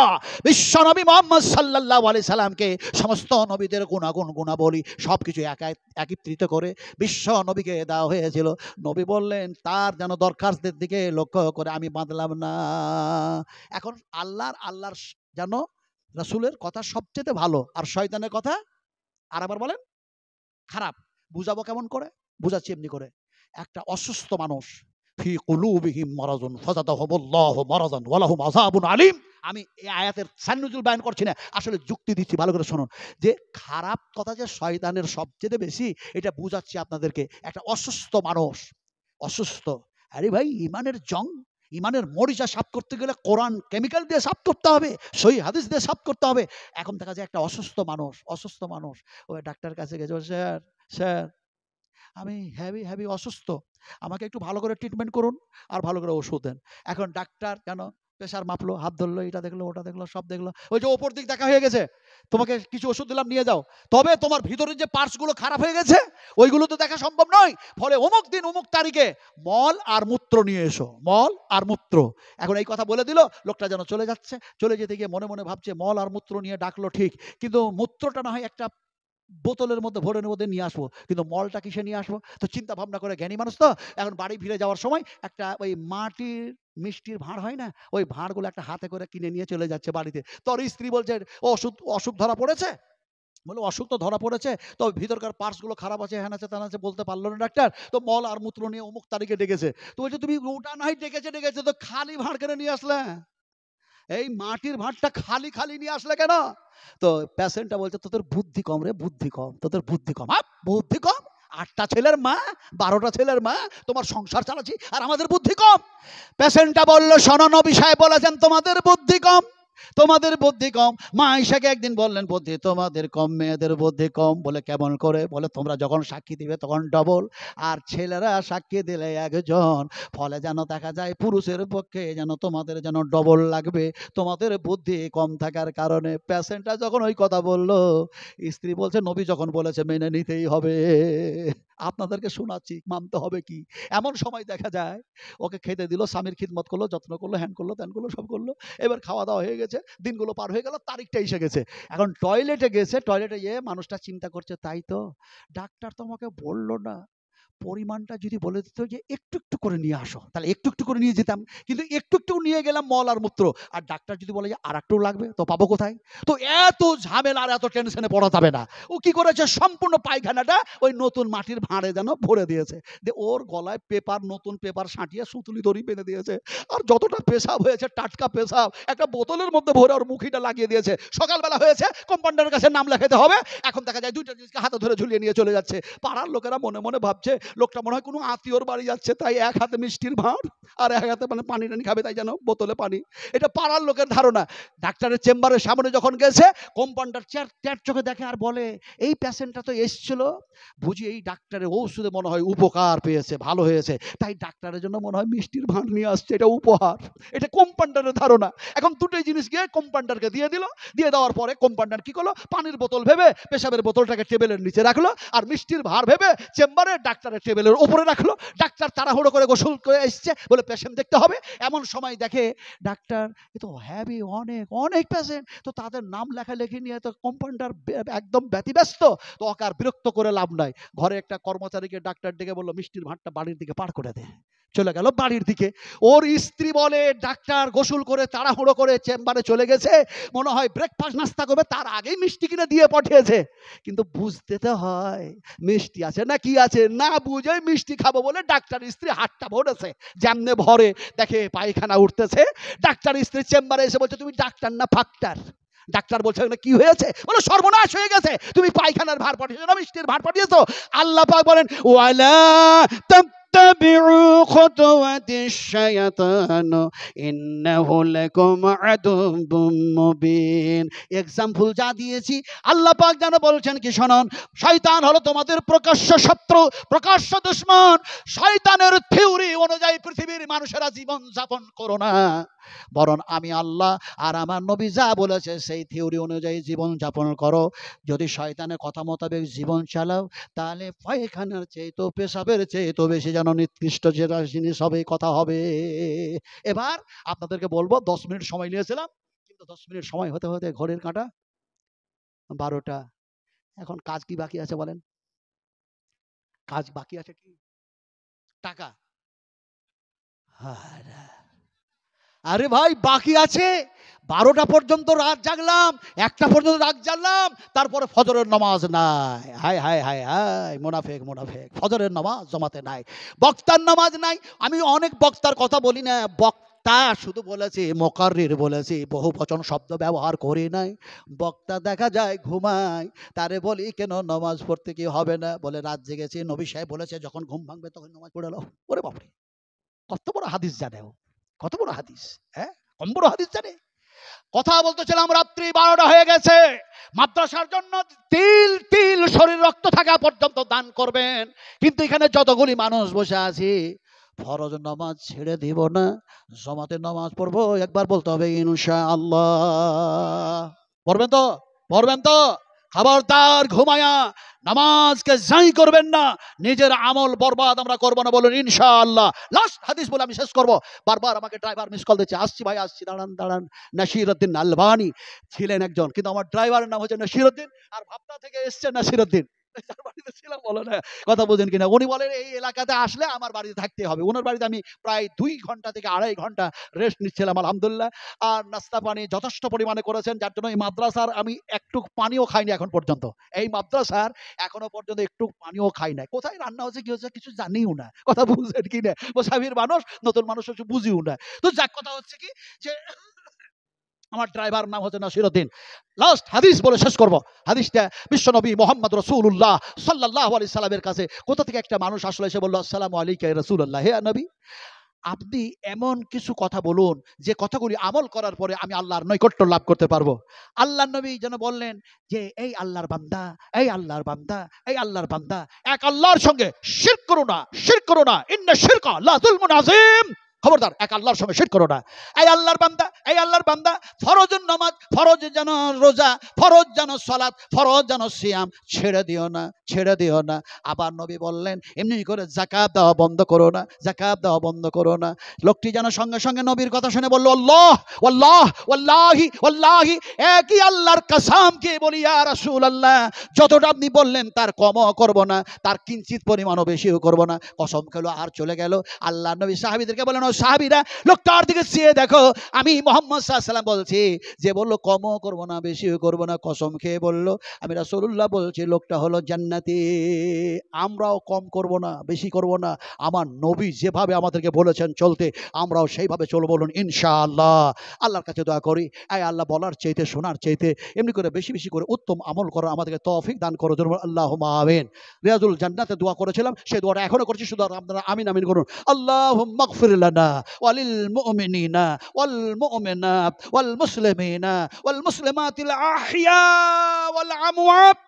A: বিশ্ব নবী মুহাম্মদ সাল্লাল্লাহু আলাইহি সাল্লামকে সমস্ত নবীদের গুণাগুণ, গুণাবলী সবকিছু একত্রিত করে বিশ্ব নবীকে দেওয়া হয়েছিল। নবী বললেন তার যেন দরখাস্তের দিকে লক্ষ্য করে আমি বাঁধলাম না। এখন আল্লাহর যেন রাসূলের কথা সবচেয়ে ভালো আর শয়তানের কথা আর আবার বলেন খারাপ। বুঝাবো কেমন করে? বুঝাচ্ছি এমনি করে। একটা অসুস্থ মানুষ, ফি কুলুবিহিম মারাজুন ফাযাদাহুমুল্লাহু মারাজান ওয়া লাহুম আযাবুন আলীম। আমি এই আয়াতের সান্নুজুল বায়ান করছি না, আসলে যুক্তি দিচ্ছি, ভালো করে শুনুন। যে খারাপ কথা যে শয়তানের সবচেয়ে বেশি, এটা বুঝাচ্ছি আপনাদেরকে। একটা অসুস্থ মানুষ, অসুস্থ, আরে ভাই ইমানের জং, ইমানের মরিচা সাফ করতে গেলে কোরআন কেমিক্যাল দিয়ে সাফ করতে হবে, সহি হাদিস দিয়ে সাফ করতে হবে। এখন দেখা যায় একটা অসুস্থ মানুষ ওই ডাক্তার কাছে গেছে, স্যার স্যার আমি হেভি অসুস্থ, আমাকে একটু ভালো করে ট্রিটমেন্ট করুন আর ভালো করে ওষুধ দেন। এখন ডাক্তার কেন প্রেশার মাপলো, হাত ধরলো, এটা দেখলো, ওটা দেখলো, সব দেখলো, ওই যে ওপর দিক দেখা হয়ে গেছে, তোমাকে কিছু ওষুধ দিলাম নিয়ে যাও, তবে তোমার ভিতরের যে পার্টসগুলো খারাপ হয়ে গেছে ওইগুলো তো দেখা সম্ভব নয়, ফলে অমুক দিন অমুক তারিখে মল আর মূত্র নিয়ে এসো, মল আর মূত্র। এখন এই কথা বলে দিল, লোকটা যেন চলে যাচ্ছে, চলে যেতে গিয়ে মনে মনে ভাবছে মল আর মূত্র নিয়ে ডাকলো ঠিক, কিন্তু মূত্রটা না হয় একটা বোতলের মধ্যে ভোরের মধ্যে নিয়ে আসবো, কিন্তু মলটা কিসে নিয়ে আসবো? তো চিন্তা ভাবনা করে, জ্ঞানী মানুষ তো, এখন বাড়ি ফিরে যাওয়ার সময় একটা ওই মাটির মিষ্টির ভাঁড় হয় না, ওই ভাঁড়গুলো একটা হাতে করে কিনে নিয়ে চলে যাচ্ছে বাড়িতে। তোর স্ত্রী বলছে অসুখ অসুখ ধরা পড়েছে, বলে অসুখ তো ধরা পড়েছে, তো ভিতরকার পার্টসগুলো খারাপ আছে, হ্যান আছে, তেন আছে, বলতে পারলো না ডাক্তার, তো মল আর মূত্র নিয়ে অমুক তারিখে ডেকেছে। তো বলছে তুমি ওটা নাই ডেকেছে তো খালি ভাঁড় কেন নিয়ে আসলে, এই মাটির ভাঁড়টা খালি খালি নিয়ে আসলে কেন? তো পেশেন্টটা বলছে তোদের বুদ্ধি কম রে, বুদ্ধি কম, তোদের বুদ্ধি কম। বুদ্ধি কম? 8টা ছেলের মা, 12টা ছেলের মা, তোমার সংসার চালাচ্ছি আর আমাদের বুদ্ধি কম? পেশেন্টটা বলল শোনো, নবী সাহেব বলেছেন তোমাদের বুদ্ধি কম, তোমাদের বুদ্ধি কম। মা আয়েশাকে একদিন বললেন বুদ্ধি তোমাদের কম, মেয়েদের বুদ্ধি কম। বলে কেমন করে? বলে তোমরা যখন সাক্ষী দিবে তখন ডবল, আর ছেলেরা সাক্ষী দিলে একজন, ফলে যেন দেখা যায় পুরুষের পক্ষে যেন তোমাদের যেন ডবল লাগবে, তোমাদের বুদ্ধি কম থাকার কারণে। পেশেন্টটা যখন ওই কথা বলল, স্ত্রী বলছে নবী যখন বলেছে মেনে নিতেই হবে, আপনাদেরকে শোনাচ্ছি, মানতে হবে কি। এমন সময় দেখা যায় ওকে খেতে দিল, স্বামীর খিদমত করলো, যত্ন করলো, হ্যান করলো, ত্যান করলো, সব করলো, এবার খাওয়া দাওয়া হয়ে গেছে, দিনগুলো পার হয়ে গেল, তারিখটা এসে গেছে। এখন টয়লেটে গেছে, টয়লেটে গিয়ে মানুষটা চিন্তা করছে তাই তো ডাক্তার তো আমাকে বললো না, পরিমাণটা যদি বলে দিত যে একটু একটু করে নিয়ে আসো, তাহলে একটু একটু করে নিয়ে যেতাম, কিন্তু একটু একটু নিয়ে গেলাম মল আর মূত্র, আর ডাক্তার যদি বলে যে আর একটু লাগবে, তো পাবো কোথায়? তো এত ঝামেলা আর এত টেনশনে পড়া যাবে না। ও কি করেছে, সম্পূর্ণ পায়খানাটা ওই নতুন মাটির ভাঁড়ে যেন ভরে দিয়েছে, যে ওর গলায় পেপার, নতুন পেপার সাঁটিয়ে সুতুলি দড়ি বেঁধে দিয়েছে, আর যতটা পেশাব হয়েছে টাটকা পেশাব একটা বোতলের মধ্যে ভরে ওর মুখিটা লাগিয়ে দিয়েছে। সকালবেলা হয়েছে, কম্পাউন্ডারের কাছে নাম লেখাতে হবে, এখন দেখা যায় দুইটা জিনিসকে হাতে ধরে ঝুলিয়ে নিয়ে চলে যাচ্ছে। পাড়ার লোকেরা মনে মনে ভাবছে লোকটা মনে হয় কোনো আত্মীয়র বাড়ি যাচ্ছে, তাই এক হাতে মিষ্টির ভাঁড় আর এক হাতে মানে পানি টানি খাবে, তাই যেন বোতলে পানি। এটা পাড়ার লোকের ধারণা। ডাক্তারের চেম্বারের সামনে যখন গেছে, কম্পাউন্ডার চার চোখে দেখে আর বলে এই পেশেন্টটা তো এসছিল, বুঝি এই ডাক্তারের ঔষধে মনে হয় উপকার পেয়েছে, ভালো হয়েছে, তাই ডাক্তারের জন্য মনে হয় মিষ্টির ভাঁড় নিয়ে আসছে, এটা উপহার। এটা কম্পাউন্ডারের ধারণা। এখন দুটোই জিনিস গিয়ে কম্পাউন্ডারকে দিয়ে দিল, দিয়ে দেওয়ার পরে কম্পাউন্ডার কি করলো, পানির বোতল ভেবে পেশাবের বোতলটাকে টেবিলের নিচে রাখলো, আর মিষ্টির ভাঁড় ভেবে চেম্বারে ডাক্তারের টেবিলের উপরে রাখলো। ডাক্তার তাড়াহুড়ো করে গোসল করে এসছে, বলে পেশেন্ট দেখতে হবে। এমন সময় দেখে ডাক্তার এ তো হ্যাভি, অনেক অনেক পেশেন্ট, তো তাদের নাম লেখালেখি নিয়ে তো কম্পাউন্ডার একদম ব্যতিব্যস্ত, তো ওকে আর বিরক্ত করে লাভ নাই। ঘরে একটা কর্মচারীকে ডাক্তার ডেকে বললো মিষ্টির ভাঁড়টা বাড়ির দিকে পার করে দে। চলে গেল বাড়ির দিকে। ওর স্ত্রী বলে ডাক্তার গোসল করে তাড়াহুড়ো করে চেম্বারে চলে গেছে, মনে হয় ব্রেকফাস্ট নাস্তা করবে, তার আগেই মিষ্টি কিনে দিয়ে পাঠিয়েছে। কিন্তু বুঝতে তো হয় মিষ্টি আছে না কি আছে, না বুঝে মিষ্টি খাবো বলে ডাক্তার স্ত্রী হাতটা ভরেছে, যেমনে ভরে দেখে পায়খানা উঠতেছে। ডাক্তার স্ত্রী চেম্বারে এসে বলছে তুমি ডাক্তার না ফাক্তার? ডাক্তার বলছে কি হয়েছে, বলো সর্বনাশ হয়ে গেছে, তুমি পায়খানার ভার পাঠিয়েছো না মিষ্টির ভার পাঠিয়েছো। আল্লাহ পাক বলেন ওয়ালা তাত্তাবিউ খুতুওয়াতিশ শায়াতান ইন্নাহু লাকুম আদুব্বুম মুবিন। এক্সাম্পল যা দিয়েছি আল্লাহ পাক যেন বলছেন কি শুনুন, শয়তান হলো তোমাদের প্রকাশ্য শত্রু, প্রকাশ্য দুশমন। শয়তানের থিওরি অনুযায়ী পৃথিবীর মানুষেরা জীবন যাপন করো না, বরং আমি আল্লাহ আর আমার নবী যা বলেছে সেই থিওরি অনুযায়ী জীবন যাপন করো। যদি শয়তানের কথা মোতাবেক জীবন চালাও তাহলে পায়খানার চেয়ে পেশাবের চেয়ে বেশি যেন নিকৃষ্ট যেটা জিনিস হবে কথা হবে। এবার আপনাদেরকে বলবো 10 মিনিট সময় নিয়েছিলাম, কিন্তু 10 মিনিট সময় হতে হতে ঘড়ির কাঁটা 12টা। এখন কাজ কি বাকি আছে বলেন? কাজ বাকি আছে কি? টাকা। আরে ভাই বাকি আছে, 12টা পর্যন্ত রাত জাগলাম, 1টা পর্যন্ত রাত জাগলাম, তারপরে ফজরের নামাজ নাই। হায় হায় হায় হায়, মুনাফেক মুনাফেক, ফজরের নামাজ জমাতে নাই, বক্তার নামাজ নাই। আমি অনেক বক্তার কথা বলি না, বক্তা শুধু বলেছি, মোকাররির বলেছি, বহু বচন শব্দ ব্যবহার করি নাই। বক্তা দেখা যায় ঘুমায়, তারে বলি কেন নামাজ পড়তে কি হবে না, বলে রাত জেগেছি, নবী সাহেব বলেছে যখন ঘুম ভাঙবে তখন নামাজ পড়ে নাও। ওরে বাপরে, কত বড় হাদিস জানে ও, কত বড় হাদিস, হ্যাঁ কম বড় হাদিস জানে। কথা বলতেছিলাম রাত্রি 12টা হয়ে গেছে, মাদ্রাসার জন্য তিল তিল শরীর রক্ত থাকা পর্যন্ত দান করবেন, কিন্তু এখানে যতগুলি মানুষ বসে আছি ফরজ নামাজ ছেড়ে দিব না, জমাতে নামাজ পড়বো। একবার বলতে হবে ইনশাআল্লাহ। পড়বেন তো? পড়বেন তো? খবরদার ঘুমায়া নামাজকে যাই করবেন না, নিজের আমল বরবাদ আমরা করবো না, বলুন ইনশাআল্লাহ। লাস্ট হাদিস বলে আমি শেষ করবো। বারবার আমাকে ড্রাইভার মিস কল দিচ্ছে, আসছি ভাই আসছি, দাঁড়ান দাঁড়ান। নাসিরউদ্দিন আলবানী ছিলেন একজন, কিন্তু আমার ড্রাইভারের নাম হচ্ছে নাসিরউদ্দিন, আর ভাবনা থেকে এসছে নাসিরউদ্দিন। তার বাড়িতে ছিলাম, বলো না কথা বুঝেন কিনা। উনি বলেন এই এলাকাতে আসলে আমার বাড়িতে থাকতে হবে। ওনার বাড়িতে আমি প্রায় 2 ঘন্টা থেকে 2.5 ঘন্টা রেস্ট নিচ্ছিলাম আলহামদুলিল্লাহ। আর নাস্তা পানি যথেষ্ট পরিমাণে করেছেন, যার জন্য এই মাদ্রাসার আমি একটু পানিও খাইনি এখন পর্যন্ত। এই মাদ্রাসার এখনো পর্যন্ত একটু পানিও খাই নাই। কোথায় রান্না হচ্ছে কি হচ্ছে কিছু জানিও না, কথা বুঝছেন কি না। মুসাফির মানুষ, নতুন মানুষ কিছু বুঝিও না। তো যাক কথা হচ্ছে কি যে আমার ড্রাইভার নাম হচ্ছে নাসিরউদ্দিন। লাস্ট হাদিস বলে শেষ করব। হাদিসটা বিশ্বনবী মুহাম্মদ রাসূলুল্লাহ সাল্লাল্লাহু আলাইহি সাল্লামের কাছে কোথা থেকে একটা মানুষ আসলে এসে বলল, আসসালামু আলাইকা ইয়া রাসূলুল্লাহ, হে নবী আপনি এমন কিছু কথা বলুন যে কথাগুলি আমল করার পরে আমি আল্লাহর নৈকট্য লাভ করতে পারবো। আল্লাহর নবী যেন বললেন যে এই আল্লাহর বান্দা, এই আল্লাহর বান্দা, এই আল্লাহর বান্দা, এক আল্লাহর সঙ্গে শিরক করো না, শিরক করো না, ইন্না শিরকা লা যুলমুন আযীম। খবরদার এক আল্লাহর সঙ্গে শিরক করো না। এই আল্লাহর বান্দা, এই আল্লাহর বান্দা, ফরজ নামাজ, ফরজ যেন রোজা, ফরজ যেন সালাত, ফরজ যেন সিয়াম ছেড়ে দিও না, ছেড়ে দিও না। আবার নবী বললেন এমনি করে যাকাত দেওয়া বন্ধ করো না, যাকাত দেওয়া বন্ধ করো না। লোকটি যেন সঙ্গে সঙ্গে নবীর কথা শুনে বলল, আল্লাহ ওয়াল্লাহ ওয়াল্লাহি ওয়াল্লাহি, একই আল্লাহর কসম কে বলি ইয়া রাসূলুল্লাহ, যতটা আপনি বললেন তার কমও করব না, তার কিঞ্চিত পরিমাণও বেশিও করব না। কসম খেলো আর চলে গেল। আল্লাহ নবী সাহাবীদেরকে বলেন, ও সাহাবীরা লোকটার দিকে চেয়ে দেখো, আমি মুহাম্মদ সাল্লাল্লাহু আলাইহি ওয়াসাল্লাম বলছি, যে বললো কমও করব না বেশিও করব না, কসম খেয়ে বলল আমি রাসূলুল্লাহ বলছি লোকটা হলো জান্নাতি। আমরাও কম করব না বেশি করব না, আমার নবী যেভাবে আমাদেরকে বলেছেন চলতে আমরাও সেইভাবে চলব, বলুন ইনশাআল্লাহ। আল্লাহর কাছে দোয়া করি, আয় আল্লাহ বলার চাইতে শোনার চাইতে এমনি করে বেশি বেশি করে উত্তম আমল করা আমাদেরকে তৌফিক দান করো, আল্লাহুম্মা আমিন। রিয়াজুল জান্নাতে দোয়া করেছিলাম, সেই দোয়াটা এখনো করছি, শুধু আপনারা আমিন আমিন করুন। আল্লাহুম্মা গফির লানা ওয়ালিল মুমিনিনা ওয়াল মুমিনাত ওয়াল মুসলিমিনা ওয়াল মুসলিমাতিল আহইয়া ওয়াল আমওয়াত।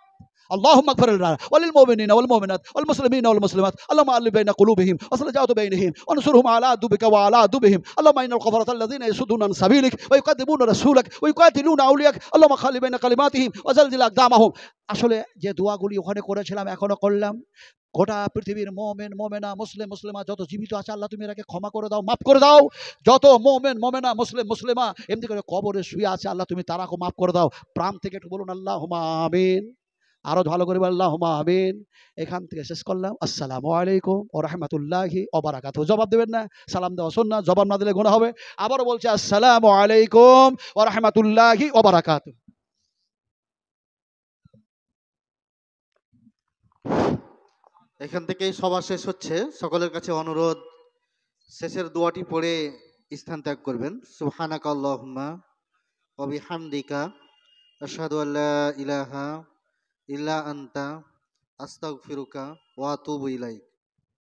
A: اللهم اغفر لنا وللمؤمنين والمؤمنات والمسلمين والمسلمات، اللهم الف بين قلوبهم واصلح ذات بينهم وانصرهم على عدوك وعلى عدوهم، اللهم ان الكفرة الذين يصدون عن سبيلك ويكذبون رسولك ويقاتلون اولياءك، اللهم خلي بين كلماتهم وزلزل اقدامهم। আসলে যে দোয়াগুলি ওখানে করেছিলাম এখনো করলাম, গোটা পৃথিবীর মুমিন মুমিনা মুসলিম মুসলিমা যত জীবিত আছে আল্লাহ তুমি এটাকে ক্ষমা করে দাও, মাফ করে দাও। যত মুমিন মুমিনা মুসলিম মুসলিমা এমনি করে কবরে শুয়ে আছে আল্লাহ তুমি তারাকে মাফ করে দাও। প্রাণ থেকে একটু বলুন আল্লাহুম্মা আমিন। আরো ভালো করে আল্লাহুম্মা আমিন। এখান থেকে শেষ করলাম। আসসালামু আলাইকুম ওয়া রাহমাতুল্লাহি ওয়া বারাকাতুহু। জবাব দেবেন না, সালাম দেওয়া সুন্নাহ, জবাব না দিলে গুনাহ হবে। আবারও বলছি আসসালামু আলাইকুম ওয়া রাহমাতুল্লাহি ওয়া বারাকাতুহু।
C: এখান থেকেই সভা শেষ হচ্ছে। সকলের কাছে অনুরোধ শেষের দোয়াটি পড়ে স্থান ত্যাগ করবেন। সুবহানাকা আল্লাহুম্মা ওয়া বিহামদিকা আশহাদু আল্লা ইলাহা ইল্লা আনতা আস্তাগফিরুকা ওয়া আতুবু ইলাইক।